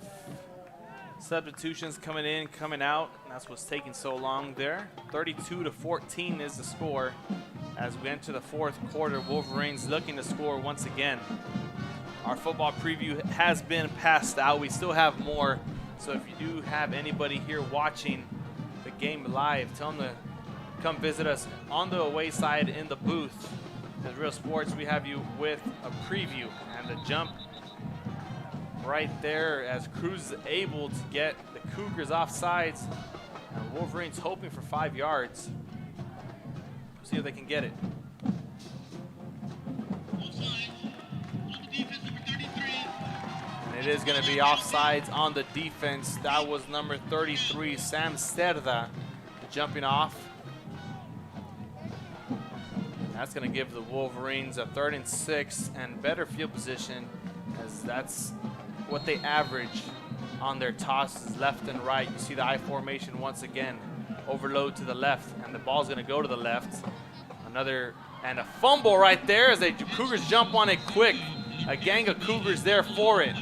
substitutions coming in, coming out, and that's what's taking so long there. 32-14 is the score as we enter the 4th quarter. Wolverines looking to score once again. Our football preview has been passed out. We still have more, so if you do have anybody here watching the game live, tell them to come visit us on the away side in the booth. Because Real Sports, we have you with a preview and the jump right there as Cruz is able to get the Cougars off sides. And Wolverines hoping for 5 yards. See if they can get it. And it is going to be offsides on the defense. That was number 33, Sam Cerda, jumping off. That's going to give the Wolverines a 3rd and 6 and better field position, as that's what they average on their tosses left and right. You see the I formation once again. Overload to the left, and the ball's going to go to the left. Another, and a fumble right there as the Cougars jump on it quick. A gang of Cougars there for it.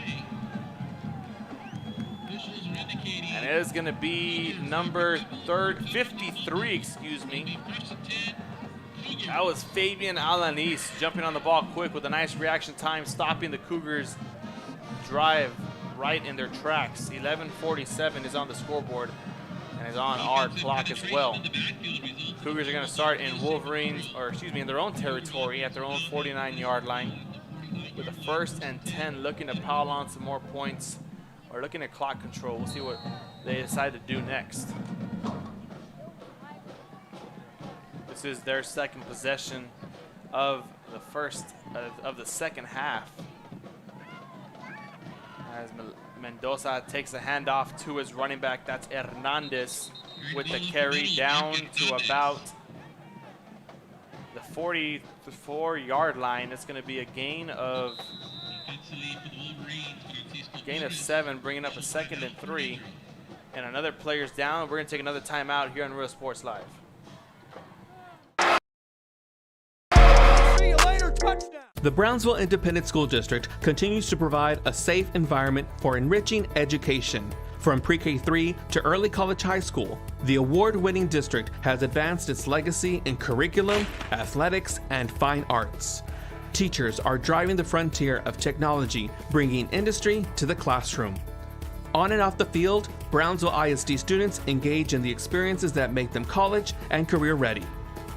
And it is going to be number 53, excuse me. That was Fabian Alanis jumping on the ball quick with a nice reaction time, stopping the Cougars' drive right in their tracks. 11:47 is on the scoreboard and is on our clock as well. Cougars are going to start in Wolverines, or excuse me, in their own territory at their own 49-yard line with a 1st and 10, looking to pile on some more points or looking at clock control. We'll see what they decide to do next. This is their 2nd possession of the 2nd half. As Mendoza takes the handoff to his running back. That's Hernandez with the carry down to about the 44-yard line. It's going to be a gain of 7, bringing up a 2nd and 3. And another player's down. We're going to take another timeout here on Real Sports Live. See you later, touchdown. The Brownsville Independent School District continues to provide a safe environment for enriching education. From pre-K3 to early college high school, the award-winning district has advanced its legacy in curriculum, athletics, and fine arts. Teachers are driving the frontier of technology, bringing industry to the classroom. On and off the field, Brownsville ISD students engage in the experiences that make them college and career ready.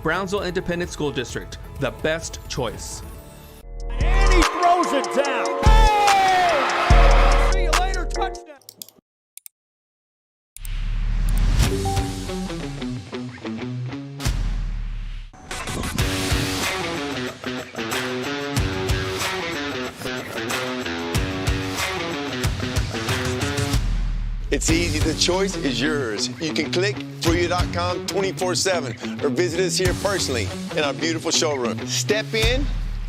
Brownsville Independent School District, the best choice. And he throws it down. Hey! See you later, touchdown. It's easy, the choice is yours. You can click FruYa.com 24/7 or visit us here personally in our beautiful showroom. Step in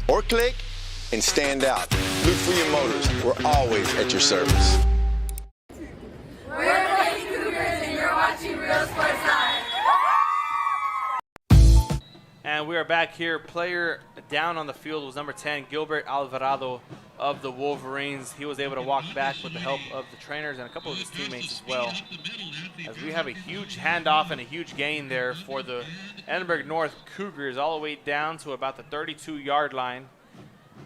or click and stand out. Look for your motors. We're always at your service. We're the Lady Cougars and you're watching Real Sports Live. And we are back here. Player down on the field was number 10, Gilbert Alvarado of the Wolverines. He was able to walk back with the help of the trainers and a couple of his teammates as well. As we have a huge handoff and a huge gain there for the Edinburg North Cougars, all the way down to about the 32-yard line.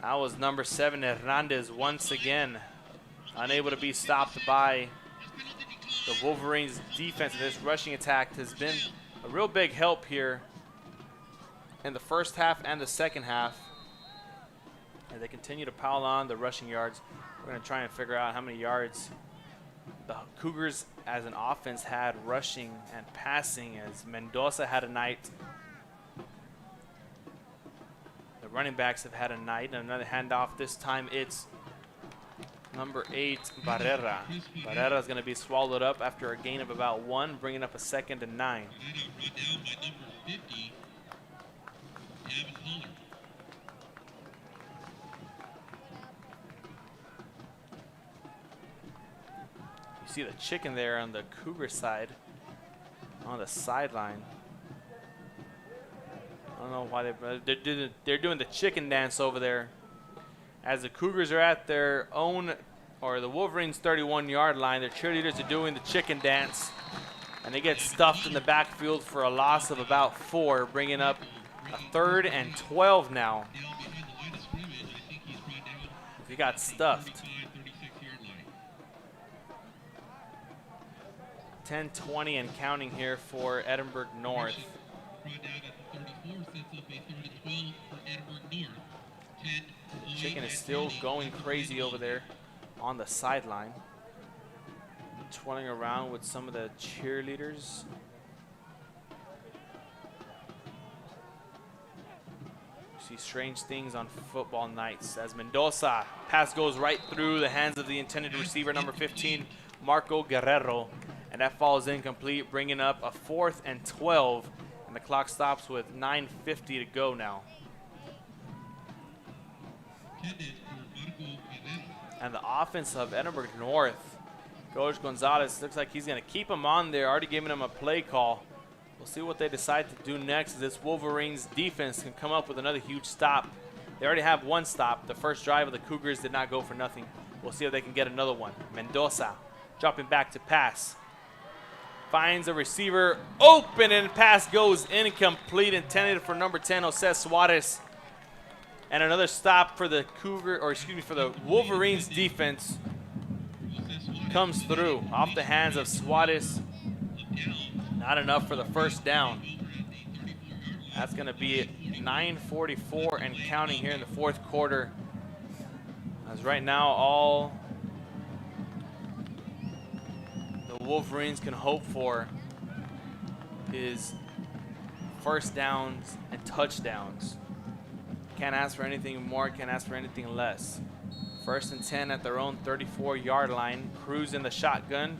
That was number 7, Hernandez, once again unable to be stopped by the Wolverines' defense. This rushing attack has been a real big help here in the first half and the second half. And they continue to pile on the rushing yards. We're going to try and figure out how many yards the Cougars as an offense had rushing and passing, as Mendoza had a night. The running backs have had a night. And another handoff. This time it's number 8, Barrera. Barrera is going to be swallowed up after a gain of about 1, bringing up a 2nd and 9. You see the chicken there on the Cougar side, on the sideline. I don't know why they're doing the chicken dance over there, as the Cougars are at their own, or the Wolverines' 31-yard line. Their cheerleaders are doing the chicken dance, and they get stuffed in the backfield for a loss of about 4, bringing up a 3rd and 12 now. He got stuffed. 10-20 and counting here for Edinburg North. Chicken is still going crazy over there on the sideline, twirling around with some of the cheerleaders. You see strange things on football nights, as Mendoza pass goes right through the hands of the intended receiver, number 15, Marco Guerrero. And that falls incomplete, bringing up a 4th and 12. And the clock stops with 9:50 to go now. And the offense of Edinburg North, Coach Gonzalez looks like he's going to keep him on there, already giving him a play call. We'll see what they decide to do next, as this Wolverines defense can come up with another huge stop. They already have 1 stop. The first drive of the Cougars did not go for nothing. We'll see if they can get another one. Mendoza dropping back to pass. Finds a receiver open, and pass goes incomplete, intended for number 10, Jose Suarez. And another stop for the for the Wolverines defense comes through off the hands of Suarez. Not enough for the first down. That's going to be at 9:44 and counting here in the 4th quarter. As right now, all the Wolverines can hope for is first downs and touchdowns. Can't ask for anything more, can't ask for anything less. First and 10 at their own 34-yard line. Cruz in the shotgun.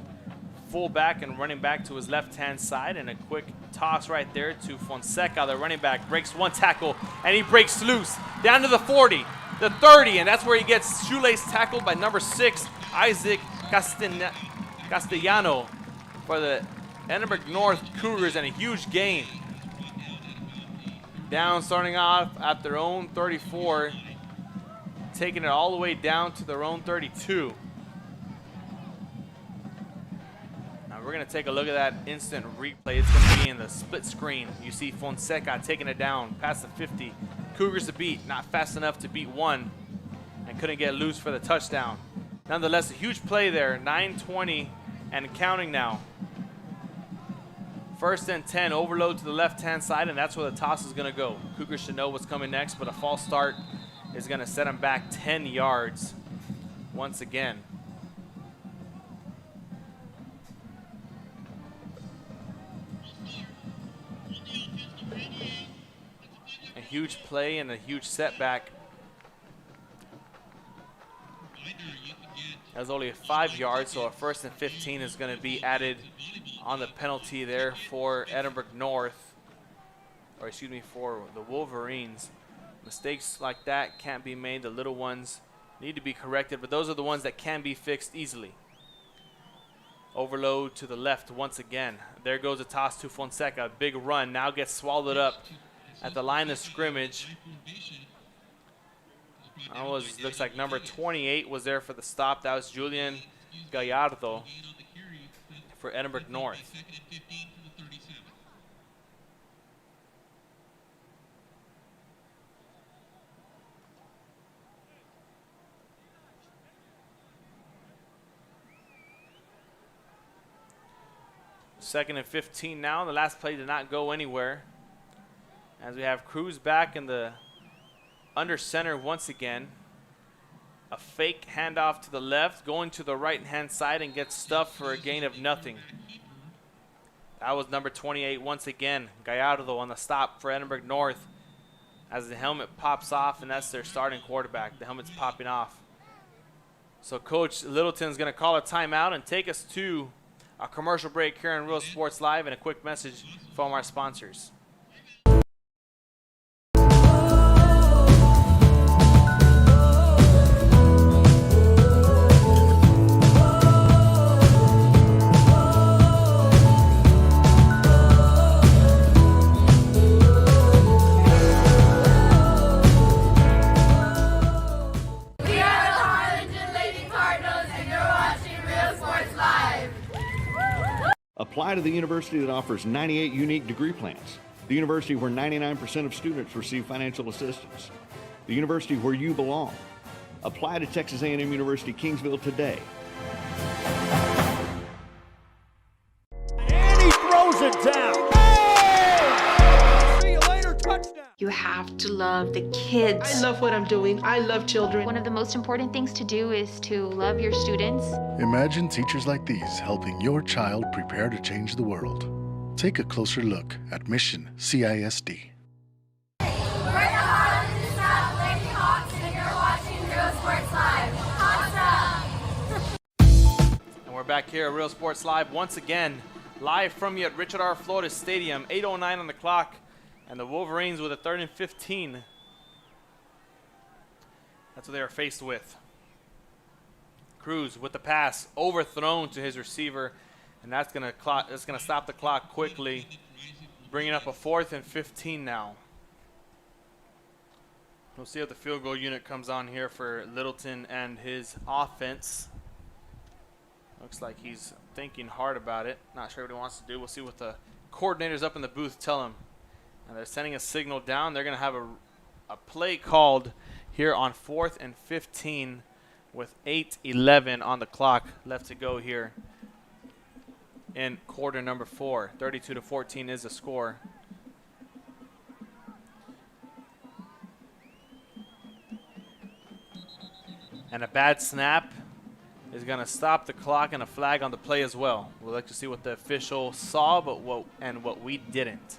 Full back and running back to his left-hand side, and a quick toss right there to Fonseca. The running back breaks one tackle, and he breaks loose down to the 40, the 30, and that's where he gets shoelace tackled by number 6, Isaac Castellano for the Edinburg North Cougars, and a huge gain. Down, starting off at their own 34, taking it all the way down to their own 32. We're going to take a look at that instant replay. It's going to be in the split screen. You see Fonseca taking it down past the 50. Cougars to beat, not fast enough to beat one, and couldn't get loose for the touchdown. Nonetheless, a huge play there, 9:20 and counting now. First and 10, overload to the left-hand side, and that's where the toss is going to go. Cougars should know what's coming next, but a false start is going to set them back 10 yards once again. Huge play and a huge setback. That was only 5 yards, so a first and 15 is going to be added on the penalty there for Edinburg North, or excuse me, for the Wolverines. Mistakes like that can't be made. The little ones need to be corrected, but those are the ones that can be fixed easily. Overload to the left once again. There goes a toss to Fonseca. Big run, now gets swallowed up at the line of scrimmage. Looks like number 28 was there for the stop. That was Julian Gallardo for Edinburg North. Second and 15 now. The last play did not go anywhere, as we have Cruz back in the under center once again. A fake handoff to the left, going to the right-hand side, and gets stuffed for a gain of nothing. That was number 28 once again, Gallardo on the stop for Edinburg North, as the helmet pops off, and that's their starting quarterback. The helmet's popping off. So Coach Littleton's going to call a timeout and take us to a commercial break here on Real Sports Live, and a quick message from our sponsors. Apply to the university that offers 98 unique degree plans. The university where 99% of students receive financial assistance. The university where you belong. Apply to Texas A&M University Kingsville today. And he throws it down. Hey! See you later, touchdown. You have to love the kids. I love what I'm doing. I love children. One of the most important things to do is to love your students. Imagine teachers like these helping your child prepare to change the world. Take a closer look at Mission CISD. We're the Harlingen South Lady Hawks, and you're watching Real Sports Live. Awesome! And we're back here at Real Sports Live once again, live from you at Richard R. Flores Stadium. 8:09 on the clock, and the Wolverines with a 3rd and 15. That's what they are faced with. Cruz with the pass, overthrown to his receiver, and that's gonna stop the clock quickly, bringing up a 4th and 15 now. We'll see if the field goal unit comes on here for Littleton and his offense. Looks like he's thinking hard about it. Not sure what he wants to do. We'll see what the coordinators up in the booth tell him. And they're sending a signal down. They're going to have a play called here on 4th and 15 with 8:11 on the clock left to go here in quarter number 4. 32-14 is the score. And a bad snap is going to stop the clock, and a flag on the play as well. We'd like to see what the official saw, but what we didn't.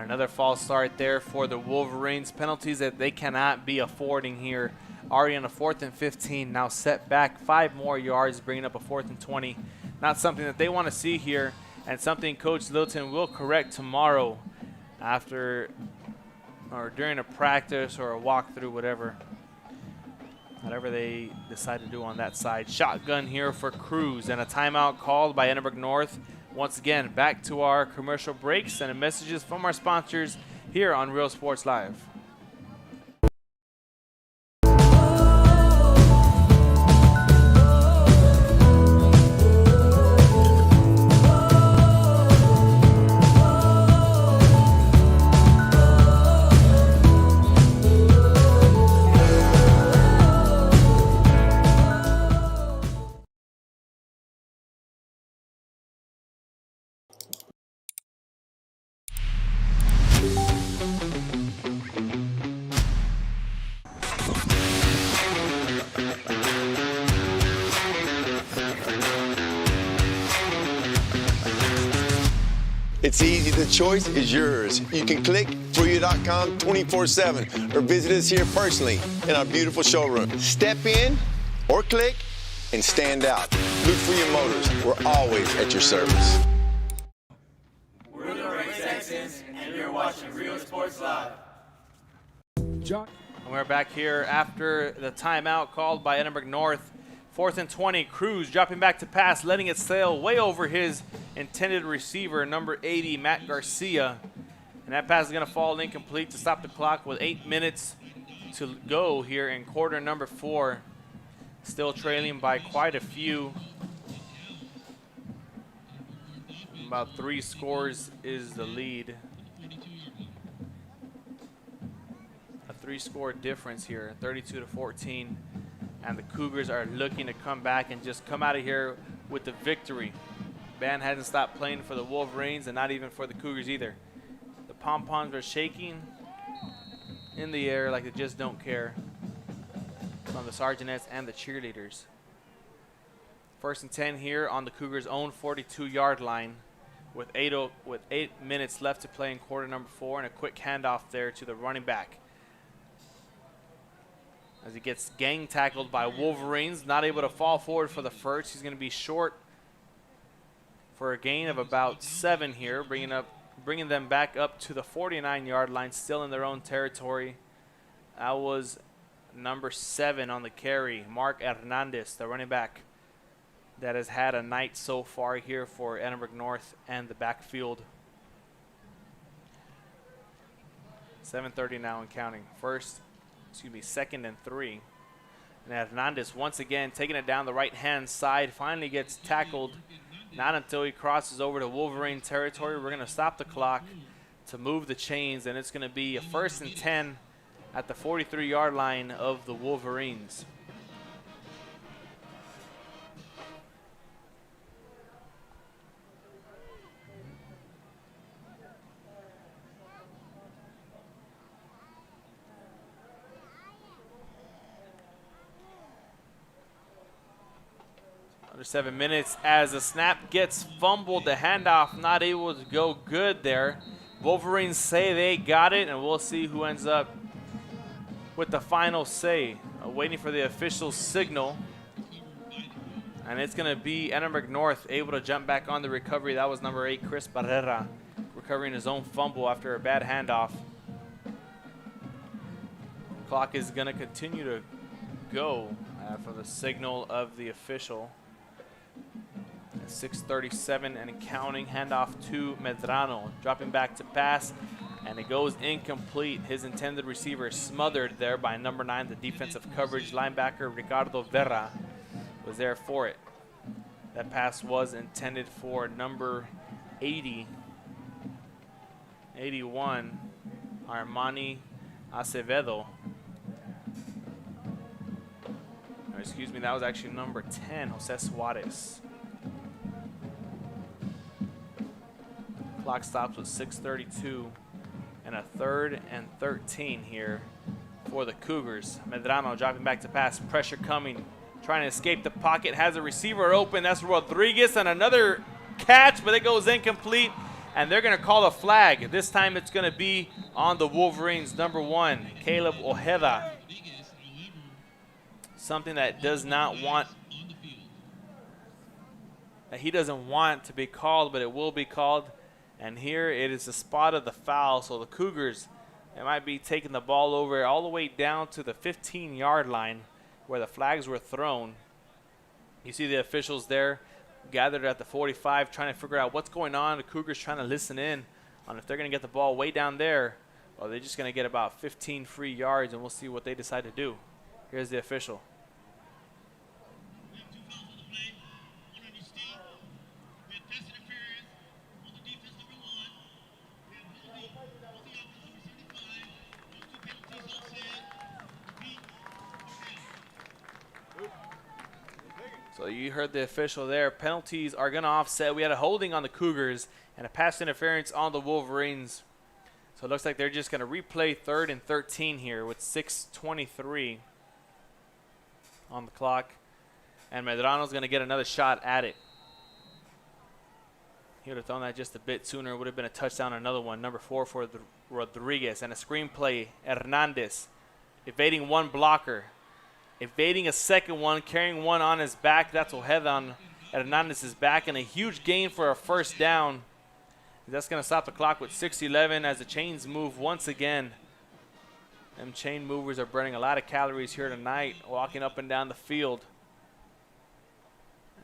Another false start there for the Wolverines. Penalties that they cannot be affording here. Already on a 4th and 15, now set back 5 more yards, bringing up a 4th and 20. Not something that they want to see here, and something Coach Littleton will correct tomorrow after or during a practice or a walkthrough, whatever they decide to do on that side. Shotgun here for Cruz, and a timeout called by Edinburg North. Once again, back to our commercial breaks and messages from our sponsors here on Real Sports Live. It's easy. The choice is yours. You can click ForYou.com 24/7 or visit us here personally in our beautiful showroom. Step in or click and stand out. Look for your motors. We're always at your service. We're the Race Texans, and you're watching Real Sports Live. And we're back here after the timeout called by Edinburg North. 4th and 20, Cruz dropping back to pass, letting it sail way over his intended receiver, number 80, Matt Garcia. And that pass is going to fall incomplete to stop the clock with 8 minutes to go here in quarter number 4. Still trailing by quite a few. About 3 scores is the lead. A 3-score difference here, 32-14. And the Cougars are looking to come back and just come out of here with the victory. Band hasn't stopped playing for the Wolverines and not even for the Cougars either. The pom-poms are shaking in the air like they just don't care from the Sergeantettes and the cheerleaders. 1st and 10 here on the Cougars' own 42-yard line with 8 minutes left to play in quarter number 4, and a quick handoff there to the running back. As he gets gang tackled by Wolverines, not able to fall forward for the first. He's going to be short for a gain of about 7 here, bringing them back up to the 49-yard line, still in their own territory. That was number 7 on the carry, Mark Hernandez, the running back that has had a night so far here for Edinburg North and the backfield. 7:30 now and counting. 2nd and 3. And Hernandez once again taking it down the right-hand side, finally gets tackled. Not until he crosses over to Wolverine territory. We're going to stop the clock to move the chains, and it's going to be a 1st and 10 at the 43-yard line of the Wolverines. Under 7 minutes as the snap gets fumbled. The handoff not able to go good there. Wolverines say they got it, and we'll see who ends up with the final say. Waiting for the official signal. And it's going to be Edinburg North able to jump back on the recovery. That was number 8, Chris Barrera, recovering his own fumble after a bad handoff. Clock is going to continue to go for the signal of the official. 6:37 and counting. Handoff to Medrano, dropping back to pass, and it goes incomplete. His intended receiver smothered there by number 9, the defensive coverage linebacker Ricardo Vera was there for it. That pass was intended for number 81, Armani Acevedo. Or excuse me, that was actually number 10, Jose Suarez. Clock stops with 6:32 and a 3rd and 13 here for the Cougars. Medrano dropping back to pass, pressure coming, trying to escape the pocket, has a receiver open. That's Rodriguez, and another catch, but it goes incomplete and they're going to call a flag. This time it's going to be on the Wolverines' number 1, Caleb Ojeda. Something that he doesn't want to be called, but it will be called. And here it is the spot of the foul. So the Cougars, they might be taking the ball over all the way down to the 15-yard line where the flags were thrown. You see the officials there gathered at the 45 trying to figure out what's going on. The Cougars trying to listen in on if they're going to get the ball way down there, or they're just going to get about 15 free yards, and we'll see what they decide to do. Here's the official. So you heard the official there. Penalties are going to offset. We had a holding on the Cougars and a pass interference on the Wolverines. So it looks like they're just going to replay 3rd and 13 here with 6:23 on the clock. And Medrano's going to get another shot at it. He would have thrown that just a bit sooner. It would have been a touchdown, another one. Number 4 for Rodriguez. And a screen play, Hernandez evading one blocker. Evading a second one, carrying one on his back. That's Ojeda on Hernandez's back, and a huge gain for a first down. That's going to stop the clock with 6:11 as the chains move once again. Them chain movers are burning a lot of calories here tonight, walking up and down the field.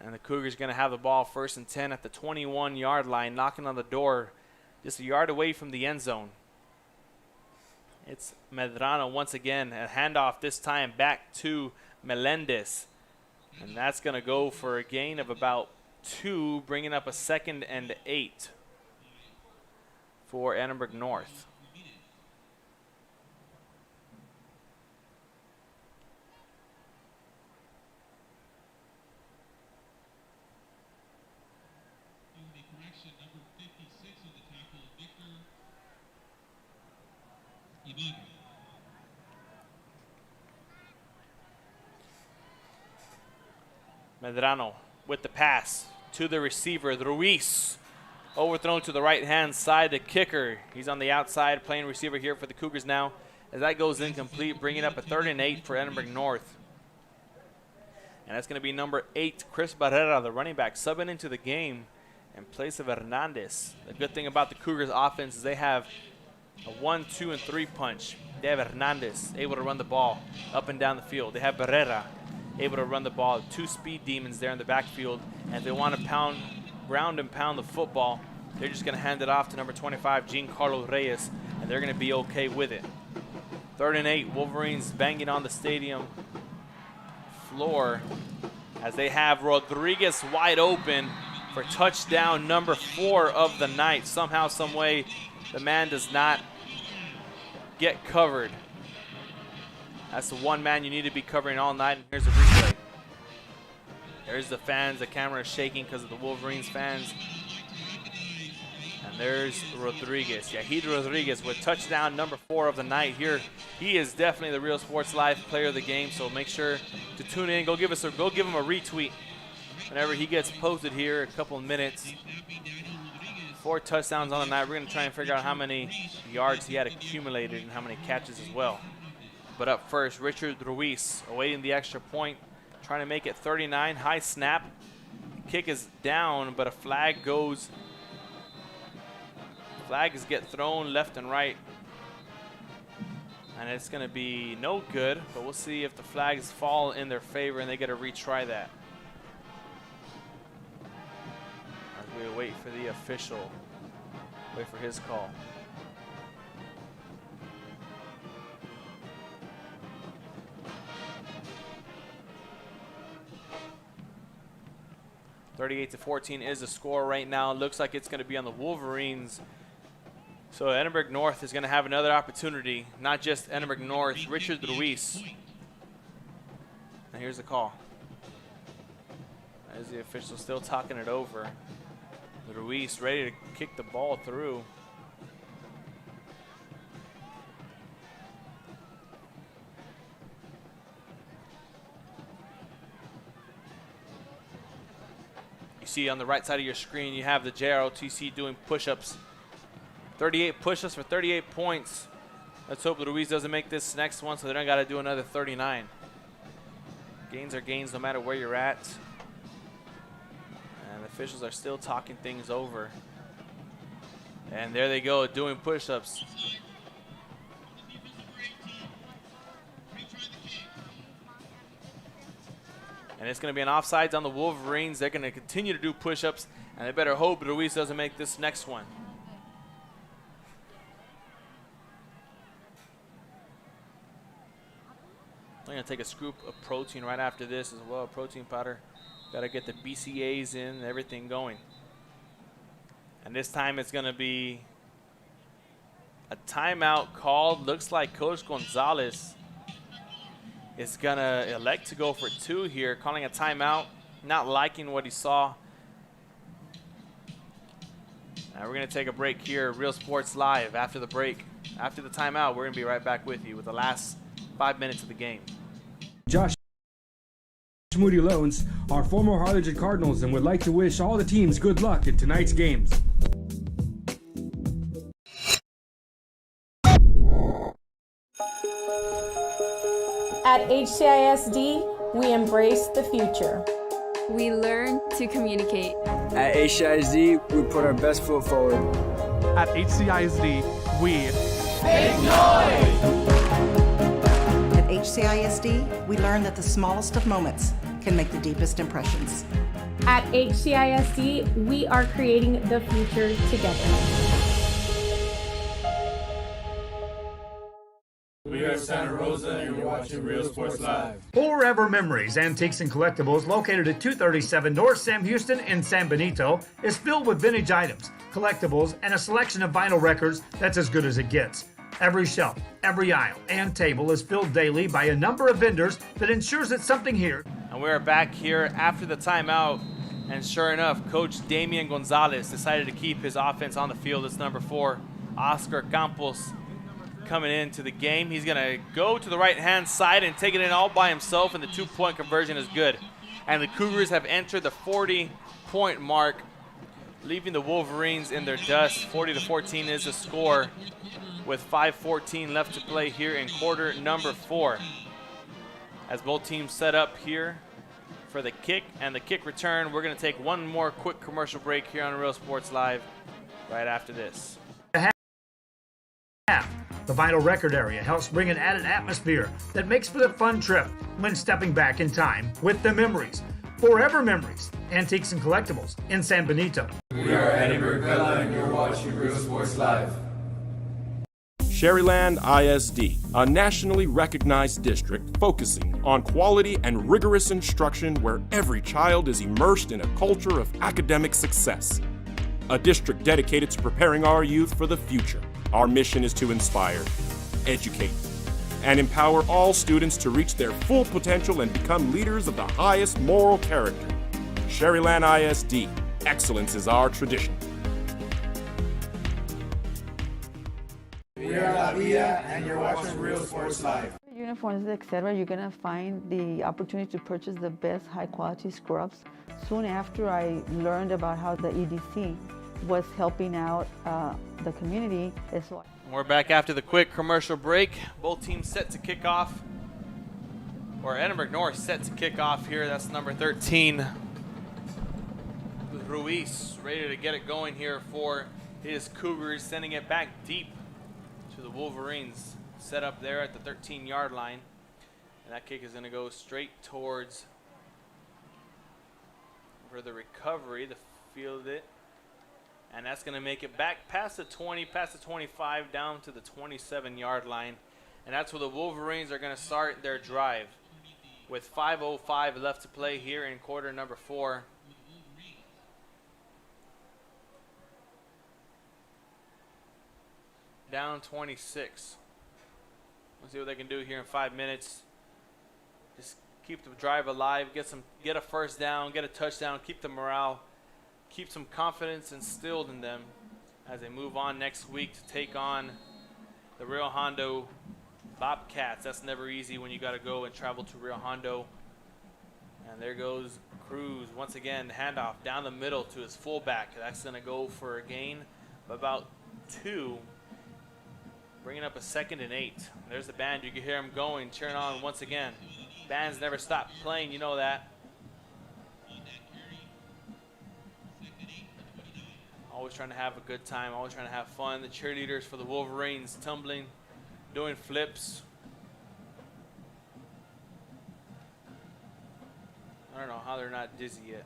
And the Cougars going to have the ball 1st and 10 at the 21-yard line, knocking on the door just a yard away from the end zone. It's Medrano once again, a handoff this time back to Melendez. And that's going to go for a gain of about 2, bringing up a 2nd and 8 for Edinburg North. Medrano with the pass to the receiver, Ruiz. Overthrown to the right-hand side, the kicker. He's on the outside playing receiver here for the Cougars now. As that goes incomplete, bringing up a 3rd and 8 for Edinburg North. And that's going to be number 8, Chris Barrera, the running back, subbing into the game in place of Hernandez. The good thing about the Cougars offense is they have a 1, 2, and 3 punch. They have Hernandez able to run the ball up and down the field. They have Barrera able to run the ball. 2 speed demons there in the backfield. And if they want to ground and pound the football, they're just going to hand it off to number 25, Giancarlo Reyes, and they're going to be okay with it. 3rd and 8, Wolverines banging on the stadium floor as they have Rodriguez wide open for touchdown number 4 of the night. Somehow, some way, the man does not get covered. That's the one man you need to be covering all night. And here's a replay. There's the fans. The camera is shaking because of the Wolverines fans. And there's Rodriguez. Yahid Rodriguez with touchdown number 4 of the night here. He is definitely the Real Sports Live player of the game. So make sure to tune in. Go give him a retweet whenever he gets posted here. A couple of minutes. 4 touchdowns on the night. We're going to try and figure out how many yards he had accumulated and how many catches as well. But up first, Richard Ruiz awaiting the extra point, trying to make it 39. High snap. Kick is down, but a flag goes. Flags get thrown left and right. And it's going to be no good, but we'll see if the flags fall in their favor and they get to retry that. As we wait for the official, wait for his call. (38-14) is the score right now. Looks like it's going to be on the Wolverines. So Edinburg North is going to have another opportunity. Not just Edinburg North, Richard Ruiz. And here's the call. As the official still talking it over. Ruiz ready to kick the ball through. You see on the right side of your screen, you have the JROTC doing push-ups. 38 push-ups for 38 points. Let's hope Ruiz doesn't make this next one, so they don't got to do another 39. Gains are gains no matter where you're at. And the officials are still talking things over. And there they go, doing push-ups. And it's going to be an offsides on the Wolverines. They're going to continue to do push-ups, and they better hope Ruiz doesn't make this next one. I'm going to take a scoop of protein right after this as well, protein powder. Got to get the BCAAs in and everything going. And this time it's going to be a timeout called. Looks like Coach Gonzalez is going to elect to go for 2 here, calling a timeout, not liking what he saw. Now we're going to take a break here, Real Sports Live. After the break, after the timeout, we're going to be right back with you with the last 5 minutes of the game. Josh Moody Loans are former Harlingen Cardinals and would like to wish all the teams good luck in tonight's games. At HCISD, we embrace the future. We learn to communicate. At HCISD, we put our best foot forward. At HCISD, we make noise! At HCISD, we learn that the smallest of moments can make the deepest impressions. At HCISD, we are creating the future together. We are Santa Rosa, and you're watching Real Sports Live. Forever Memories, Antiques and Collectibles, located at 237 North Sam Houston in San Benito, is filled with vintage items, collectibles, and a selection of vinyl records that's as good as it gets. Every shelf, every aisle, and table is filled daily by a number of vendors that ensures that something here. And we're back here after the timeout, and sure enough, Coach Damian Gonzalez decided to keep his offense on the field. It's number 4, Oscar Campos, coming into the game. He's going to go to the right-hand side and take it in all by himself, and the 2-point conversion is good. And the Cougars have entered the 40-point mark, leaving the Wolverines in their dust. 40-14 is the score with 5:14 left to play here in quarter number 4. As both teams set up here for the kick and the kick return, we're going to take one more quick commercial break here on Real Sports Live right after this. The vinyl record area helps bring an added atmosphere that makes for the fun trip when stepping back in time with the memories. Forever Memories, Antiques and Collectibles in San Benito. We are Edinburg, and you're watching Real Sports Live. Sherryland ISD, a nationally recognized district focusing on quality and rigorous instruction where every child is immersed in a culture of academic success. A district dedicated to preparing our youth for the future. Our mission is to inspire, educate, and empower all students to reach their full potential and become leaders of the highest moral character. Sherryland ISD, excellence is our tradition. We are La Vida, and you're watching Real Sports Live. Uniforms, etc., you're going to find the opportunity to purchase the best high-quality scrubs. Soon after I learned about how the EDC was helping out the community. We're back after the quick commercial break. Both teams set to kick off, or Edinburg North set to kick off here. That's number 13. Ruiz ready to get it going here for his Cougars, sending it back deep to the Wolverines. Set up there at the 13-yard line. And that kick is going to go straight towards for the recovery, the field it. And that's going to make it back past the 20, past the 25, down to the 27-yard line. And that's where the Wolverines are going to start their drive with 5:05 left to play here in quarter number 4. Down 26. Let's see what they can do here in 5 minutes. Just keep the drive alive, get a first down, get a touchdown, keep the morale, keep some confidence instilled in them as they move on next week to take on the Rio Hondo Bobcats. That's never easy when you got to go and travel to Rio Hondo. And there goes Cruz once again. Handoff down the middle to his fullback. That's going to go for a gain of about 2. Bringing up a 2nd and 8. There's the band. You can hear him going, cheering on once again. Bands never stop playing, you know that. Always trying to have a good time, always trying to have fun. The cheerleaders for the Wolverines tumbling, doing flips. I don't know how they're not dizzy yet.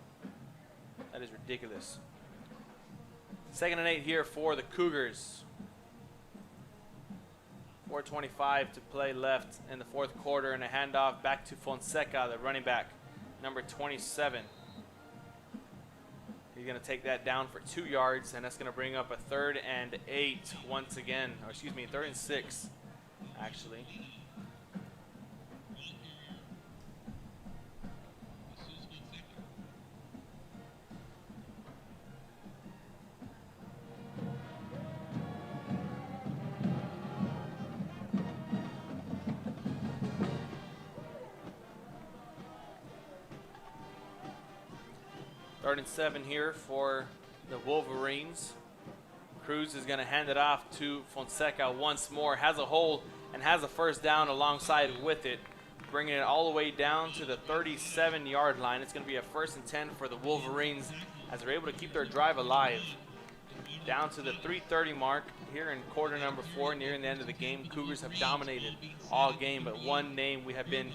That is ridiculous. 2nd and 8 here for the Cougars. 4:25 to play left in the 4th quarter, and a handoff back to Fonseca, the running back, number 27. He's going to take that down for 2 yards, and that's going to bring up a 3rd and 8 once again. Or excuse me, 3rd and 6, actually. Third and 7 here for the Wolverines. Cruz is going to hand it off to Fonseca once more. Has a hole and has a first down alongside with it, bringing it all the way down to the 37-yard line. It's going to be a 1st and 10 for the Wolverines as they're able to keep their drive alive. Down to the 3:30 mark here in quarter number 4, nearing the end of the game. Cougars have dominated all game, but one name we have been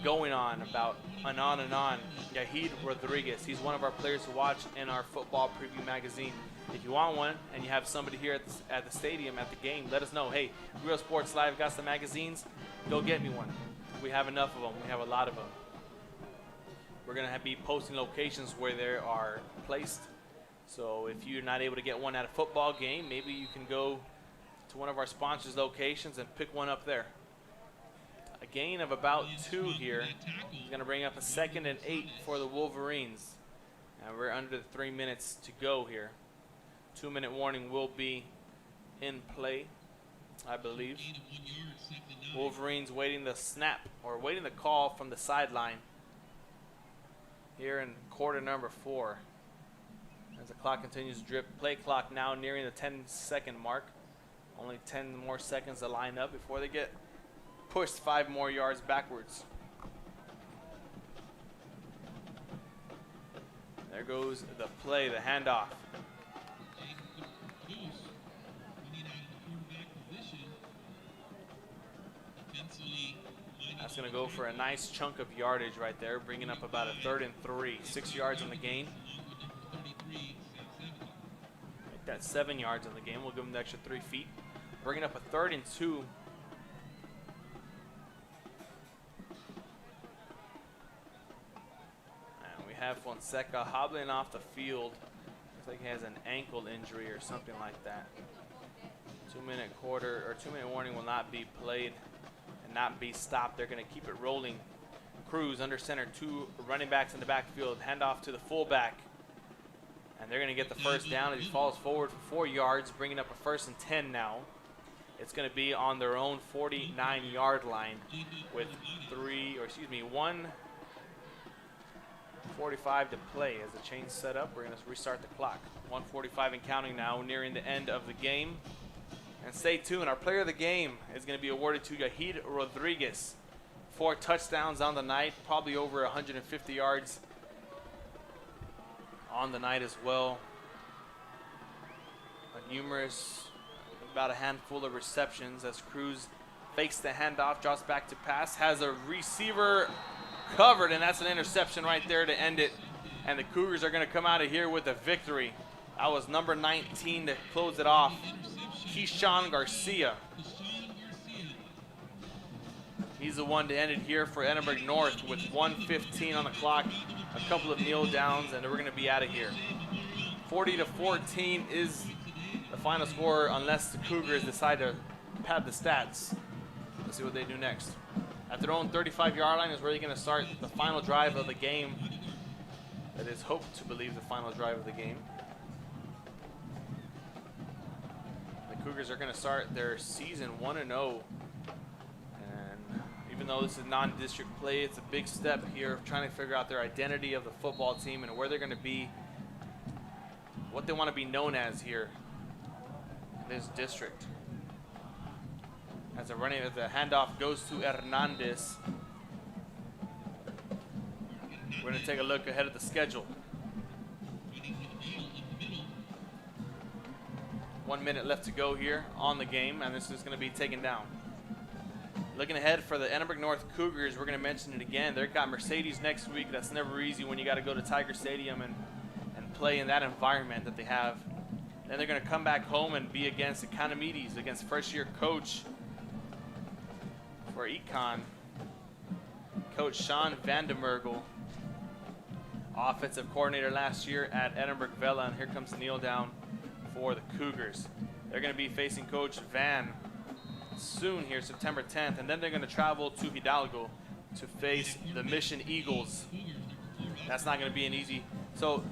going on about and on, Yahid Rodriguez. He's one of our players to watch in our football preview magazine. If you want one and you have somebody here at the stadium at the game, let us know. Hey, Real Sports Live got some magazines. Go get me one. We have enough of them. We have a lot of them. We're going to be posting locations where they are placed. So if you're not able to get one at a football game, maybe you can go to one of our sponsors' locations and pick one up there. A gain of about 2 here. He's going to bring up a 2nd and 8 for the Wolverines. And we're under the 3 minutes to go here. 2-minute warning will be in play, I believe. Wolverines waiting the snap, or waiting the call from the sideline here in quarter number 4. As the clock continues to drip. Play clock now nearing the 10-second mark. Only 10 more seconds to line up before they get pushed 5 more yards backwards. There goes the play, the handoff. That's going to go for a nice chunk of yardage right there, bringing up about a 3rd and 3. 6 yards on the gain. Make that 7 yards on the game. We'll give them the extra 3 feet. Bringing up a 3rd and 2. And we have Fonseca hobbling off the field. Looks like he has an ankle injury or something like that. 2-minute warning will not be played and not be stopped. They're going to keep it rolling. Cruz under center, 2 running backs in the backfield. Handoff to the fullback. And they're going to get the first down as he falls forward for 4 yards, bringing up a 1st and 10 now. It's going to be on their own 49-yard line with 1:45 to play. As the chain's set up, we're going to restart the clock. 1:45 and counting now, nearing the end of the game. And stay tuned. Our player of the game is going to be awarded to Yahid Rodriguez. 4 touchdowns on the night, probably over 150 yards on the night as well. About a handful of receptions as Cruz fakes the handoff, drops back to pass, has a receiver covered, and that's an interception right there to end it. And the Cougars are going to come out of here with a victory. That was number 19 to close it off, Keyshawn Garcia. He's the one to end it here for Edinburg North with 1:15 on the clock, a couple of kneel downs, and we're going to be out of here. 40-14 is the final score unless the Cougars decide to pad the stats. Let's see what they do next. At their own 35-yard line is where they're going to start the final drive of the game. That is hoped to believe the final drive of the game. The Cougars are going to start their season 1-0. And even even though this is non-district play, it's a big step here of trying to figure out their identity of the football team and where they're going to be, what they want to be known as here in this district. As the handoff goes to Hernandez. We're going to take a look ahead at the schedule. 1 minute left to go here on the game, and this is going to be taken down. Looking ahead for the Edinburg North Cougars, we're going to mention it again. They've got Mercedes next week. That's never easy when you got to go to Tiger Stadium and play in that environment that they have. Then they're going to come back home and be against Economides, against first-year coach for Econ, Coach Sean Vandermergel, offensive coordinator last year at Edinburg Vela, and here comes Neil down for the Cougars. They're going to be facing Coach Van soon here, September 10th, and then they're going to travel to Hidalgo to face the Mission Eagles. That's not going to be an easy. So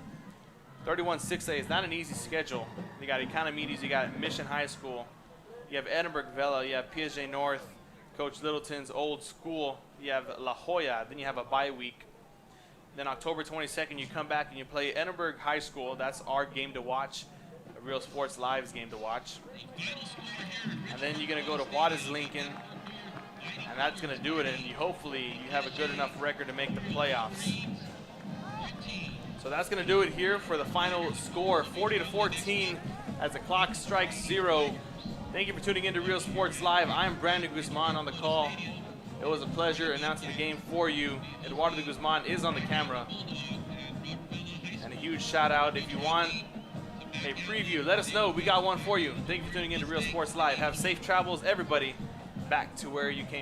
31-6A is not an easy schedule. You got Economides, you got Mission High School, you have Edinburg Vela, you have PSJA North, Coach Littleton's old school, you have La Jolla, then you have a bye week. Then October 22nd, you come back and you play Edinburg High School. That's our game to watch, a Real Sports Live's game to watch. And then you're going to go to Juarez Lincoln, and that's going to do it. And hopefully you have a good enough record to make the playoffs. So that's going to do it here for the final score, 40-14, as the clock strikes 0. Thank you for tuning in to Real Sports Live. I'm Brandon Guzman on the call. It was a pleasure announcing the game for you. Eduardo de Guzman is on the camera. And a huge shout out. If you want a preview, let us know. We got one for you. Thank you for tuning in to Real Sports Live. Have safe travels, everybody, back to where you came